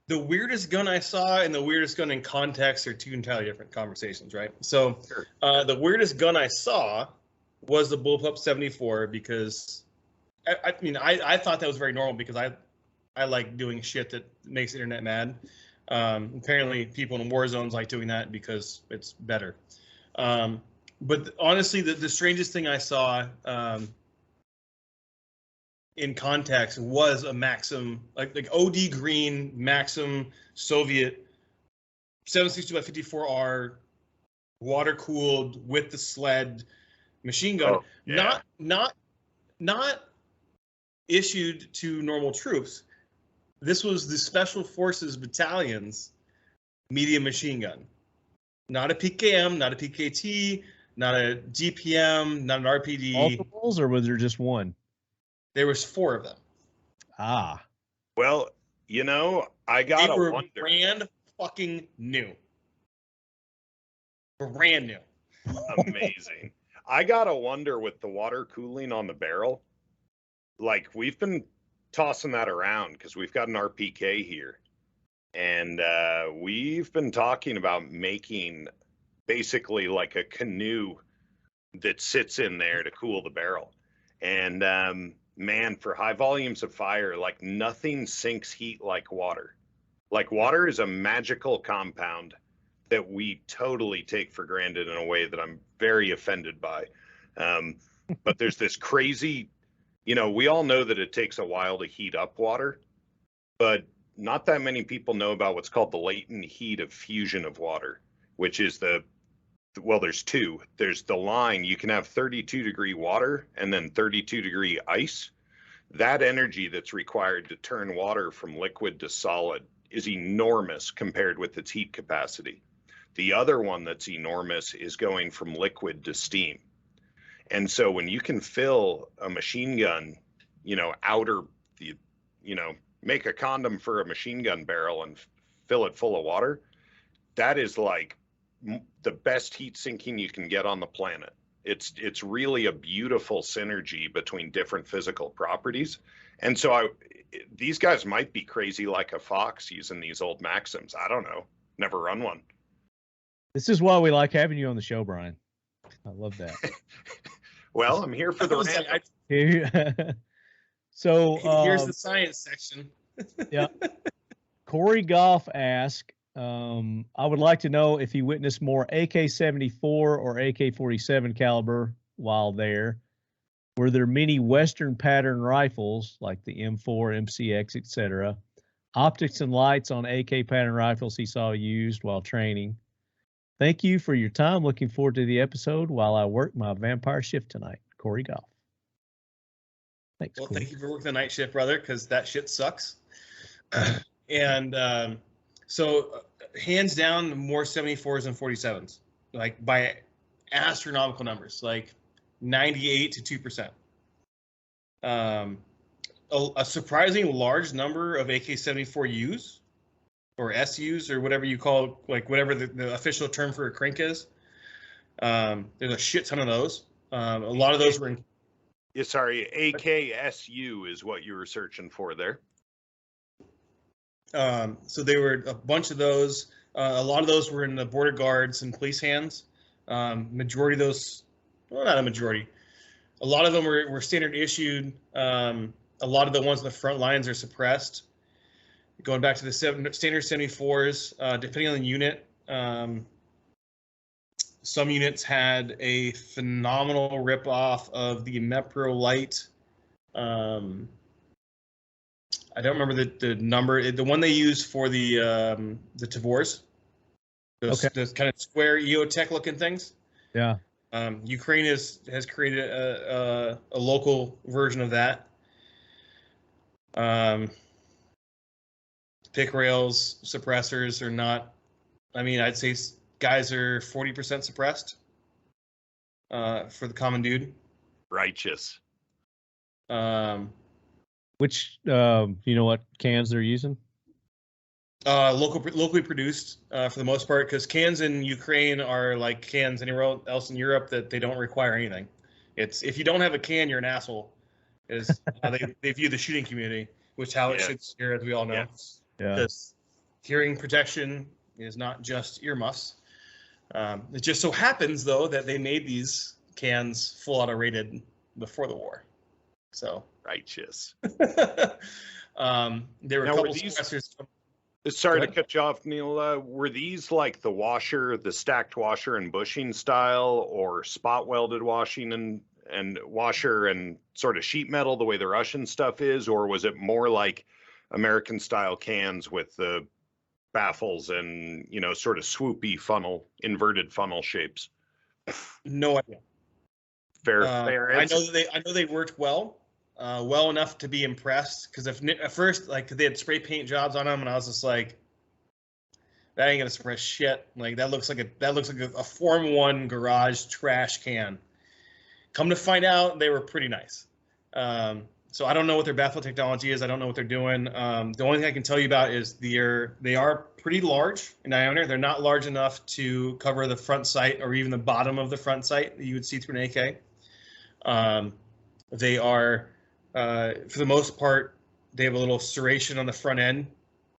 the weirdest gun I saw and the weirdest gun in context are two entirely different conversations, right? So Sure. The weirdest gun I saw was the bullpup 74 because I thought that was very normal because I like doing shit that makes the internet mad. Apparently people in war zones like doing that because it's better. But honestly, the strangest thing I saw in context was a Maxim, like OD green Maxim Soviet 7.62x54R water cooled with the sled machine gun. Oh, yeah. Not issued to normal troops. This was the Special Forces Battalion's medium machine gun. Not a PKM, not a PKT, not a GPM, not an RPD. Multiples, or was there just one? There was 4 of them. Ah. Well, I gotta They were wonder. brand fucking new. Brand new. Amazing. I gotta wonder with the water cooling on the barrel. Like, we've been tossing that around because we've got an RPK here, and we've been talking about making basically like a canoe that sits in there to cool the barrel. And man, for high volumes of fire, like nothing sinks heat like water. Like, water is a magical compound that we totally take for granted in a way that I'm very offended by. But there's this crazy, we all know that it takes a while to heat up water, but not that many people know about what's called the latent heat of fusion of water, which is there's 2. There's the line, you can have 32-degree water and then 32-degree ice. That energy that's required to turn water from liquid to solid is enormous compared with its heat capacity. The other one that's enormous is going from liquid to steam. And so when you can fill a machine gun, make a condom for a machine gun barrel and fill it full of water, that is like the best heat sinking you can get on the planet. It's really a beautiful synergy between different physical properties. And so these guys might be crazy like a fox using these old Maxims. I don't know. Never run one. This is why we like having you on the show, Brian. I love that. Well, I'm here for the rant. So here's the science section. Yeah. Corey Goff asked, I would like to know if he witnessed more AK-74 or AK-47 caliber while there. Were there many Western pattern rifles like the M4, MCX, etc.? Optics and lights on AK pattern rifles he saw used while training. Thank you for your time. Looking forward to the episode while I work my vampire shift tonight. Corey Goff. Thanks. Well, Corey. thank you for working the night shift, brother, because that shit sucks. And so, hands down, more 74s and 47s, like by astronomical numbers, like 98 to 2%. A surprisingly large number of AK-74Us or SUs or whatever you call, like whatever the official term for a crink is. There's a shit ton of those. A lot of those were in. Yeah, sorry, AKSU is what you were searching for there. So they were a bunch of those. A lot of those were in the border guards and police hands. Majority of those, well, not a majority. A lot of them were standard issued. A lot of the ones on the front lines are suppressed. Going back to the standard 74s, depending on the unit, some units had a phenomenal ripoff of the Mepro Light. I don't remember the number. The one they use for the Tavors. Those kind of square EOTech looking things. Yeah. Ukraine has created a local version of that. Pick rails, suppressors are not. I mean, I'd say guys are 40% suppressed for the common dude. Righteous. Which you know what cans they're using? Locally produced for the most part, because cans in Ukraine are like cans anywhere else in Europe that they don't require anything. It's if you don't have a can, you're an asshole. Is how they view the shooting community, which how it should be here, as we all know. Yes. Yeah. Because hearing protection is not just earmuffs. It just so happens though that they made these cans full auto rated before the war. So righteous. There were a couple suppressors. Sorry to cut you off, Neil. Were these like the washer, the stacked washer and bushing style, or spot welded washing and washer and sort of sheet metal the way the Russian stuff is, or was it more like American style cans with the baffles and, you know, sort of swoopy funnel, inverted funnel shapes? No idea. Fair. I know they worked well enough to be impressed, because at first, like, they had spray paint jobs on them, and I was just like, that ain't gonna suppress shit. Like, that looks like a Form 1 garage trash can. Come to find out, they were pretty nice. So I don't know what their baffle technology is. I don't know what they're doing. The only thing I can tell you about is they are pretty large in diameter. They're not large enough to cover the front sight or even the bottom of the front sight that you would see through an AK. They are, for the most part, they have a little serration on the front end,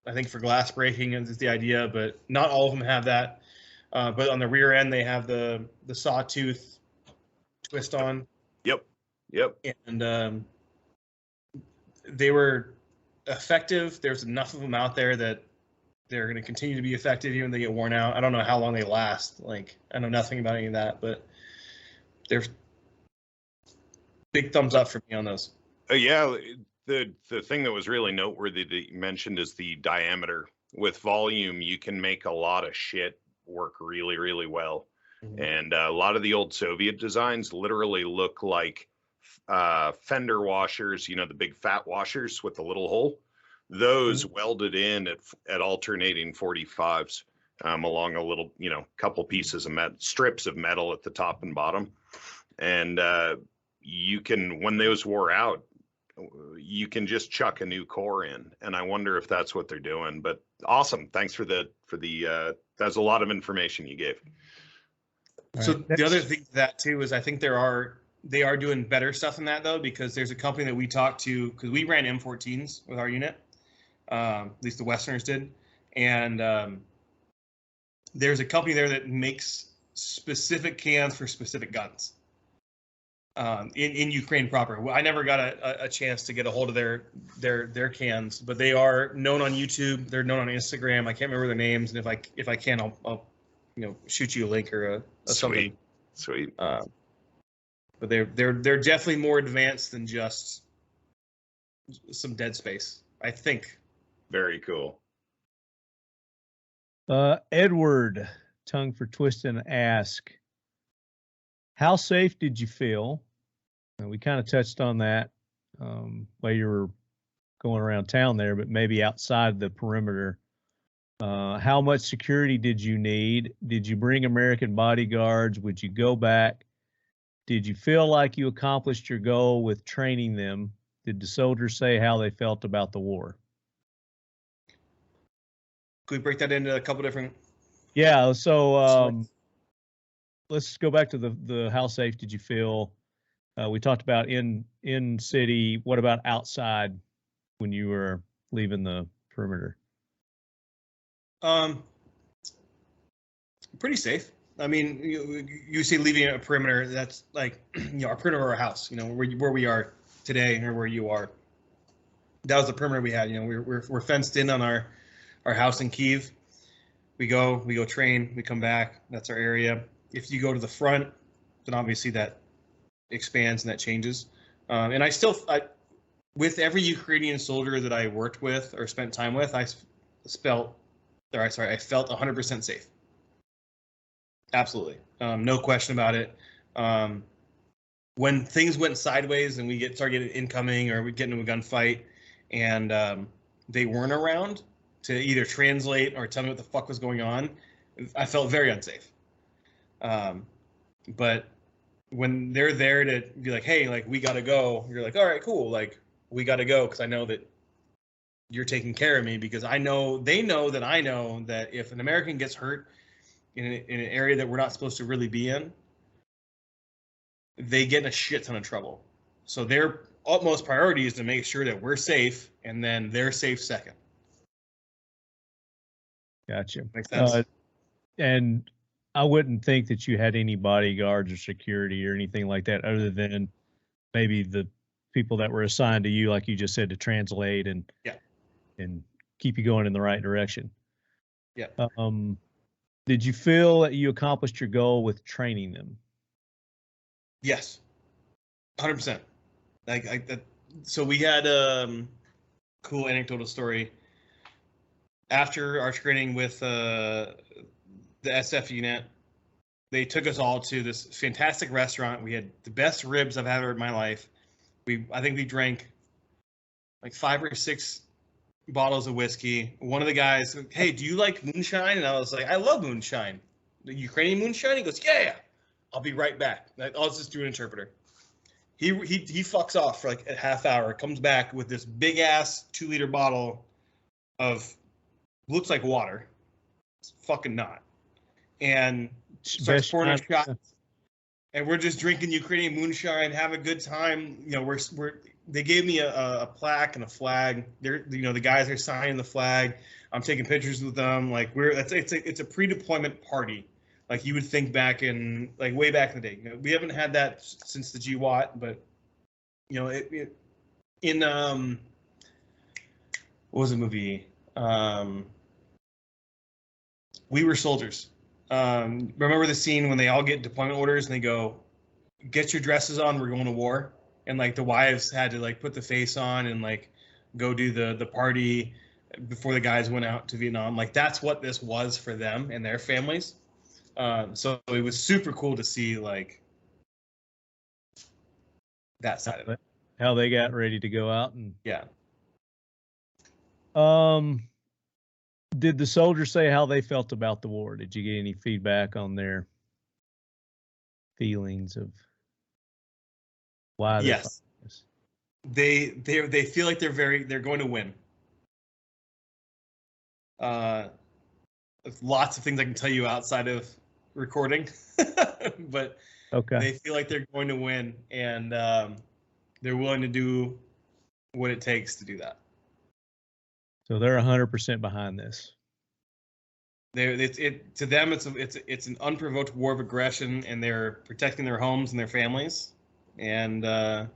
I think for glass breaking is the idea, but not all of them have that. But on the rear end, they have the sawtooth twist on. Yep. And they were effective. There's enough of them out there that they're going to continue to be effective even when they get worn out. I don't know how long they last. Like, I know nothing about any of that, but there's big thumbs up for me on those. Yeah, the thing that was really noteworthy that you mentioned is the diameter. With volume, you can make a lot of shit work really, really well. Mm-hmm. And a lot of the old Soviet designs literally look like fender washers, you know, the big fat washers with the little hole. Those welded in at alternating 45s along a little, you know, couple pieces of strips of metal at the top and bottom. And you can, when those wore out, you can just chuck a new core in. And I wonder if that's what they're doing. But awesome. Thanks for the that's a lot of information you gave. So the other thing to that too is I think they are doing better stuff than that though, because there's a company that we talked to, because we ran M14s with our unit, at least the Westerners did, and there's a company there that makes specific cans for specific guns in Ukraine proper. I never got a chance to get a hold of their cans, but they are known on YouTube. They're known on Instagram. I can't remember their names, and if I can, I'll shoot you a link or something. Sweet. But they're definitely more advanced than just some Dead Space, I think. Very cool. Edward, tongue for twisting and ask, how safe did you feel? And we kind of touched on that while you were going around town there, but maybe outside the perimeter. How much security did you need? Did you bring American bodyguards? Would you go back? Did you feel like you accomplished your goal with training them? Did the soldiers say how they felt about the war? Could we break that into a couple different? Yeah, so let's go back to the how safe did you feel? We talked about in city. What about outside when you were leaving the perimeter? Pretty safe. I mean, you say leaving a perimeter, that's like, our perimeter of our house, where we are today or where you are. That was the perimeter we had. We're fenced in on our house in Kyiv. We go train, we come back. That's our area. If you go to the front, then obviously that expands and that changes. And I with every Ukrainian soldier that I worked with or spent time with, I felt 100% safe. Absolutely. No question about it. When things went sideways and we started getting incoming or we get into a gunfight and they weren't around to either translate or tell me what the fuck was going on, I felt very unsafe. But when they're there to be like, hey, like, we got to go, you're like, all right, cool. Like, we got to go because I know that you're taking care of me, because they know that if an American gets hurt in an area that we're not supposed to really be in, they get in a shit ton of trouble. So their utmost priority is to make sure that we're safe, and then they're safe second. Gotcha. Makes sense. And I wouldn't think that you had any bodyguards or security or anything like that, other than maybe the people that were assigned to you, like you just said, to translate and keep you going in the right direction. Yeah. Did you feel that you accomplished your goal with training them? Yes, 100%. So we had cool anecdotal story after our training with the SF unit. They took us all to this fantastic restaurant. We had the best ribs I've ever had in my life. I think we drank like 5 or 6 bottles of whiskey. One of the guys, hey, do you like moonshine? And I was like, I love moonshine. The Ukrainian moonshine? He goes, yeah. I'll be right back. I'll just do an interpreter. He fucks off for like a half hour, comes back with this big ass 2-liter bottle of, looks like water. It's fucking not. And starts pouring us shots. And we're just drinking Ukrainian moonshine, have a good time. They gave me a plaque and a flag. The guys are signing the flag. I'm taking pictures with them. Like, it's a pre-deployment party. Like you would think back in, like, way back in the day. We haven't had that since the GWAT, but what was the movie? We Were Soldiers. Remember the scene when they all get deployment orders and they go, get your dresses on, we're going to war. And like the wives had to like put the face on and like go do the party before the guys went out to Vietnam. Like that's what this was for them and their families. So it was super cool to see like that side of it. How they got ready to go out and yeah. Did the soldiers say how they felt about the war? Did you get any feedback on their feelings of why? Yes. They feel like they're going to win. Lots of things I can tell you outside of recording, but okay. They feel like they're going to win, and they're willing to do what it takes to do that. So they're 100% behind this. To them, it's an unprovoked war of aggression, and they're protecting their homes and their families, and they're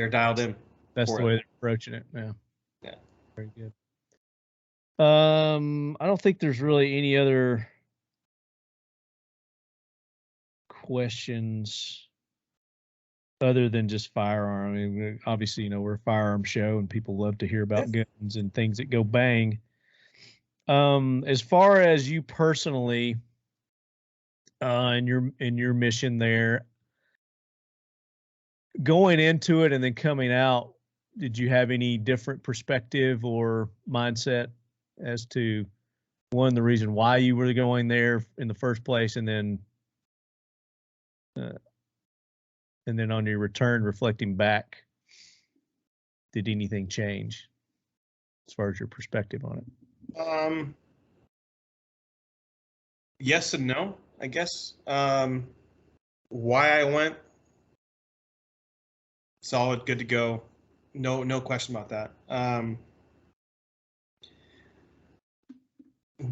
dialed in. That's the way they're approaching it. Yeah. Yeah. Very good. I don't think there's really any other questions other than just firearm. I mean, obviously, we're a firearm show and people love to hear about guns and things that go bang. As far as you personally, in your mission there, going into it and then coming out, did you have any different perspective or mindset as to the reason why you were going there in the first place, and then on your return, reflecting back, did anything change as far as your perspective on it? Yes and no, I guess. Why I went, solid, good to go. No question about that.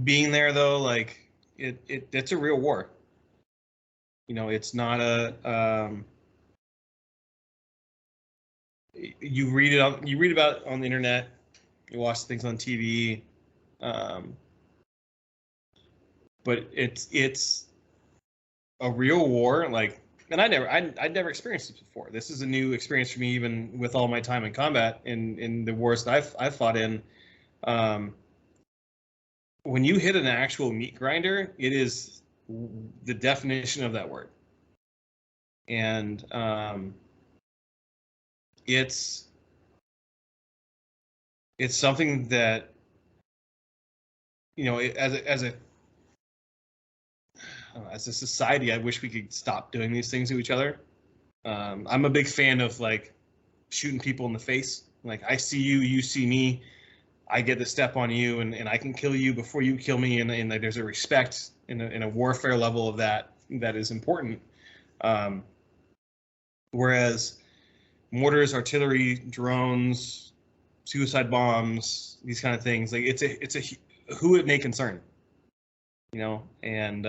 Being there though, like it's a real war. You know, it's not a you read about it on the internet, you watch things on TV, but it's a real war. Like, and I'd never experienced this before. This is a new experience for me, even with all my time in combat in the wars that I've fought in. When you hit an actual meat grinder, it is the definition of that word. And it's something that, you know, as a society, I wish we could stop doing these things to each other. I'm a big fan of like shooting people in the face. Like, I see you, you see me, I get to step on you, and I can kill you before you kill me, and like, there's a respect in a warfare level of that is important. Whereas mortars, artillery, drones, suicide bombs, these kind of things, like it's a who it may concern, you know. And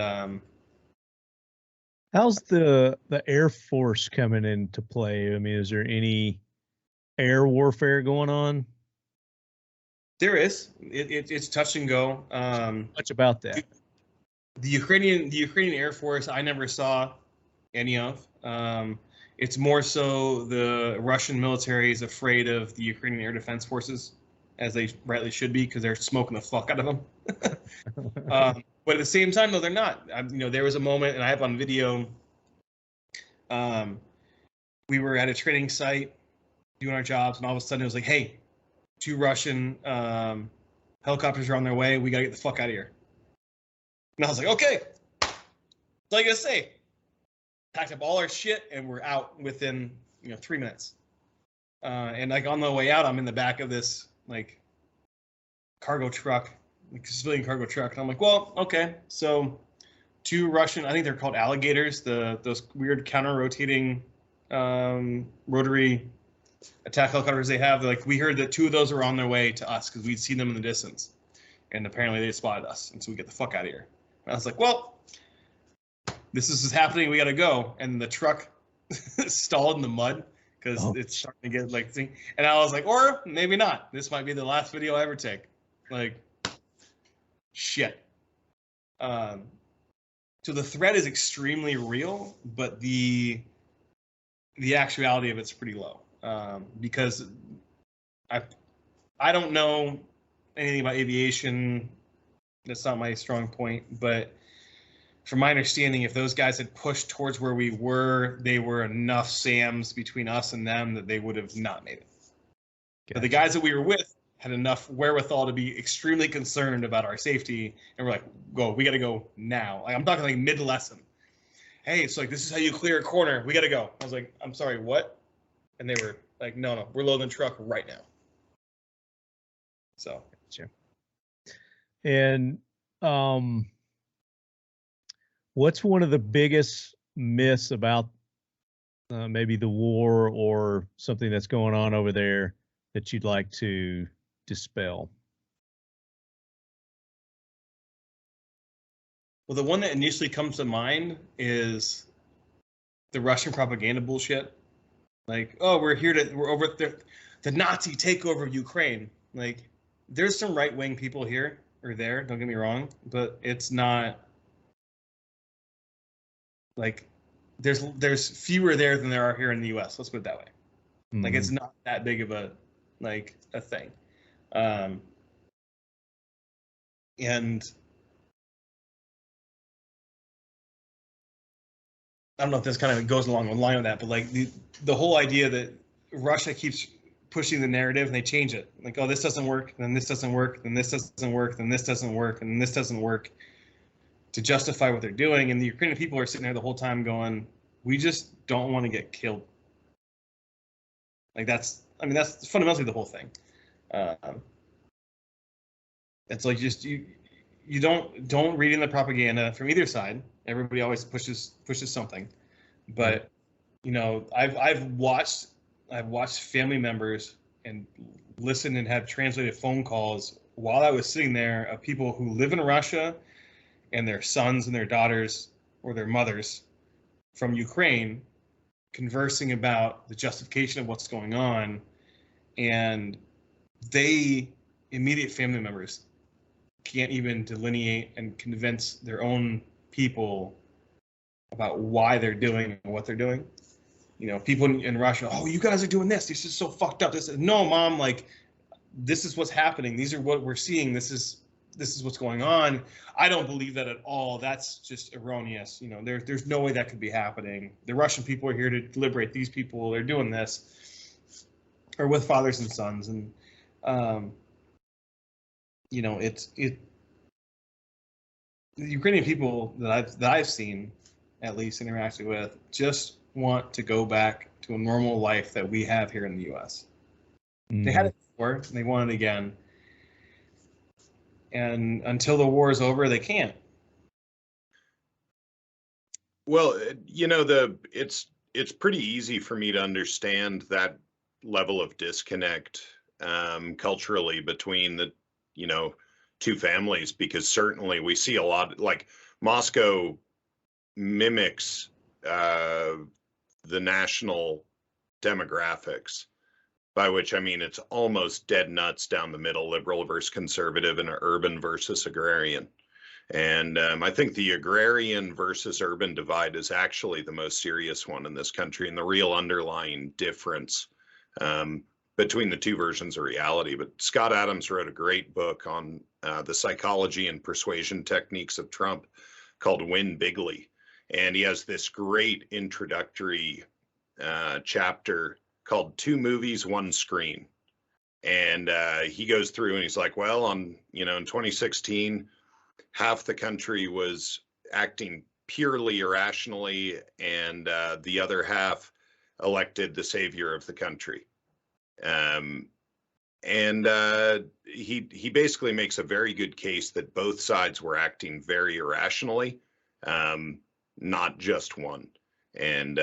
how's the Air Force coming into play? I mean, is there any air warfare going on? There is. It's touch and go. Much about that. The Ukrainian Air Force, I never saw any of. It's more so the Russian military is afraid of the Ukrainian Air Defense Forces, as they rightly should be, because they're smoking the fuck out of them. But at the same time, though, they're not. You know, there was a moment, and I have on video. We were at a training site doing our jobs, and all of a sudden it was like, "Hey, 2 Russian helicopters are on their way. We gotta get the fuck out of here." And I was like, "Okay, that's all I gotta say." Packed up all our shit, and we're out within 3 minutes. And like on the way out, I'm in the back of this like cargo truck, like civilian cargo truck, and I'm like, "Well, okay." So 2 Russian, I think they're called alligators, those weird counter-rotating rotary attack helicopters they have. Like, we heard that 2 of those were on their way to us because we'd seen them in the distance, and apparently they spotted us, and so we get the fuck out of here. And I was like, "Well, this is happening. We got to go." And the truck stalled in the mud because it's starting to get like thing. And I was like, or maybe not. This might be the last video I ever take. Like, shit. So the threat is extremely real, but the actuality of it's pretty low. Because I don't know anything about aviation. That's not my strong point, but from my understanding, if those guys had pushed towards where we were, they were enough SAMs between us and them that they would have not made it. Gotcha. But the guys that we were with had enough wherewithal to be extremely concerned about our safety, and we're like, "Go, we got to go now." Like, I'm talking like mid-lesson. "Hey, it's like, this is how you clear a corner. We got to go." I was like, "I'm sorry, what?" And they were like, no, we're loading the truck right now. So, gotcha. And what's one of the biggest myths about maybe the war or something that's going on over there that you'd like to dispel? Well, the one that initially comes to mind is the Russian propaganda bullshit. Like, "Oh, we're over the Nazi takeover of Ukraine." Like, there's some right-wing people here or there, don't get me wrong, but it's not like there's fewer there than there are here in the US. Let's put it that way. Mm-hmm. Like, it's not that big of a thing. And I don't know if this kind of goes along the line with that, but like the whole idea that Russia keeps pushing the narrative and they change it. Like, oh, this doesn't work, then this doesn't work, then this doesn't work, then this doesn't work, and this doesn't work, to justify what they're doing. And the Ukrainian people are sitting there the whole time going, we just don't want to get killed. Like that's fundamentally the whole thing. It's like you don't read in the propaganda from either side. Everybody always pushes something, but you know, I've watched family members and listened and had translated phone calls while I was sitting there of people who live in Russia and their sons and their daughters or their mothers from Ukraine conversing about the justification of what's going on, and immediate family members can't even delineate and convince their own people about why they're doing what they're doing. You know, people in Russia, oh, you guys are doing this. This is so fucked up. No, Mom, like, this is what's happening. These are what we're seeing. This is what's going on. I don't believe that at all. That's just erroneous. You know, there's no way that could be happening. The Russian people are here to liberate these people. They're doing this, or with fathers and sons. And, you know, the Ukrainian people that I've seen, at least interacted with, just want to go back to a normal life that we have here in the U.S. They had it before, and they want it again. And until the war is over, they can't. Well, you know, it's pretty easy for me to understand that level of disconnect culturally between the, you know, two families, because certainly we see a lot, like Moscow mimics the national demographics, by which I mean it's almost dead nuts down the middle, liberal versus conservative, and urban versus agrarian. And I think the agrarian versus urban divide is actually the most serious one in this country, and the real underlying difference between the two versions of reality. But Scott Adams wrote a great book on the psychology and persuasion techniques of Trump called Win Bigly. And he has this great introductory chapter called 2 Movies, 1 Screen. And he goes through and he's like, well, in 2016, half the country was acting purely irrationally, and the other half elected the savior of the country. He basically makes a very good case that both sides were acting very irrationally, not just one. And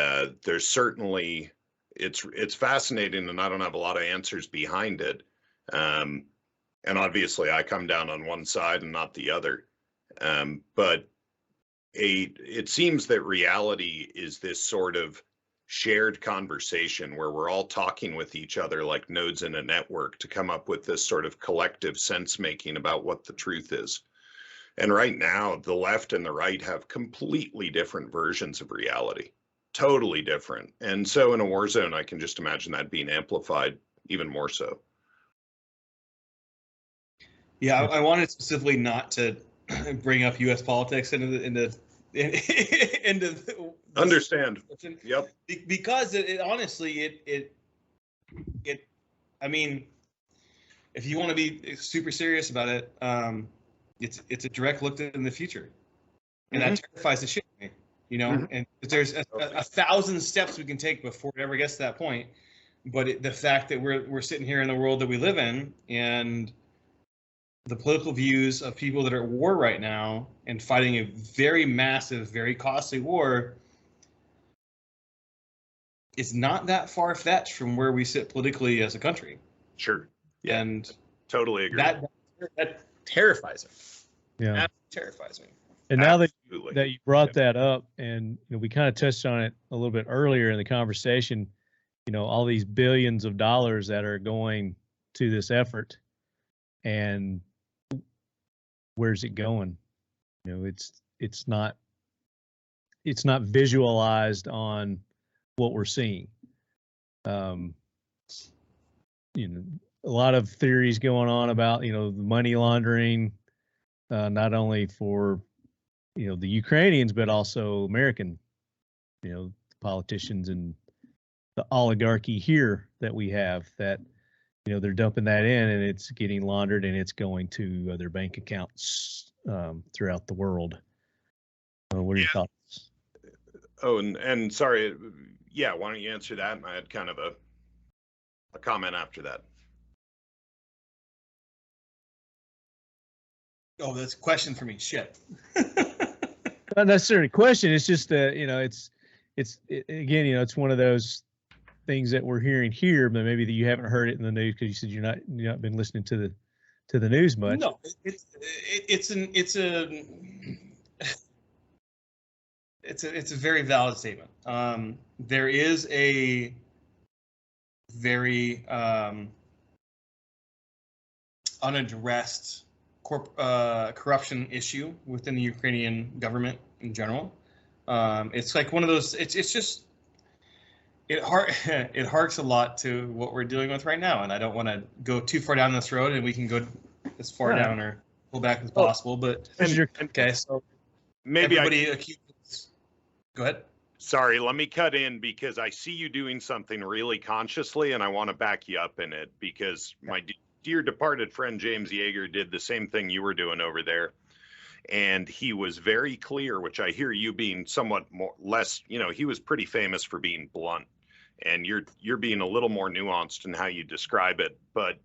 there's certainly, it's fascinating, and I don't have a lot of answers behind it. And obviously I come down on one side and not the other. But it seems that reality is this sort of shared conversation where we're all talking with each other like nodes in a network to come up with this sort of collective sense making about what the truth is. And right now, the left and the right have completely different versions of reality, totally different. And so in a war zone, I can just imagine that being amplified even more so. Yeah, I wanted specifically not to bring up U.S. politics into Understand. Yep. Because it honestly, I mean, if you want to be super serious about it, it's a direct look in the future, and that terrifies the shit out of me, you know. And there's a 1,000 steps we can take before it ever gets to that point, but the fact that we're sitting here in the world that we live in, and the political views of people that are at war right now and fighting a very massive, very costly war, it's not that far-fetched from where we sit politically as a country. Sure. Yeah. And totally agree. That terrifies me. Yeah. That terrifies me. And now that you brought that up, and we kind of touched on it a little bit earlier in the conversation, all these billions of dollars that are going to this effort, and where's it going? It's not visualized on what we're seeing. A lot of theories going on about the money laundering, not only for, the Ukrainians, but also American, politicians and the oligarchy here that we have that, they're dumping that in and it's getting laundered and it's going to their bank accounts throughout the world. What are your thoughts? Oh, and sorry, yeah, why don't you answer that? And I had kind of a comment after that. Oh, that's a question for me. Shit. Not necessarily a question. It's just again, it's one of those things that we're hearing here, but maybe that you haven't heard it in the news because you said you've not been listening to the news much. No, it's a very valid statement. There is a very unaddressed corruption issue within the Ukrainian government in general. It's like one of those. It's just it harks a lot to what we're dealing with right now, and I don't want to go too far down this road, and we can go as far down or pull back as possible. But okay, so maybe everybody accuses. Go ahead. Sorry, let me cut in because I see you doing something really consciously, and I want to back you up in it because my dear departed friend James Yeager did the same thing you were doing over there. And he was very clear, which I hear you being somewhat less, he was pretty famous for being blunt. And you're being a little more nuanced in how you describe it. But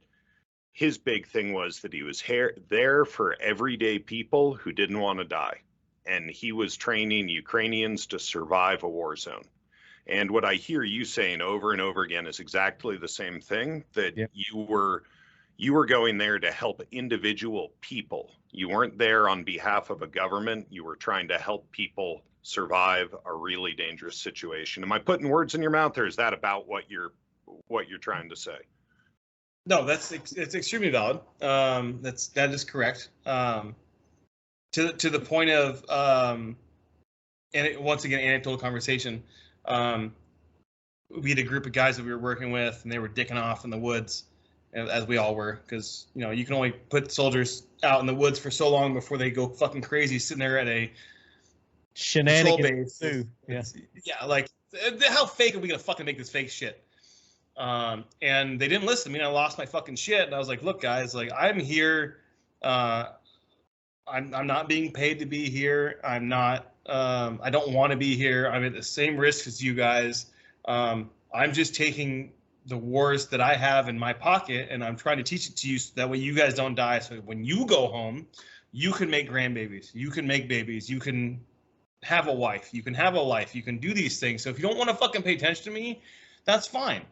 his big thing was that he was there for everyday people who didn't want to die. And he was training Ukrainians to survive a war zone. And what I hear you saying over and over again is exactly the same thing, that you were going there to help individual people. You weren't there on behalf of a government. You were trying to help people survive a really dangerous situation. Am I putting words in your mouth, or is that about what you're trying to say? No, it's extremely valid. That is correct. To the point of once again, anecdotal conversation. We had a group of guys that we were working with, and they were dicking off in the woods, as we all were, because you can only put soldiers out in the woods for so long before they go fucking crazy sitting there at a shenanigans base. Yeah, like how fake are we gonna fucking make this fake shit? And they didn't listen to me. I lost my fucking shit, and I was like, "Look, guys, like I'm here. I'm not being paid to be here. I'm not. I don't want to be here. I'm at the same risk as you guys. I'm just taking the wars that I have in my pocket, and I'm trying to teach it to you so that way you guys don't die. So when you go home, you can make grandbabies. You can make babies. You can have a wife. You can have a life. You can do these things. So if you don't want to fucking pay attention to me, that's fine.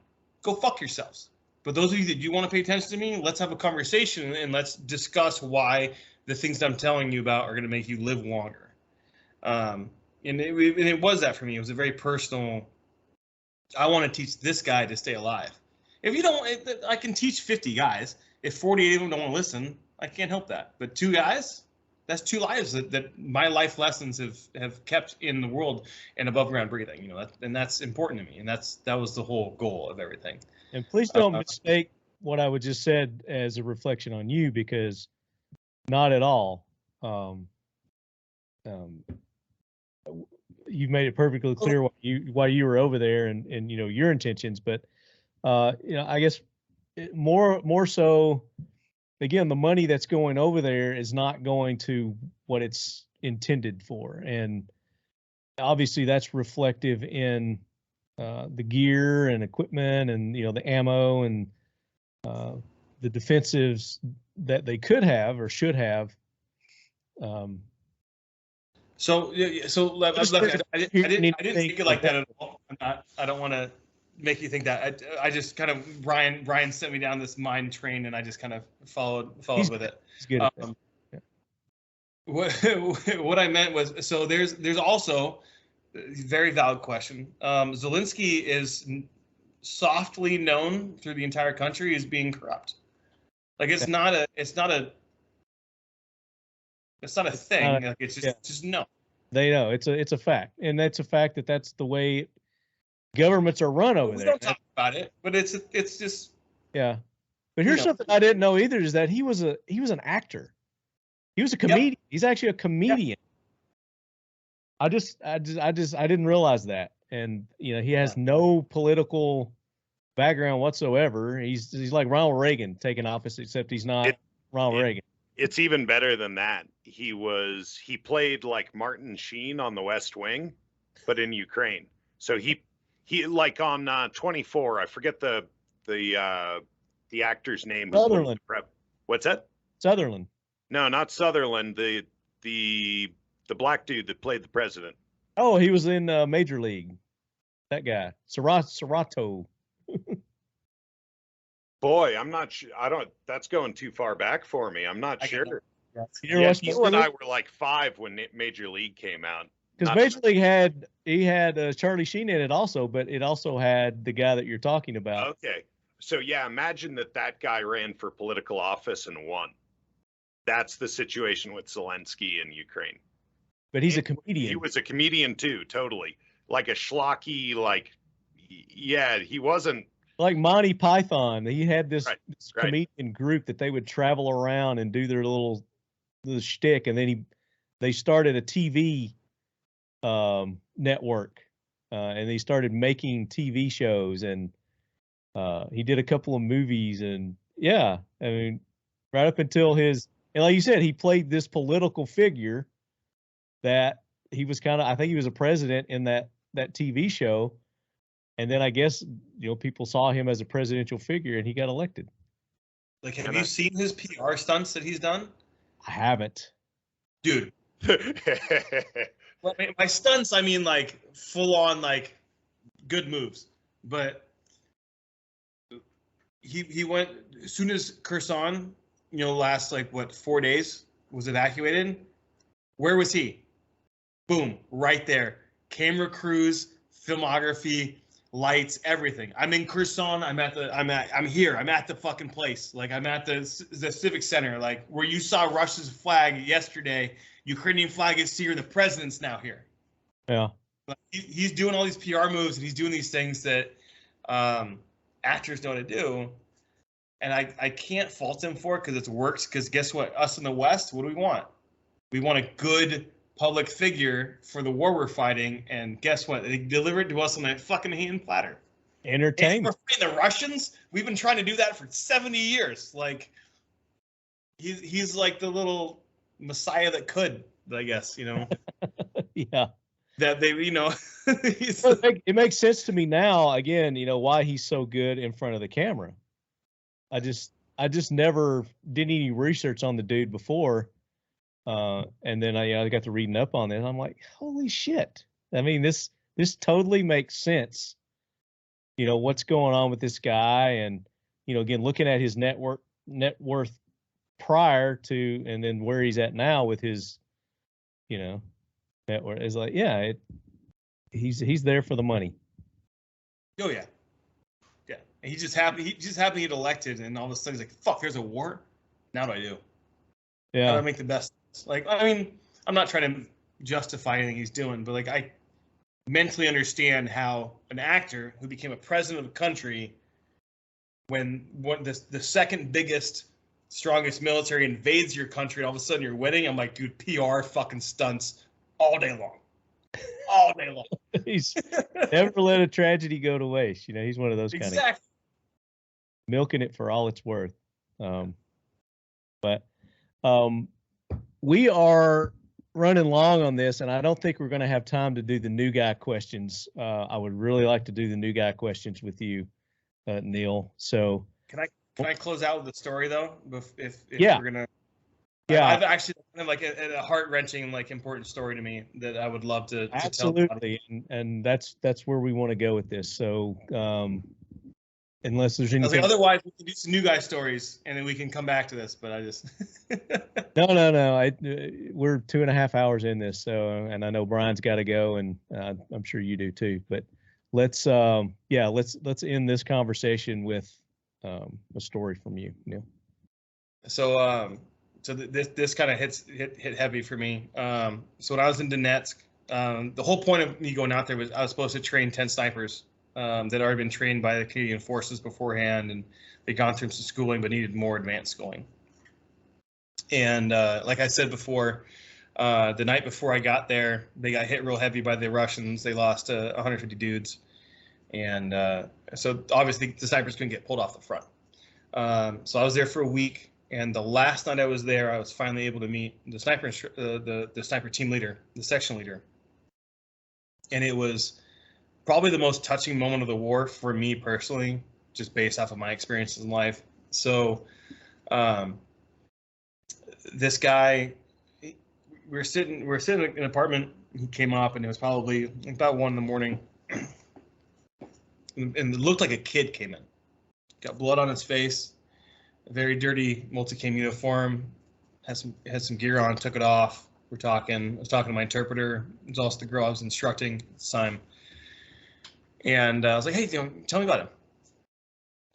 Go fuck yourselves. But those of you that do want to pay attention to me, let's have a conversation and let's discuss why the things that I'm telling you about are going to make you live longer." And it was that for me. It was a very personal. I want to teach this guy to stay alive. If you don't, I can teach 50 guys. If 48 of them don't want to listen, I can't help that. But 2 guys, that's 2 lives that my life lessons have kept in the world and above ground breathing. And that's important to me. And that was the whole goal of everything. And please don't mistake what I would just said as a reflection on you, because not at all. You've made it perfectly clear why you were over there and your intentions, but I guess more so, again, the money that's going over there is not going to what it's intended for, and obviously that's reflective in the gear and equipment and the ammo and the defensives that they could have or should have. So I didn't think it like that at all. I don't want to make you think that. I just kind of Brian sent me down this mind train, and I just kind of followed with it. He's good. What I meant was, so there's also a very valid question. Zelensky is softly known through the entire country as being corrupt. Like it's not a thing. Like it's just no. They know it's a fact, and that's a fact that's the way governments are run over there. We don't talk about it, but it's just yeah. But here's something I didn't know either: is that he was an actor. He was a comedian. Yep. He's actually a comedian. Yep. I didn't realize that. And he has no political background whatsoever. He's like Ronald Reagan taking office, except he's not Ronald Reagan. It's even better than that. He played like Martin Sheen on The West Wing, but in Ukraine. So he like on 24. I forget the actor's name. Sutherland. What's that? Sutherland. No, not Sutherland. The black dude that played the president. Oh, he was in Major League. That guy, Serato. Boy, I'm not sure. That's going too far back for me. I'm not sure. Yeah, you and I were like 5 when Major League came out. Because Major League had Charlie Sheen in it also, but it also had the guy that you're talking about. Okay, so yeah, imagine that guy ran for political office and won. That's the situation with Zelensky in Ukraine. But he's a comedian. He was a comedian too, totally. Like a schlocky, he wasn't. Like Monty Python. He had this comedian group that they would travel around and do their little shtick. And then they started a TV network. And they started making TV shows. And he did a couple of movies. And yeah, I mean, right up until and like you said, he played this political figure that he was I think he was a president in that TV show. And then I guess, people saw him as a presidential figure and he got elected. Like, have you seen his PR stunts that he's done? I haven't. Dude. Well, by stunts, I mean, like, full on, like, good moves. But he went, as soon as Kherson, last, 4 days, was evacuated, where was he? Boom, right there. Camera crews, filmography, lights, everything. I'm in Kherson. I'm here. I'm at the fucking place. Like, I'm at the Civic Center, like where you saw Russia's flag yesterday. Ukrainian flag is here. The president's now here. Yeah. But he's doing all these PR moves and he's doing these things that actors know how to do. And I can't fault him for it because it works. Because guess what? Us in the West, what do we want? We want a good public figure for the war we're fighting, and guess what? They delivered to us on a fucking hand platter. Entertainment. The Russians, we've been trying to do that for 70 years. Like, he's like the little messiah that could, I guess, Yeah. That they, it makes sense to me now, again, why he's so good in front of the camera. I just never did any research on the dude before. And then I got to reading up on this. I'm like, holy shit. I mean, this totally makes sense. What's going on with this guy, and, again, looking at his net worth prior to, and then where he's at now with his, net worth is like, yeah, he's there for the money. Oh yeah. Yeah. And he's just happy to get elected, and all of a sudden he's like, fuck, there's a war. Now what do I do? Yeah. How do I make the best? Like, I mean, I'm not trying to justify anything he's doing, but like, I mentally understand how an actor who became a president of a country when the second biggest, strongest military invades your country, and all of a sudden you're winning. I'm like, dude, PR fucking stunts all day long. All day long. He's never let a tragedy go to waste. He's one of those kind of milking it for all it's worth. But we are running long on this, and I don't think we're going to have time to do the new guy questions. I would really like to do the new guy questions with you, Neil. So can I close out with the story though? If yeah. We're gonna. Yeah. I've actually like a heart-wrenching, like, important story to me that I would love to absolutely tell. And that's where we want to go with this. So unless there's anything, otherwise we can do some new guy stories and then we can come back to this, but I just no, we're 2.5 hours in this, so, and I know Brian's got to go, and I'm sure you do too, but let's end this conversation with a story from you, Neil. So this kind of hit heavy for me. So when I was in Donetsk, the whole point of me going out there was I was supposed to train 10 snipers that had already been trained by the Canadian forces beforehand, and they'd gone through some schooling but needed more advanced schooling. And like I said before, the night before I got there, they got hit real heavy by the Russians. They lost 150 dudes. And so obviously the snipers couldn't get pulled off the front. So I was there for a week. And the last night I was there, I was finally able to meet the sniper, the sniper team leader, the section leader. And it was probably the most touching moment of the war for me personally, just based off of my experiences in life. So this guy, we were sitting in an apartment. He came up, and it was probably about 1 a.m. And it looked like a kid came in. Got blood on his face, a very dirty multicam uniform, had some gear on, took it off. We're talking. I was talking to my interpreter. It was also the girl I was instructing at the time. And I was like, hey, tell me about him.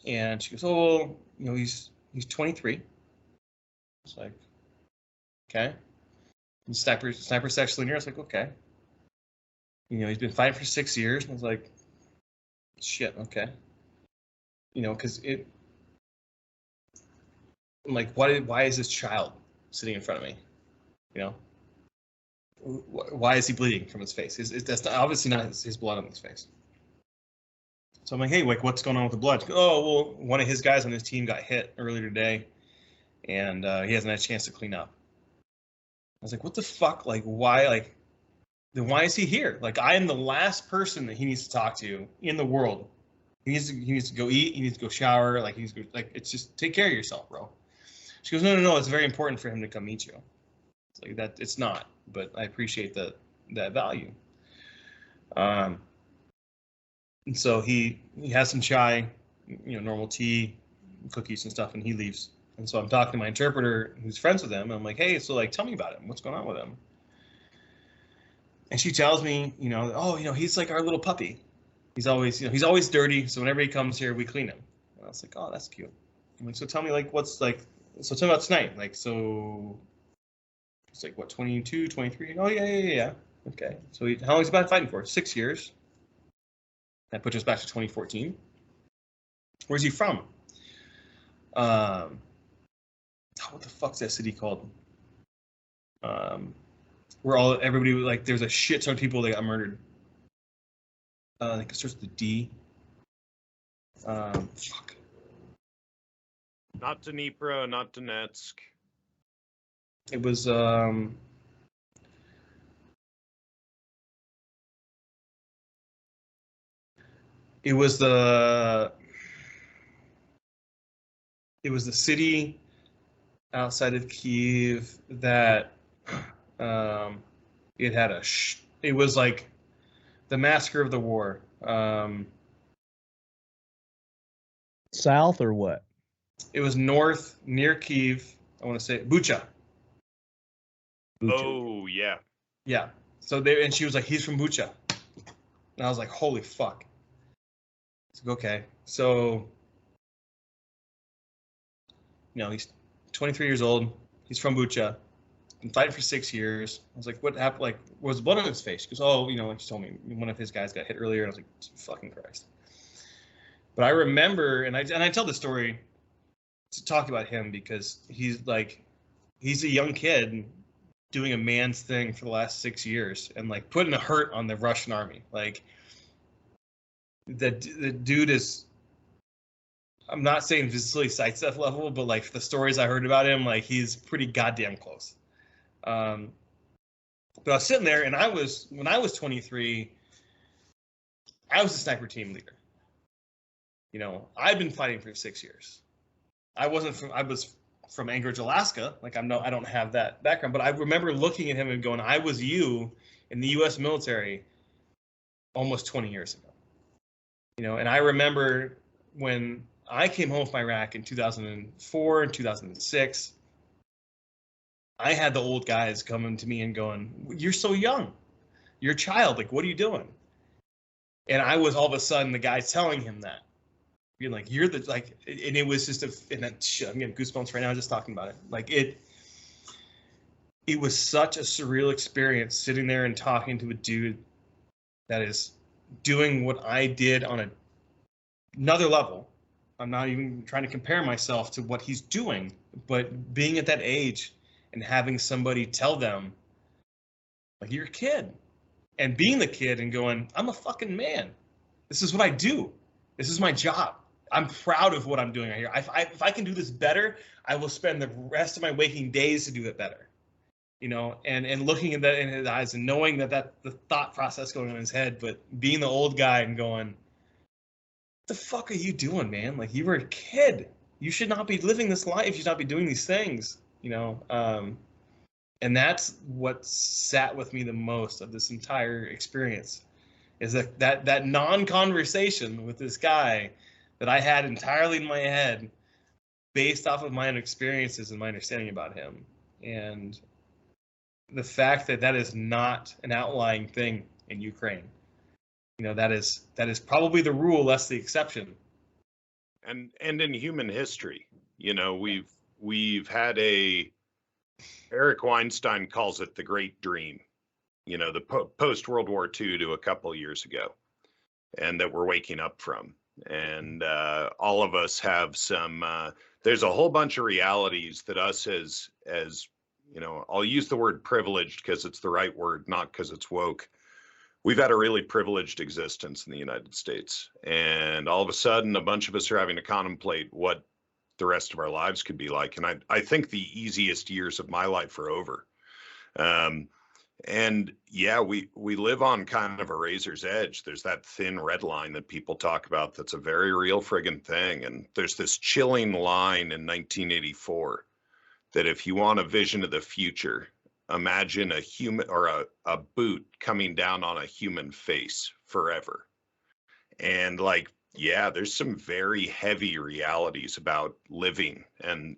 And she goes, oh, well, he's 23. It's like, okay. And sniper section leader. I was like, okay. He's been fighting for 6 years. And I was like, shit, okay. Because I'm like, why is this child sitting in front of me? Why is he bleeding from his face? That's obviously not his blood on his face. So I'm like, hey, what's going on with the blood? Oh, well, one of his guys on his team got hit earlier today, and he hasn't had a chance to clean up. I was like, what the fuck? Like, why? Then why is he here? Like, I am the last person that he needs to talk to in the world. He needs to go eat. He needs to go shower. It's just take care of yourself, bro. She goes, no. It's very important for him to come meet you. It's like that. It's not, but I appreciate that value. And so he has some chai, normal tea, cookies and stuff, and he leaves. And so I'm talking to my interpreter who's friends with him, and I'm like, hey, so tell me about him. What's going on with him? And she tells me, he's like our little puppy. He's always dirty. So whenever he comes here, we clean him. And I was like, oh, that's cute. I'm like, so tell me tell me about tonight. So it's like, what, 22, 23? Oh, yeah. Okay. So how long has he been fighting for? 6 years. That puts us back to 2014. Where's he from? What the fuck's that city called? Where everybody there's a shit ton of people that got murdered. I think it starts with a D. Fuck. Not Dnipro, not Donetsk. It was the city outside of Kyiv that it had it was like the massacre of the war. South or what? It was north near Kyiv. I want to say Bucha. Oh yeah. Yeah. So she was like, he's from Bucha. And I was like, holy fuck. It's like, okay. So he's 23 years old. He's from Bucha. Been fighting for 6 years. I was like, what happened? Like, was blood on his face? She goes, oh, she told me one of his guys got hit earlier. And I was like, fucking Christ. But I remember, and I tell the story to talk about him because he's a young kid doing a man's thing for the last 6 years and putting a hurt on the Russian army. The dude is, I'm not saying Vasily Zaitsev level, but the stories I heard about him, he's pretty goddamn close. But I was sitting there, and when I was 23, I was a sniper team leader. I'd been fighting for 6 years. I was from Anchorage, Alaska. I don't have that background, but I remember looking at him and going, I was you in the U.S. military almost 20 years ago. And I remember when I came home from Iraq in 2004 and 2006, I had the old guys coming to me and going, you're so young. You're a child. What are you doing? And I was all of a sudden the guy telling him that. Being like, you're the, and it was just I'm getting goosebumps right now just talking about it. It was such a surreal experience sitting there and talking to a dude that is doing what I did on another level. I'm not even trying to compare myself to what he's doing, But being at that age and having somebody tell them, like, you're a kid, and being the kid and going, I'm a fucking man. This is what I do. This is my job. I'm proud of what I'm doing right here. If I can do this better, I will spend the rest of my waking days to do it better. You know, and looking at that in his eyes and knowing that the thought process going on in his head, but being the old guy and going, what the fuck are you doing, man? Like, you were a kid. You should not be living this life. You should not be doing these things, you know? And that's what sat with me the most of this entire experience, is that non-conversation with this guy that I had entirely in my head based off of my own experiences and my understanding about him. And the fact that that is not an outlying thing in Ukraine, you know, that is probably the rule, less the exception. And in human history, you know, we've had Eric Weinstein calls it the Great Dream, you know, the post World War II to a couple years ago, and that we're waking up from. And all of us have some, there's a whole bunch of realities that us as, you know, I'll use the word privileged because it's the right word, not because it's woke. We've had a really privileged existence in the United States. And all of a sudden, a bunch of us are having to contemplate what the rest of our lives could be like. And I think the easiest years of my life are over. And yeah, we live on kind of a razor's edge. There's that thin red line that people talk about that's a very real friggin' thing. And there's this chilling line in 1984 that if you want a vision of the future, imagine a human or a boot coming down on a human face forever. And like, yeah, there's some very heavy realities about living. And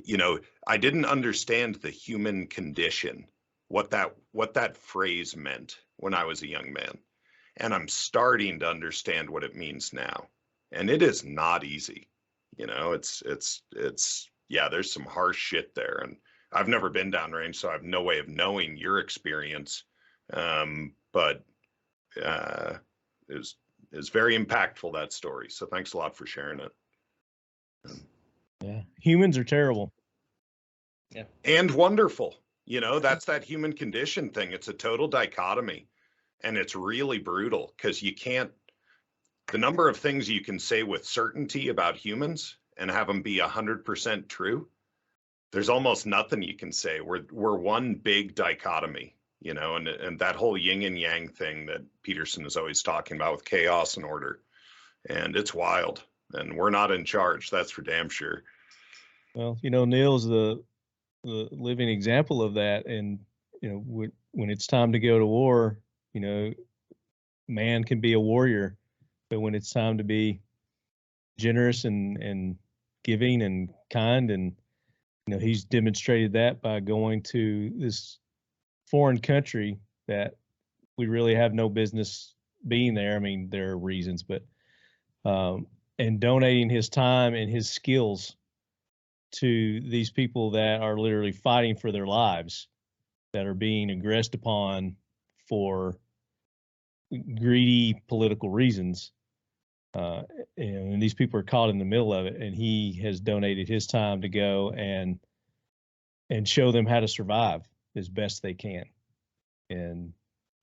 you know, I didn't understand the human condition, what that phrase meant when I was a young man. And I'm starting to understand what it means now. And it is not easy. You know, it's yeah, there's some harsh shit there. And I've never been downrange, so I have no way of knowing your experience. But it was very impactful, that story. So thanks a lot for sharing it. Yeah, humans are terrible. Yeah, and wonderful. You know, that's that human condition thing. It's a total dichotomy, and it's really brutal because you can't. The number of things you can say with certainty about humans and have them be 100% true. There's almost nothing you can say. We're one big dichotomy, you know, and that whole yin and yang thing that Peterson is always talking about with chaos and order, and it's wild. And we're not in charge. That's for damn sure. Well, you know, Neil's the living example of that. And you know, when it's time to go to war, you know, man can be a warrior, but when it's time to be generous and giving and kind, and you know, he's demonstrated that by going to this foreign country that we really have no business being there. I mean, there are reasons, but and donating his time and his skills to these people that are literally fighting for their lives, that are being aggressed upon for greedy political reasons. And these people are caught in the middle of it, and he has donated his time to go and show them how to survive as best they can. And,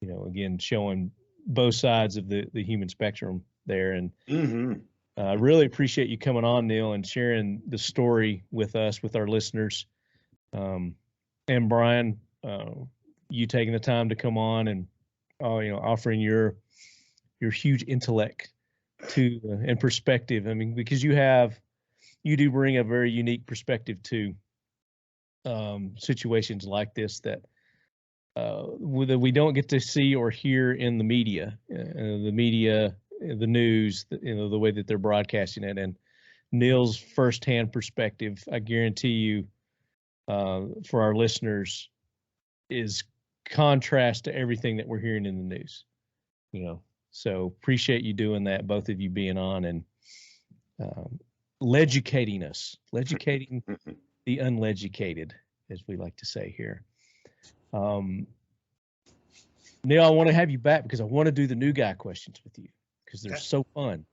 you know, again, showing both sides of the human spectrum there. And I really appreciate you coming on, Neil, and sharing the story with us, with our listeners. And Brian, you taking the time to come on and, you know, offering your huge intellect to and perspective. I mean, because you do bring a very unique perspective to situations like this that we don't get to see or hear in the media. The news, you know, the way that they're broadcasting it, and Neil's firsthand perspective, I guarantee you, for our listeners, is contrast to everything that we're hearing in the news. You know, so appreciate you doing that, both of you being on and leducating the uneducated, as we like to say here. Neil, I want to have you back because I want to do the new guy questions with you, because they're so fun.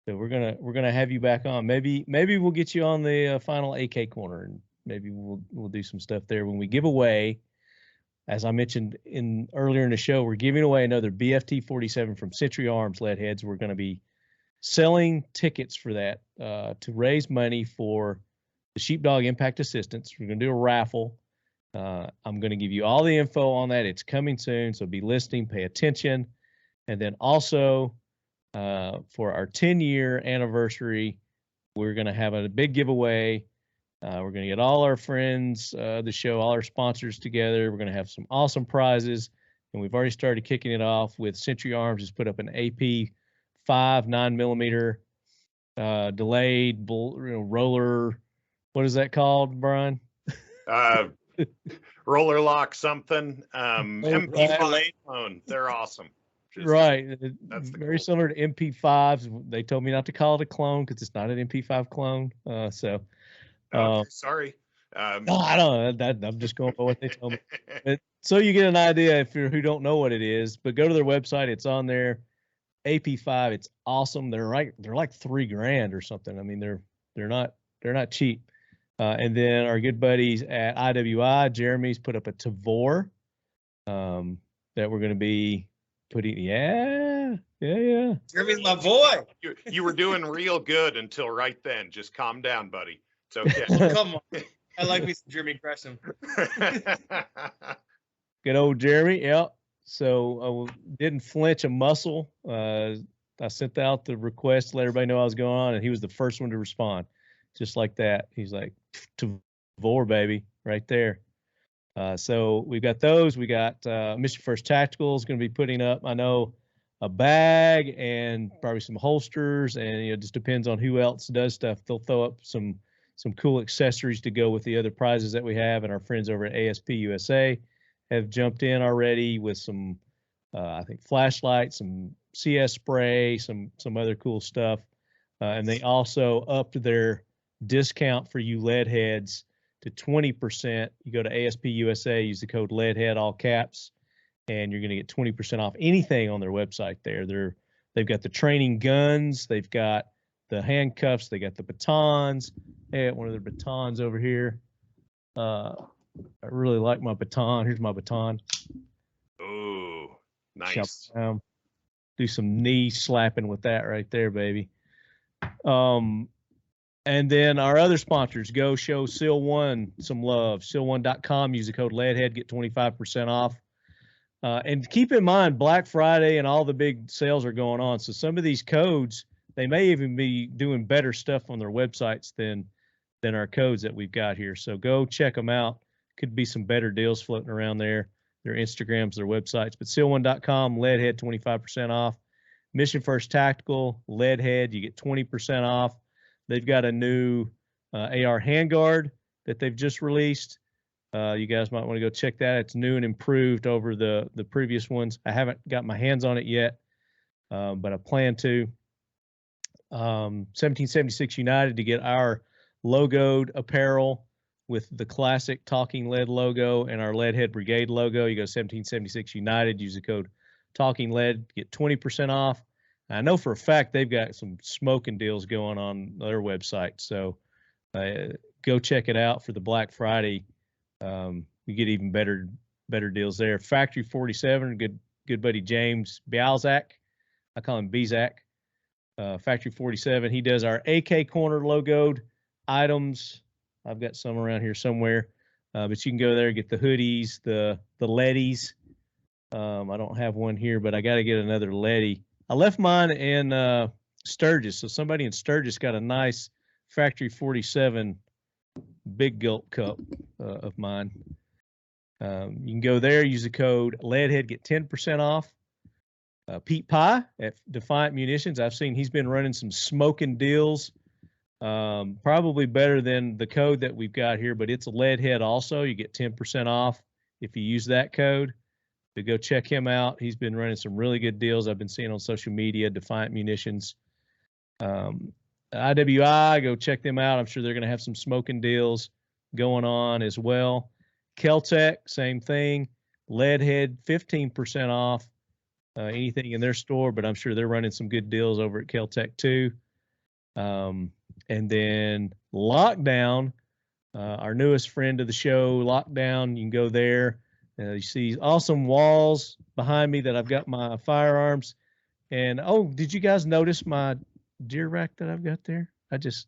So we're gonna have you back on. Maybe we'll get you on the final AK corner, and maybe we'll do some stuff there when we give away. As I mentioned earlier in the show, we're giving away another BFT 47 from Century Arms lead heads. We're going to be selling tickets for that to raise money for the Sheepdog Impact Assistance. We're going to do a raffle. I'm going to give you all the info on that. It's coming soon, so be listening, pay attention. And then also for our 10-year anniversary, we're going to have a big giveaway. We're going to get all our friends, the show, all our sponsors together. We're going to have some awesome prizes. And we've already started kicking it off with Century Arms has put up an AP 5 9mm delayed roller. What is that called, Brian? Roller lock something. MP5 clone. They're awesome. Right. That's very similar to MP5s. They told me not to call it a clone because it's not an MP5 clone. Sorry. No, I don't know. I'm just going by what they told me. But, so you get an idea if you're who don't know what it is. But go to their website. It's on there. AP5. It's awesome. They're like $3,000 or something. I mean, they're not cheap. And then our good buddies at IWI, Jeremy's put up a Tavor that we're going to be putting. Yeah. Jeremy's my boy. You were doing real good until right then. Just calm down, buddy. It's okay. Oh, come on. I like me some Jeremy Gresham. Good old Jeremy. Yeah. So I didn't flinch a muscle. I sent out the request to let everybody know I was going on, and he was the first one to respond. Just like that. He's like, Tavor, baby, right there. So we've got those. We got Mission First Tactical is going to be putting up, I know, a bag and probably some holsters, and it just depends on who else does stuff. They'll throw up some cool accessories to go with the other prizes that we have, and our friends over at ASP USA have jumped in already with some, I think, flashlights, some CS spray, some other cool stuff, and they also upped their discount for you lead heads to 20%. You go to ASP USA, use the code LEADHEAD, all caps, and you're going to get 20% off anything on their website there. They've got the training guns, they've got the handcuffs, they got the batons. They got one of their batons over here. I really like my baton. Here's my baton. Oh, nice. Do some knee slapping with that right there, baby. And then our other sponsors, go show Seal1 some love. Seal1.com, use the code LEADHEAD, get 25% off. And keep in mind, Black Friday and all the big sales are going on. So some of these codes, they may even be doing better stuff on their websites than our codes that we've got here. So go check them out. Could be some better deals floating around there. Their Instagrams, their websites. But Seal1.com, LEADHEAD, 25% off. Mission First Tactical, LEADHEAD, you get 20% off. They've got a new AR handguard that they've just released. You guys might want to go check that. It's new and improved over the previous ones. I haven't got my hands on it yet, but I plan to. 1776 United to get our logoed apparel with the classic Talking Lead logo and our Leadhead Brigade logo. You go 1776 United, use the code Talking Lead, get 20% off. I know for a fact they've got some smoking deals going on their website, so go check it out for the Black Friday. You get even better deals there. Factory 47, good buddy James Bialzak, I call him Bizak. Factory 47, he does our AK Corner logoed items. I've got some around here somewhere, but you can go there and get the hoodies, the leadies. I don't have one here, but I got to get another leady. I left mine in Sturgis, so somebody in Sturgis got a nice Factory 47 big gulp cup of mine. You can go there, use the code LEADHEAD, get 10% off. Pete Pye at Defiant Munitions, I've seen he's been running some smoking deals, probably better than the code that we've got here, but it's a Leadhead also. You get 10% off if you use that code. So go check him out. He's been running some really good deals I've been seeing on social media, Defiant Munitions. IWI, go check them out. I'm sure they're going to have some smoking deals going on as well. Keltec, same thing. Leadhead, 15% off anything in their store, but I'm sure they're running some good deals over at Keltec too. And then Lockdown, our newest friend of the show, Lockdown, you can go there. You see awesome walls behind me that I've got my firearms. And, oh, did you guys notice my deer rack that I've got there? I just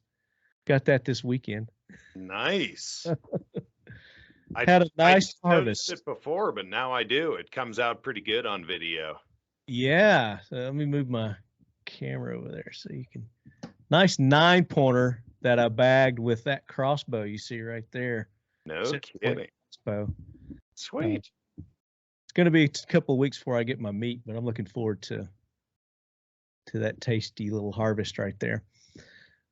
got that this weekend. Nice. I had a nice harvest. It before, but now I do. It comes out pretty good on video. Yeah. So let me move my camera over there so you can. Nice 9-pointer that I bagged with that crossbow you see right there. No kidding. Crossbow. Sweet. It's going to be a couple of weeks before I get my meat, but I'm looking forward to that tasty little harvest right there.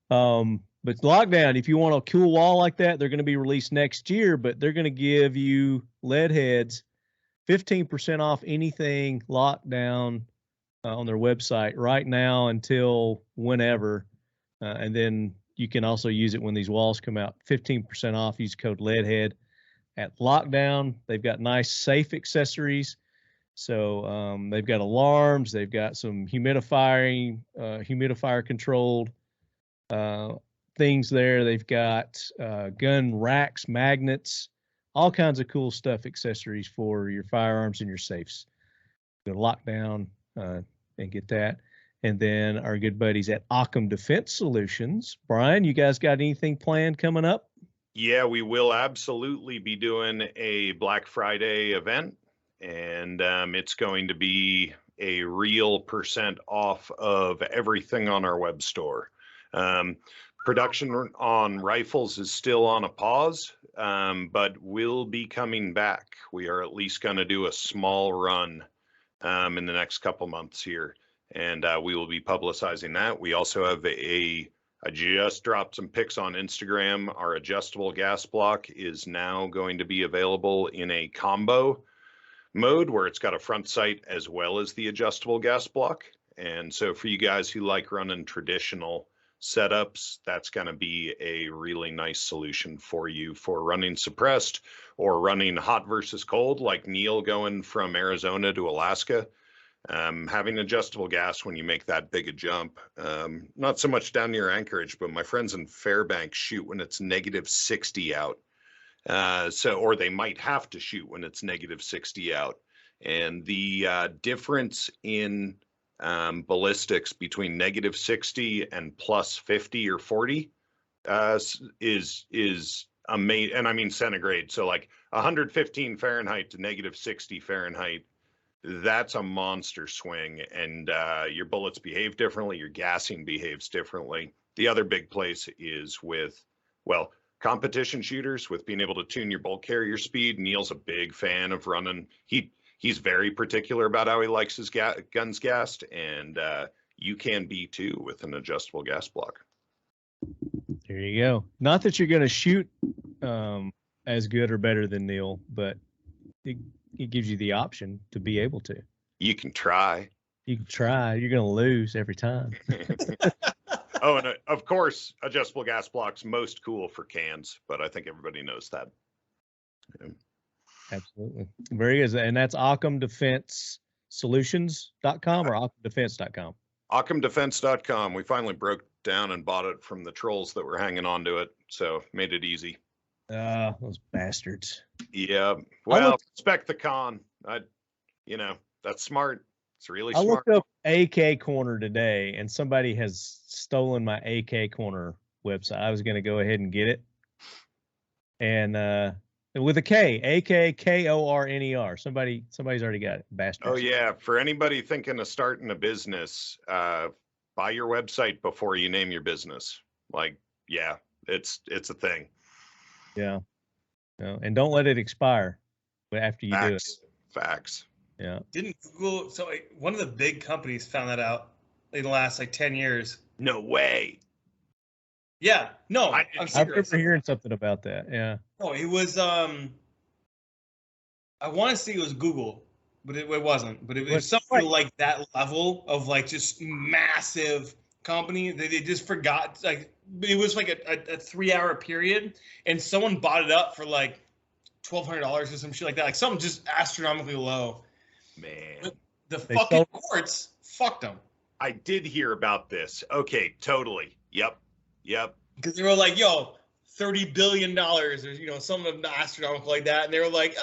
But Lockdown, if you want a cool wall like that, they're going to be released next year, but they're going to give you lead heads 15% off anything Lockdown on their website right now until whenever. And then you can also use it when these walls come out. 15% off. Use code LEADHEAD at Lockdown. They've got nice safe accessories. So they've got alarms. They've got some humidifier controlled things there. They've got gun racks, magnets, all kinds of cool stuff, accessories for your firearms and your safes. Go to Lockdown and get that. And then our good buddies at Occam Defense Solutions. Brian, you guys got anything planned coming up? Yeah, we will absolutely be doing a Black Friday event, and it's going to be a real percent off of everything on our web store. Production on rifles is still on a pause, but we'll be coming back. We are at least going to do a small run in the next couple months here, and we will be publicizing that. We also have I just dropped some pics on Instagram. Our adjustable gas block is now going to be available in a combo mode where it's got a front sight as well as the adjustable gas block. And so for you guys who like running traditional setups, that's going to be a really nice solution for you for running suppressed or running hot versus cold, like Neil going from Arizona to Alaska. Having adjustable gas when you make that big a jump, not so much down near Anchorage, but my friends in Fairbanks shoot when it's -60 out. Or they might have to shoot when it's -60 out. And the difference in ballistics between -60 and +50 or 40 is amazing. And I mean centigrade. So like 115 Fahrenheit to -60 Fahrenheit. That's a monster swing, and your bullets behave differently. Your gassing behaves differently. The other big place is with, well, competition shooters, with being able to tune your bolt carrier speed. Neil's a big fan of running. He's very particular about how he likes his guns gassed, and you can be too with an adjustable gas block. There you go. Not that you're going to shoot as good or better than Neil, but it gives you the option to be able to. You can try. You can try. You're going to lose every time. Oh, and of course, adjustable gas blocks most cool for cans, but I think everybody knows that. Yeah. Absolutely. Very good. And that's OccamDefenseSolutions.com or OccamDefense.com? OccamDefense.com. We finally broke down and bought it from the trolls that were hanging on to it, so made it easy. Those bastards. Yeah. Well, respect the con. That's smart. It's really smart. I looked up AK Corner today, and somebody has stolen my AK Corner website. I was going to go ahead and get it. And with a K, AKKORNER. Somebody's already got it. Bastards. Oh, yeah. For anybody thinking of starting a business, buy your website before you name your business. Like, yeah, it's a thing. Yeah. No, and don't let it expire after you do it. Facts. Yeah. Didn't Google, so one of the big companies found that out in the last 10 years. No way. Yeah. No, I remember hearing something about that. Yeah. No, it was, I want to say it was Google, but it wasn't. But it was something like that level of just massive company. They just forgot, it was like a 3-hour period, and someone bought it up for $1,200 or some shit like that, something just astronomically low. Man, but the fucking courts fucked them. I did hear about this. Okay, totally. Yep. Because they were like, yo, $30 billion or, something astronomical like that. And they were like,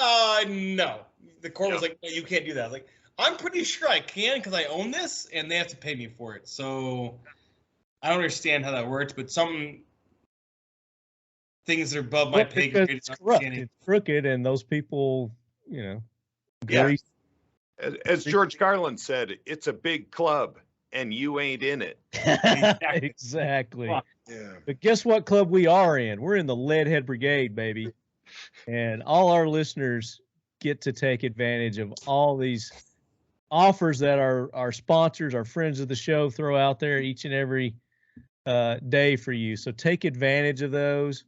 no. The court was like, no, you can't do that. Like, I'm pretty sure I can because I own this and they have to pay me for it. So I don't understand how that works, but some things that are above my pay grade. It's corrupt. It's crooked, and those people, grease. As George Carlin said, it's a big club and you ain't in it. Exactly. Yeah. But guess what club we are in? We're in the Leadhead Brigade, baby. And all our listeners get to take advantage of all these offers that our sponsors, our friends of the show throw out there each and every day for you. So take advantage of those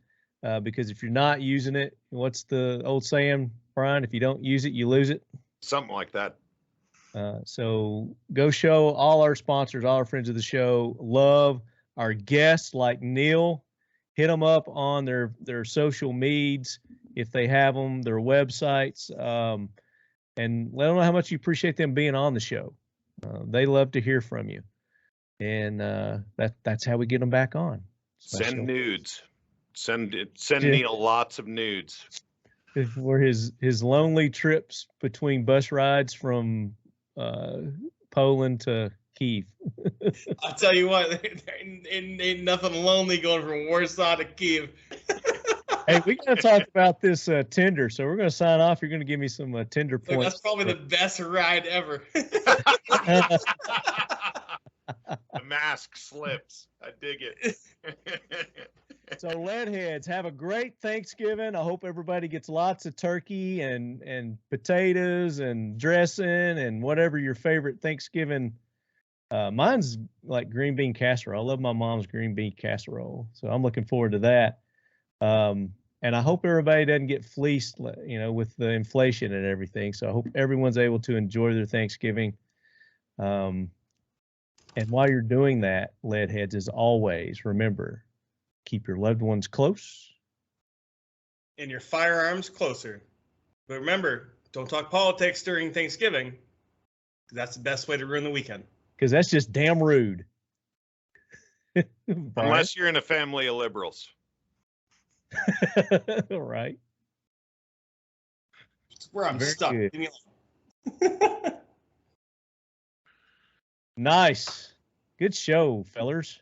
because if you're not using it, what's the old saying, Brian? If you don't use it, you lose it. Something like that. So go show all our sponsors, all our friends of the show, love our guests like Neil. Hit them up on their social medias if they have them, their websites, and let them know how much you appreciate them being on the show. They love to hear from you, and that's how we get them back on. Send nudes. Send Neil lots of nudes. For his lonely trips between bus rides from Poland to Kyiv. I'll tell you what, ain't nothing lonely going from Warsaw to Kyiv. Hey, we got to talk about this Tinder, so we're going to sign off. You're going to give me some Tinder points. Look, that's probably the best ride ever. The mask slips. I dig it. So Leadheads, have a great Thanksgiving. I hope everybody gets lots of turkey and potatoes and dressing and whatever your favorite Thanksgiving. Mine's like green bean casserole. I love my mom's green bean casserole, so I'm looking forward to that. And I hope everybody doesn't get fleeced, with the inflation and everything. So I hope everyone's able to enjoy their Thanksgiving. And while you're doing that, Leadheads, as always, remember, keep your loved ones close. And your firearms closer. But remember, don't talk politics during Thanksgiving, because that's the best way to ruin the weekend. Because that's just damn rude. Unless you're in a family of liberals. All right. It's where I'm stuck. Good. Nice. Good show, fellers.